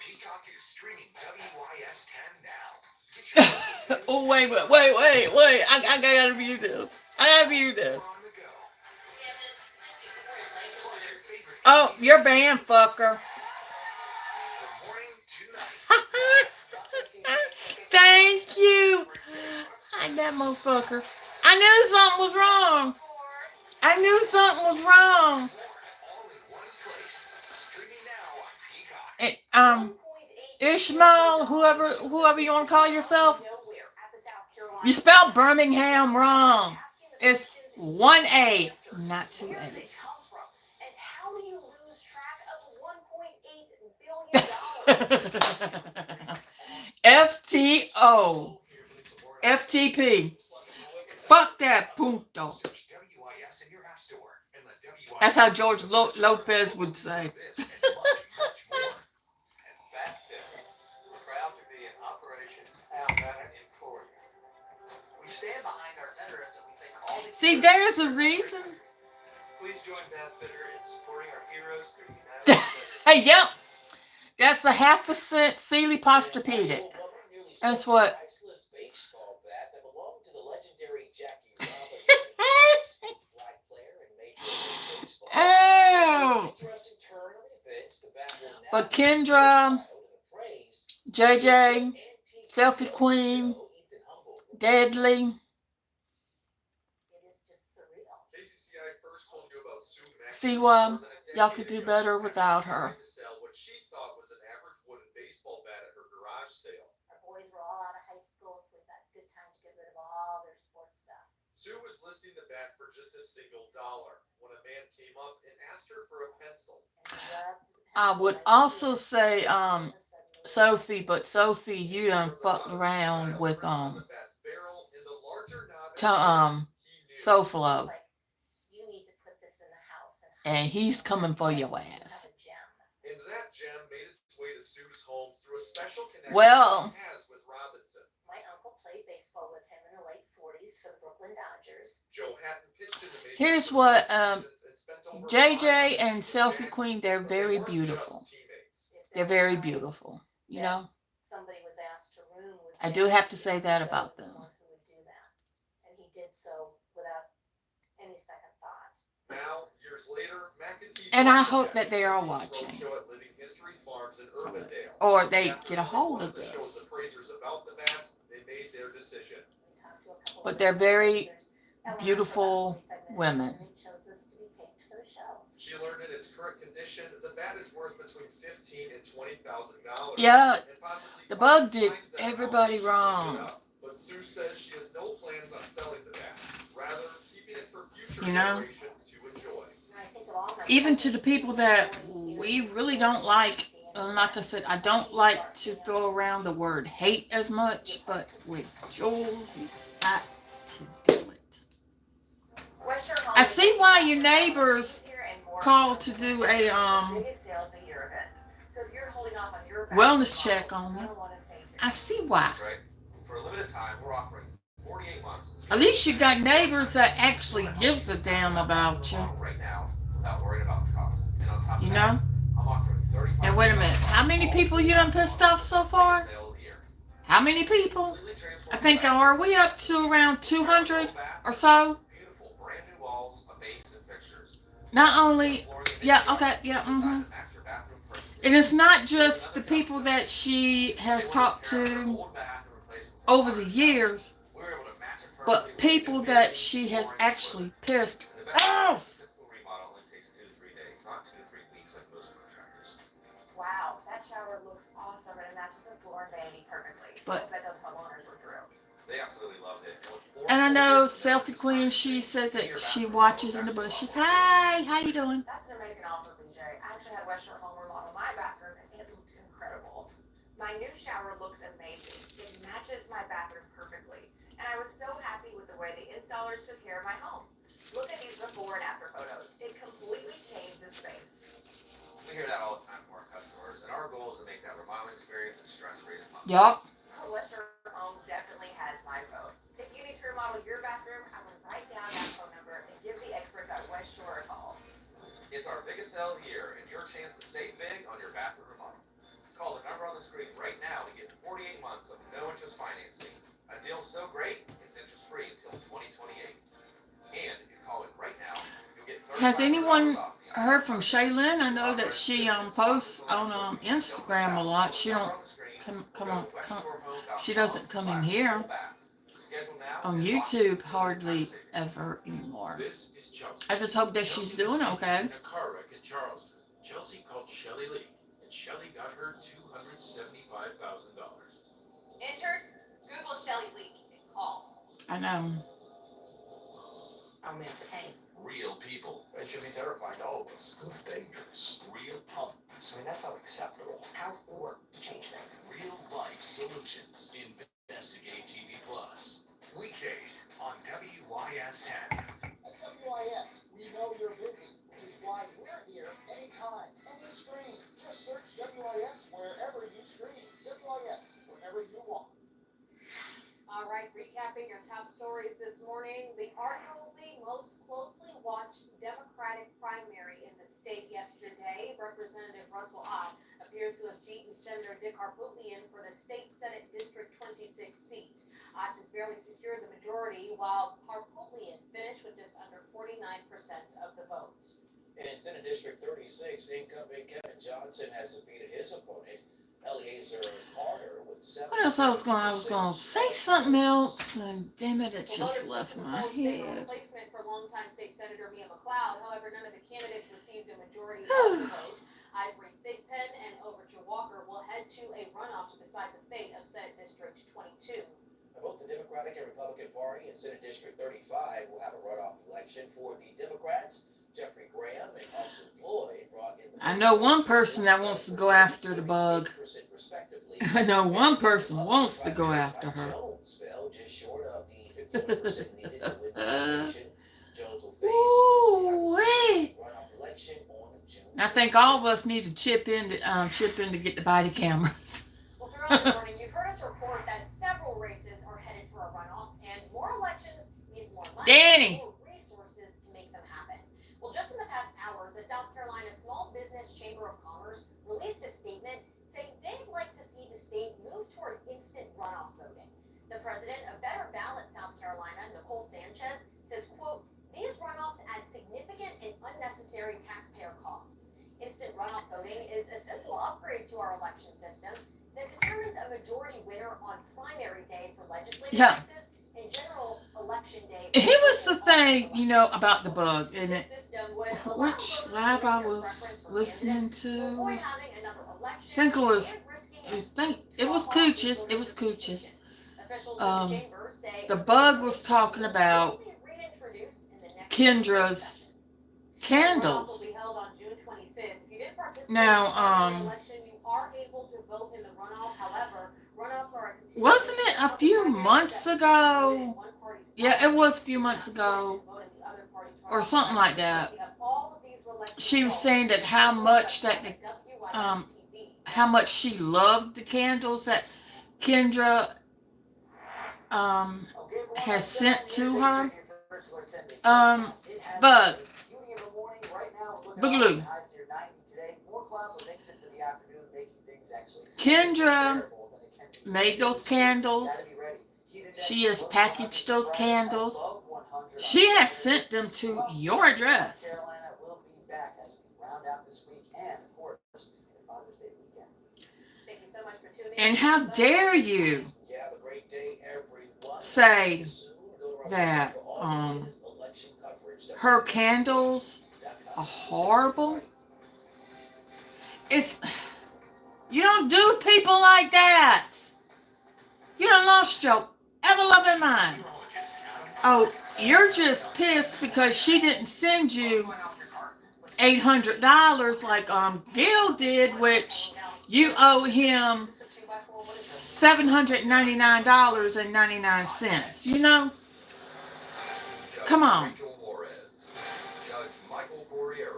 Peacock is streaming WIS 10 now. Get Oh, wait. I gotta view this. Oh, you're banned, fucker. Thank you. I that motherfucker. I knew something was wrong. And, Ishmael, whoever you want to call yourself, you spelled Birmingham wrong. It's 1A, not 2 A's. FTO. FTP. Fuck that punto. That's how George Lopez would say. See, there's a reason. Please join Bathfitter in supporting our heroes through the United Hey, yep. That's a half a cent Sealy Posturepedic. That's what. Oh. But Kendra, JJ, Selfie Queen, Deadly. See why y'all could do better without her. Sue was listing the bat for just $1 when a man came up and asked her for a pencil. I would also say Sophie, but Sophie, you done fucked around with Soflo. And he's coming for your ass. And that gem made its way to Sue's home through a special connection Well, she has with Robinson. My uncle played baseball with him in the late 40s for the Brooklyn Dodgers. Joe Hatton pitched in the major here's what JJ and Selfie Queen, they're very beautiful. They're very beautiful. You know? Somebody was asked to room with I do have to say that about them. who would do that. And he did so without any second thought. Now, years later, McEntee And I hope that they are watching. show at Living History Farms in Urbandale. Or they After get a hold of the this. show's appraisers about the bat, they made their decision. But they're very beautiful women. She learned in its current condition, the bat is worth between $15,000 and $20,000. Yeah, and possibly the 5 bug did times that amount everybody if she wrong. picked it up. But Sue says she has no plans on selling the bat, rather keeping it for future You know? generations to enjoy. Even to the people that we really don't like, like I said, I don't like to throw around the word hate as much, but with Jules, you got to do it. I see why your neighbors called to do a wellness check on you. I see why. For a limited time, we're offering 48 months. At least you got neighbors that actually gives a damn about you. Right now, without worrying about the cost. And on top You of know? that, I'm offering 35. And wait a minute, how many people you done pissed off so far? How many people? I think, are we up to around 200 or so? Beautiful brand new walls, a base and fixtures. Not only, yeah, okay, yeah, mm-hmm. And it's not just the people that she has talked to over the years, but people that she has actually pissed off. Wow, that shower looks awesome and it matches the floor and vanity perfectly. But- I bet those homeowners were thrilled. They absolutely loved it. And I know Selfie Queen, she said that she watches in the bushes. Hi, how you doing? That's an amazing offer, BJ. I actually had West Shore Home remodel my bathroom and it looked incredible. My new shower looks amazing. It matches my bathroom perfectly. And I was so happy with the way the installers took care of my home. Look at these before and after photos. It completely changed the space. We hear that all the time from our customers, and our goal is to make that remodeling experience as stress-free as possible. Yup. West Shore Home definitely has my vote. If you need to remodel your bathroom, I would write down that phone number and give the experts at West Shore a call. It's our biggest sale of the year, and your chance to save big on your bathroom remodel. Call the number on the screen right now to get 48 months of no interest financing. A deal so great, it's interest free until 2028. And if you call it right now, you'll get Has anyone off. heard from Shaylin? I know that she posts on Instagram a lot. She don't come. She doesn't come in here on YouTube hardly ever anymore. This is Chelsea. I just hope that she's doing okay. In a car wreck in Charleston, Chelsea called Shelly Lee, and Shelly got her $275,000. Enter Google Shelly Leak and call. I know. I'm in pain. Real people. It should be terrifying to all of us. It's dangerous. Real problems. I mean, that's unacceptable. How can we work to change things? Real life solutions. Investigate TV Plus. Weekdays on WYS 10. At WIS, we know you're busy, which is why we're here anytime, any screen. Just search WIS wherever you stream. WIS, whenever you want. All right, recapping your top stories this morning. The arguably most closely watched Democratic primary in the state yesterday, Representative Russell Ott appears to have beaten Senator Dick Harpootlian for the state Senate District 26 seat. Ott has barely secured the majority, while Harpootlian finished with just under 49% of the vote. In Senate District 36, incumbent Kevin Johnson has defeated his opponent, Eliezer Carter, with 7. What else I was going to say something else, and damn it, it just left my head. Replacement for longtime state senator Mia McLeod. However, none of the candidates received a majority of the vote. Ivory Thigpen and Overture Walker will head to a runoff to decide the fate of Senate District 22. Both the Democratic and Republican Party in Senate District 35 will have a runoff election. For the Democrats, Jeffrey Graham and Austin Floyd brought in the I know one person that wants to go after the bug. I know one person wants to go after her. Jones fell just short of the 51% needed to win the nomination. Jones will face runoff election on June. I think all of us need to chip in to get the body cameras. Well, throughout the morning, you've heard us report that several races are headed for a runoff, and more elections means more money, Danny. more resources to make them happen. Well, just in the past hour, the South Carolina Small Business Chamber of Commerce released a statement saying they'd like to see the state move toward instant runoff voting. The president of Better Ballot South Carolina, Nicole Sanchez, says, quote, "These runoffs add significant and unnecessary taxpayer costs. Instant runoff voting is a simple upgrade to our election system that determines a majority winner on primary day for legislative races and general election day." Here was the thing, about the bug, and which live I was listening to. I think it was Cooch's. It was Cooch's. The bug was talking about Kendra's candles. Now, wasn't it a few months ago? Yeah, it was a few months ago, or something like that. She was saying that how much she loved the candles that Kendra has sent to her. But Boogaloo. Kendra made those candles. She has packaged those candles. She has sent them to your address. And how dare you say that her candles are horrible? You don't do people like that. You done lost your ever-loving mind. Oh, you're just pissed because she didn't send you $800 like Gil did, which you owe him $799.99. Come on.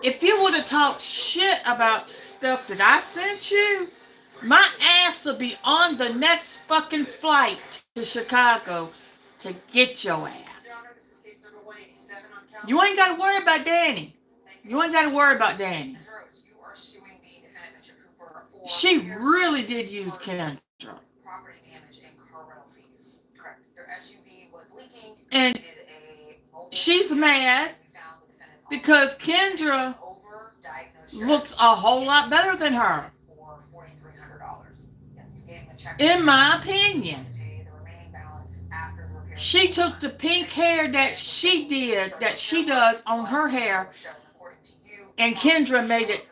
If you would have talked shit about stuff that I sent you, my ass will be on the next fucking flight to Chicago to get your ass. You ain't got to worry about Danny. You ain't got to worry about Danny. You are suing the defendant, Mr. Cooper, she really did use Kendra. Property damage and car rental fees. Correct. Your SUV was leaking. And she's mad because Kendra looks a whole lot better than her. For $4,300. Yes. Gave him a check. In my opinion. Pay the remaining balance after the repair. She took the pink hair that she does on her hair, and Kendra made it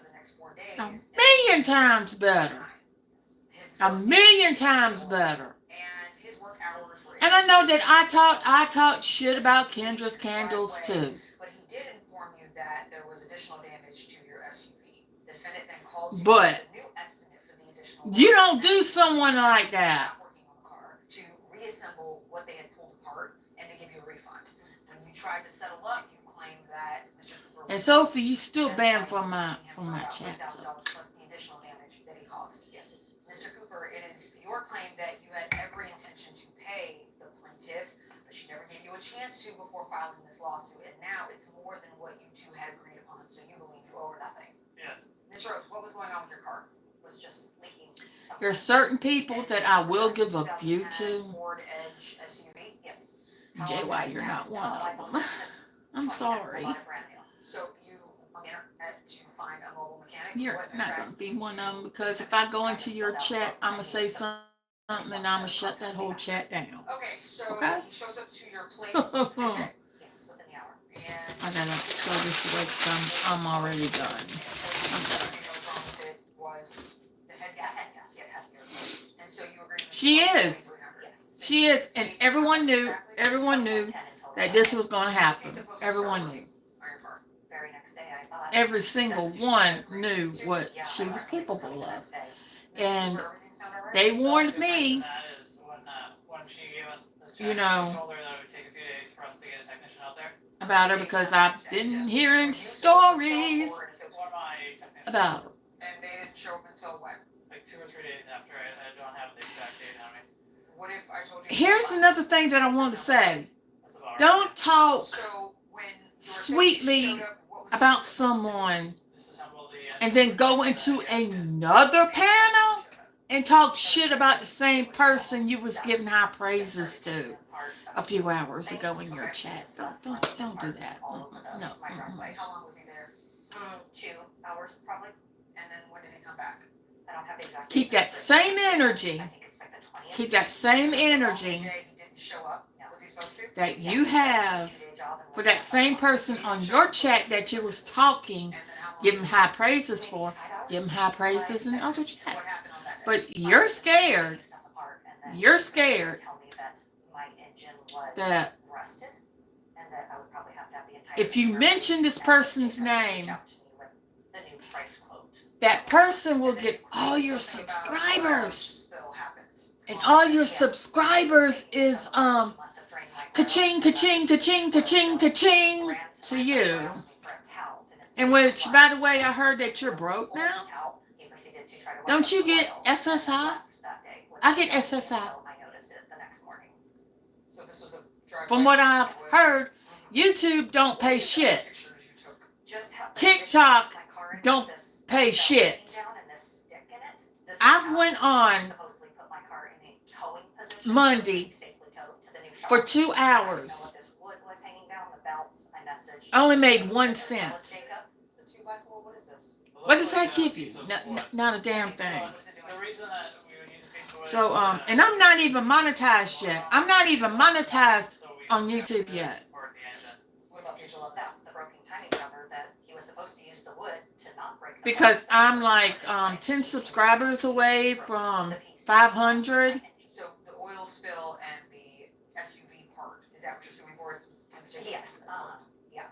a million times better. A million times better. And I know that I talked shit about Kendra's candles too. But he did inform you that there was additional damage to your SUV. The defendant then called you But with a new estimate for the additional. you don't do someone like that. Working on the car to reassemble what they had pulled apart and to give you a refund. When you tried to settle up, you claimed that Mr. Cooper. And Sophie, you still banned from my chat. $1,000 plus the additional damage that he caused. Yes. Mr. Cooper, it is your claim that you had every intention to pay the plaintiff, but she never gave you a chance to before filing this lawsuit, and now it's more than what you two had agreed upon, so you believe you owe her nothing. Yes. Ms. Rose, what was going on with your car? Was just leaking something. There's certain people that I will give a view to. Ford Edge SUV? Yes. JY, you're not one of them. I'm sorry. So you on the internet to find a mobile mechanic? You're not going to be one of them, because if I go into your chat, I'm going to say something and I'm going to shut that whole chat down. Okay, so Okay? he shows up to your place. Yes, within the hour. And I got to throw this away because I'm already done. I'm done. Was the head gasket had your place. And so you agreed. She is. She is. And everyone knew that this was going to happen. Everyone knew. Very next day, I thought. Every single one knew what she was capable of. And they warned me, you know, about her because I've been hearing stories about her. And they didn't show up until when? Like 2 or 3 days after. I don't have the exact date on me. What if I told you? Here's another thing that I want to say. Don't talk sweetly about someone and then go into another panel and talk shit about the same person you was giving high praises to a few hours ago in your chat. Don't do that. No. How long was he there? 2 hours probably. And then when did he come back? I don't have the exact. Keep that same energy. Keep that same energy that you have for that same person on your chat that you was talking, giving high praises for, giving high praises in other chats. But you're scared. You're scared that if you mention this person's name, that person will get all your subscribers. And all your subscribers is ka-ching, ka-ching, ka-ching, ka-ching, ka-ching to you. And which, by the way, I heard that you're broke now. Don't you get SSI? I get SSI. From what I've heard, YouTube don't pay shit. TikTok don't pay shit. I went on Monday for 2 hours. I only made 1 cent. What does that give you? Not a damn thing. So, and I'm not even monetized yet. I'm not even monetized on YouTube yet. Because I'm like 10 subscribers away from 500. So the oil spill and the SUV part, is that what you're saying? Yes. Yeah.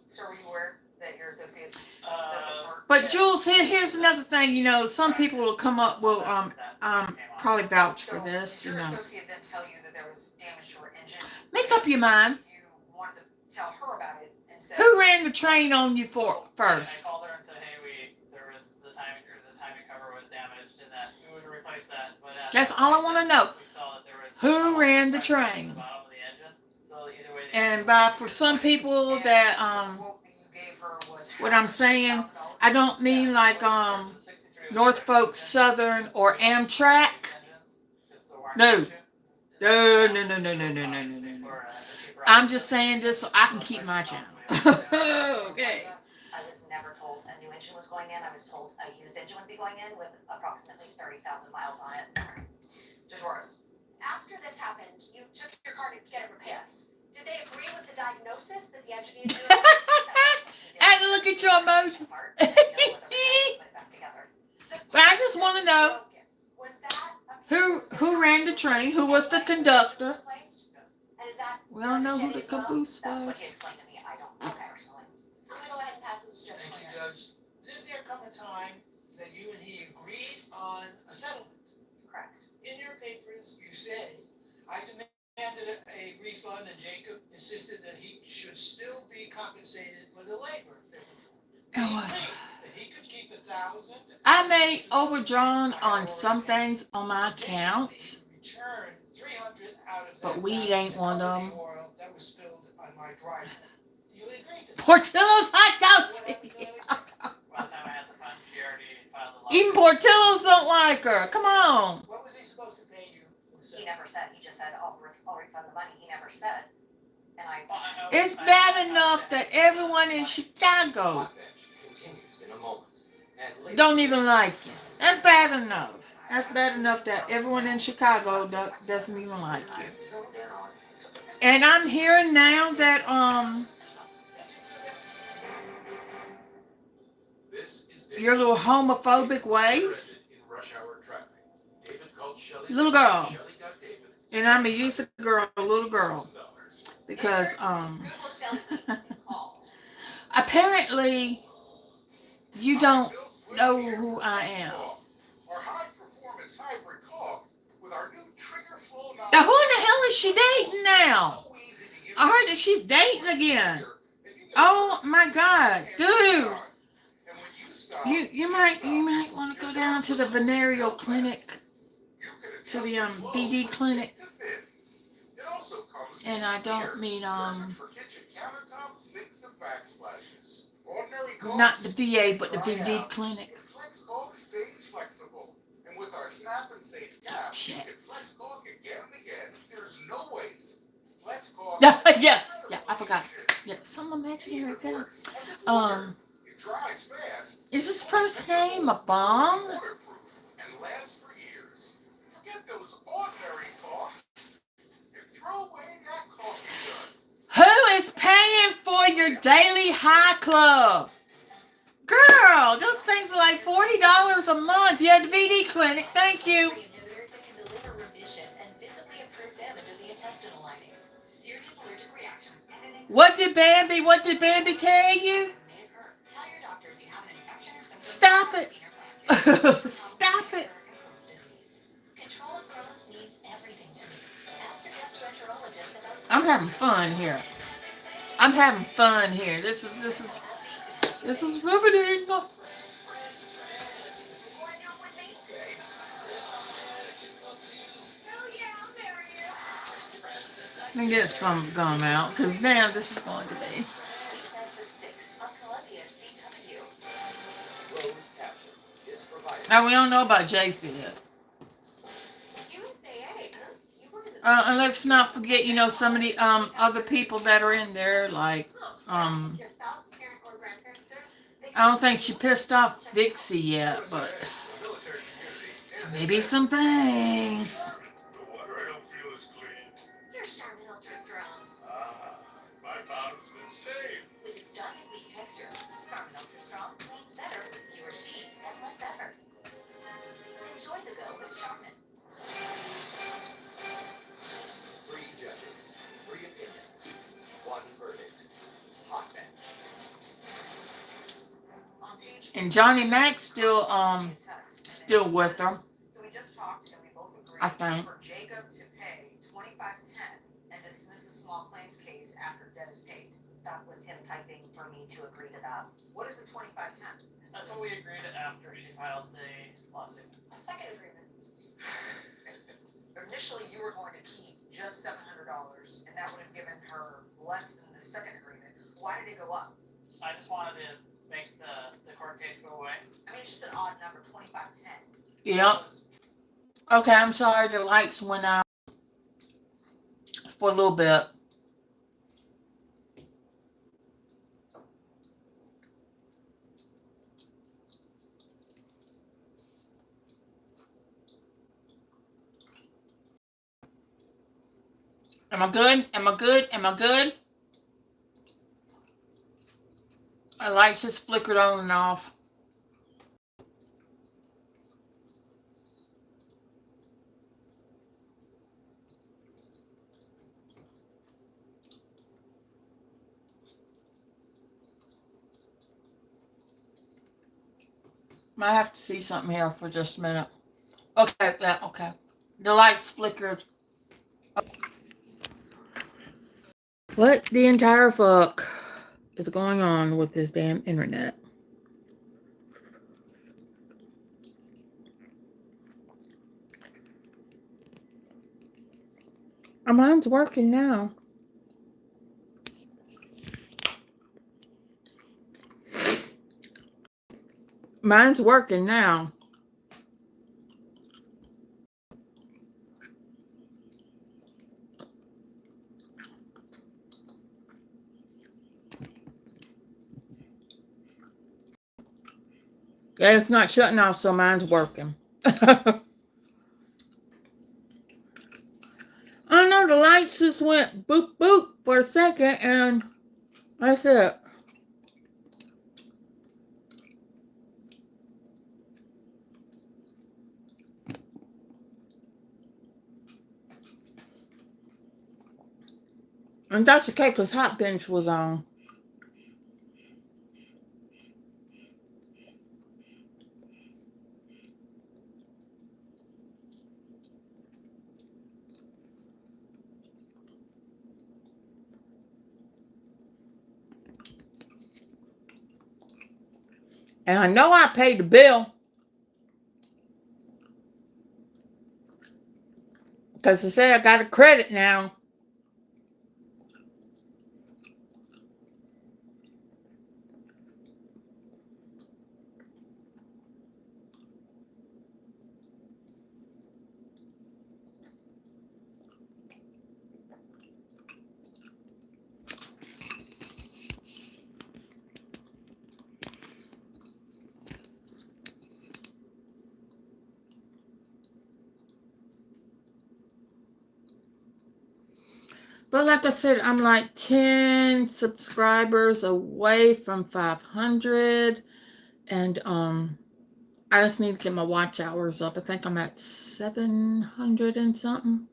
So are you aware that your associate? But Jules, here's another thing. You know, some people will come up. Will probably vouch for this. You know. Your associate then tell you that there was damage to her engine. Make up your mind. You wanted to tell her about it and say. Who ran the train on you first? I called her and said, hey, there was the timing cover was damaged, and that we would replace that. But that's all I want to know. Who ran the train? And for some people that what I'm saying, I don't mean like Norfolk Southern or Amtrak. No. No, no, no, no, no, no, no, no, no. I'm just saying this so I can keep my channel. Okay. I was never told a new engine was going in. I was told a used engine would be going in with approximately 30,000 miles on it. DeJoris. After this happened, you took your car to get it repaired. Did they agree with the diagnosis that the engine needed to be replaced? I had to look at your emotions. But I just want to know who ran the train, who was the conductor. We all know who the caboose That's what was. he explained to me. I don't know personally. I'm gonna go ahead and pass this to Judge Thank you, Claire. Judge. Did there come a time that you and he agreed on a settlement? Correct. In your papers, you say, I demanded a refund and Jacob insisted that he should still be compensated for the labor. It was. That he could keep 1,000. I may overdrawn on some things on my account, Return 300 out of but that weed ain't one of them. oil that was spilled on my driveway. You agreed to that. Portillo's hot dogs. Even Portillo's don't like her. Come on. What was he supposed to pay you? He never said. He just said, I'll refund the money. He never said. And It's bad enough that everyone in Chicago don't even like you. That's bad enough. That's bad enough that everyone in Chicago doesn't even like you. And I'm hearing now that your little homophobic ways. Little girl. And I'm going to use a girl, a little girl. Because apparently you don't know who I am. Now who in the hell is she dating now? I heard that she's dating again. Oh my God, dude. You might want to go down to the venereal clinic, to the BD clinic. And I don't mean not the VA, but the VD clinic. And with our snap and save cash, you can flex caulk again and again. There's no waste. Flex caulk. Yeah, I forgot. Yeah, some imaginary guy. It dries fast. Is his first name a bomb? Waterproof and lasts for years. Forget those ordinary caulks and throw away that caulking gun. Who is paying for your daily high club? Girl, those things are like $40 a month. You had the VD clinic. Thank you. What did Bambi tell you? Stop it. Stop it. I'm having fun here. I'm having fun here. This is riveting. Let me get some gum out, because now this is going to be. Now we don't know about JFit. And let's not forget, some of the other people that are in there, like I don't think she pissed off Dixie yet, but maybe some things. My bottom's been saved. With its dark and weak texture, Charmin Ultra Strong cleans better with fewer sheets and less effort. Enjoy the go with Charmin. 3 judges, 3 opinions, 1 verdict. Hot bench. And Johnny Mac's still with her. So we just talked and we both agreed I think. for Jacob to pay $25.10 and dismiss a small claims case after debt is paid. That was him typing for me to agree to that. What is the $25.10? That's what we agreed after she filed the lawsuit. A second agreement. Initially, you were going to keep just $700, and that would have given her less than the second agreement. Why did it go up? I just wanted to make the court case go away? I mean, it's just an odd number, 2510. Yep. Okay, I'm sorry the lights went out for a little bit. Am I good? Am I good? Am I good? The lights just flickered on and off. Might have to see something here for just a minute. Okay, yeah, okay. The lights flickered. What the entire fuck is going on with this damn internet? Mine's working now. Mine's working now. Yeah, it's not shutting off, so mine's working. I don't know, the lights just went boop boop for a second and that's it. And that's okay because Hot Bench was on. And I know I paid the bill. Because they say I got a credit now. But like I said, I'm like 10 subscribers away from 500. And I just need to get my watch hours up. I think I'm at 700 and something.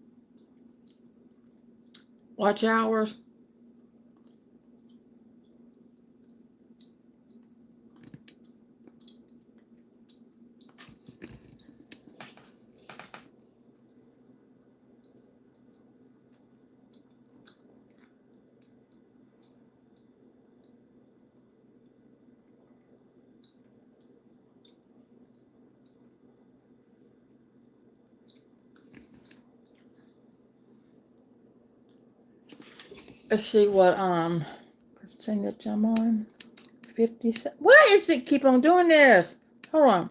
Watch hours. Let's see what percentage I'm on. 57. Why is it keep on doing this? Hold on.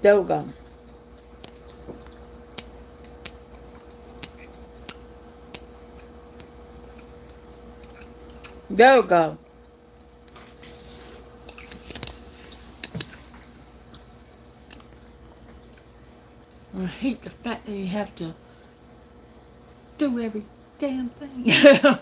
There we go. There we go. I hate the fact that you have to do every damn thing.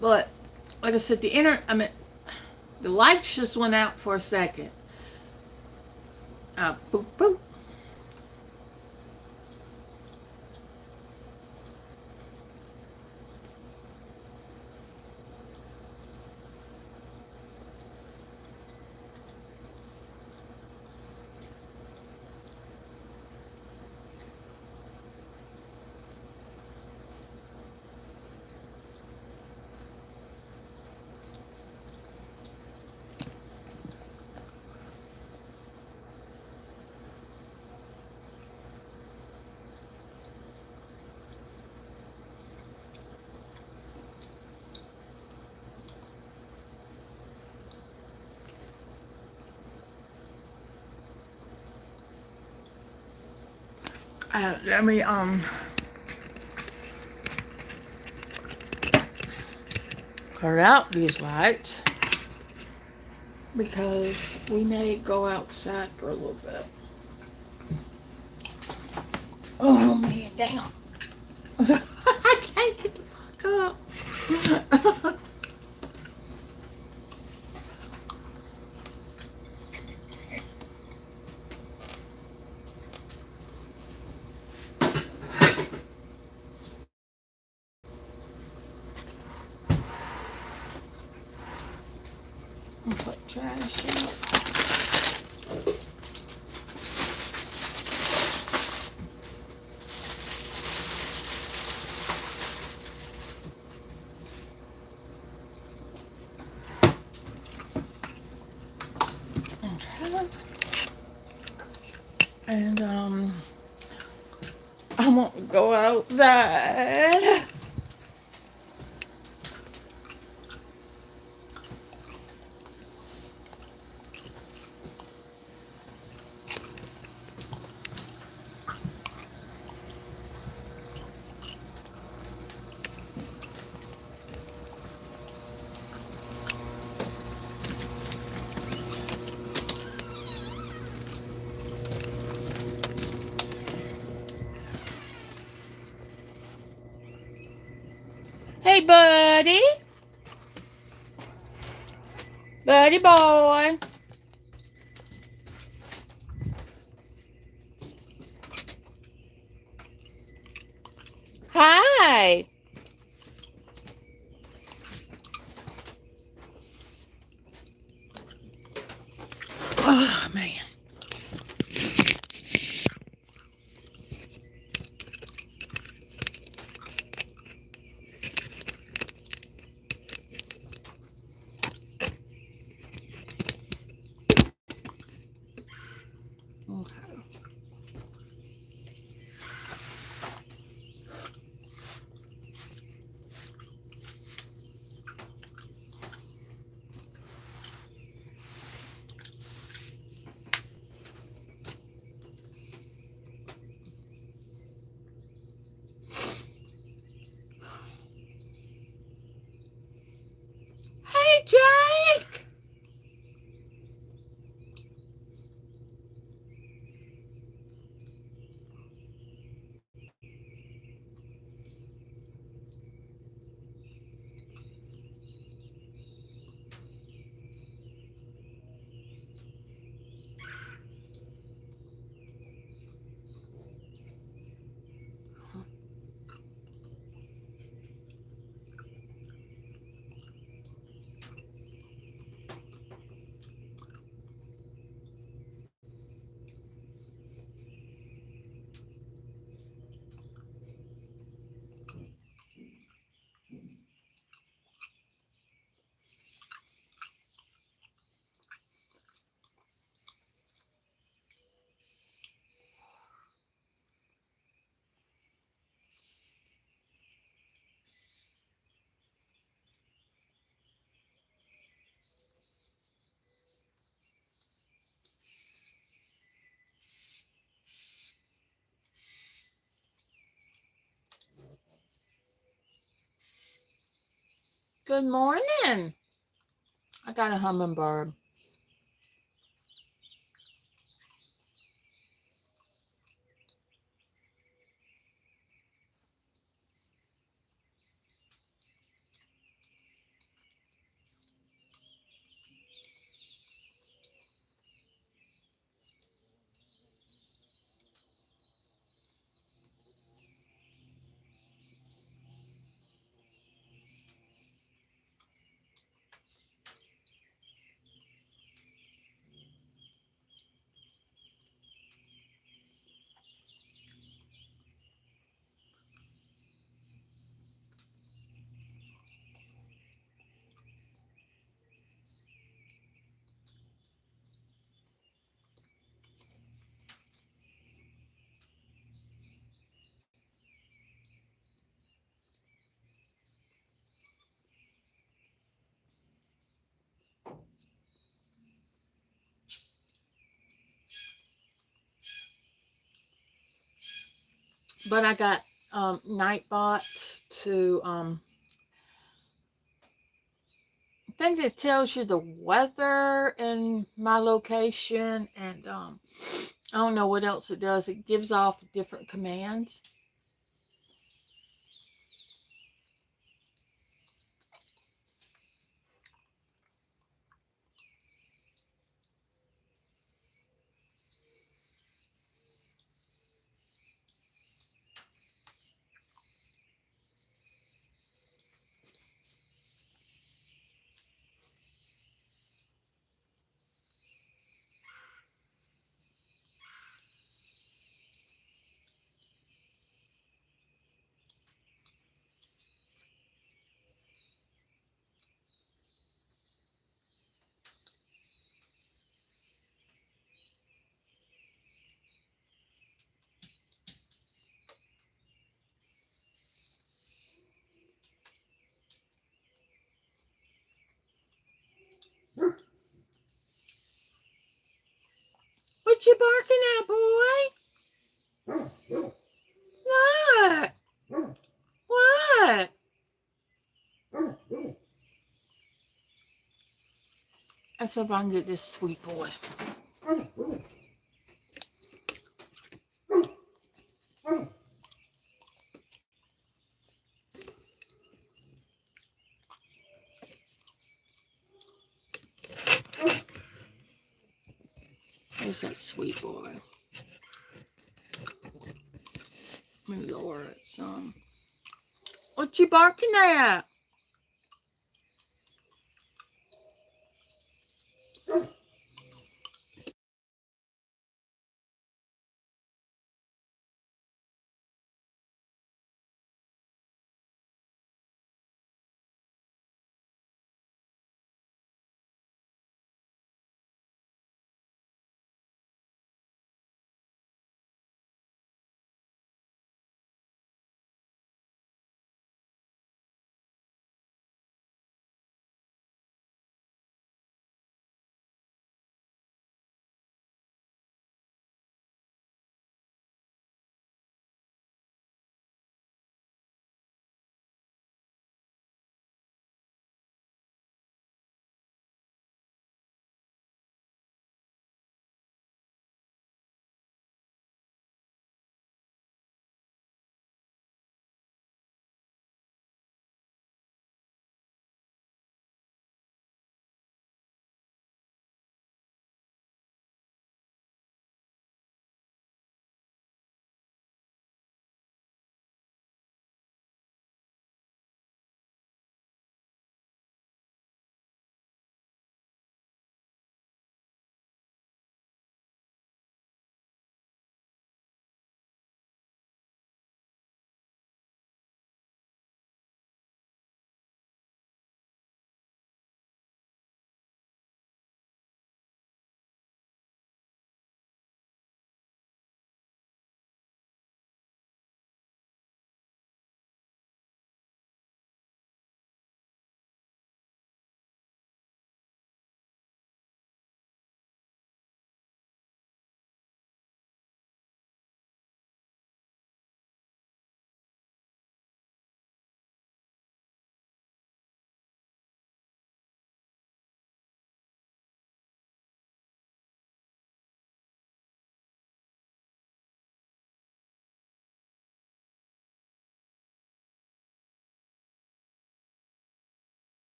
But like I said, the lights just went out for a second. Boop boop. Let me cut out these lights because we may go outside for a little bit. Oh man, damn. I can't get the fuck up. Put trash out. Okay. And I want to go outside. Hey, buddy. Buddy boy. Hi. Oh, man. Hey, Jake. Good morning. I got a hummingbird. But I got Nightbot to I think it tells you the weather in my location, and I don't know what else it does. It gives off different commands. What you barking at, boy? What? What? Let's see if I can get this sweet boy. There's that sweet boy. Let me lower it some. What you barking at?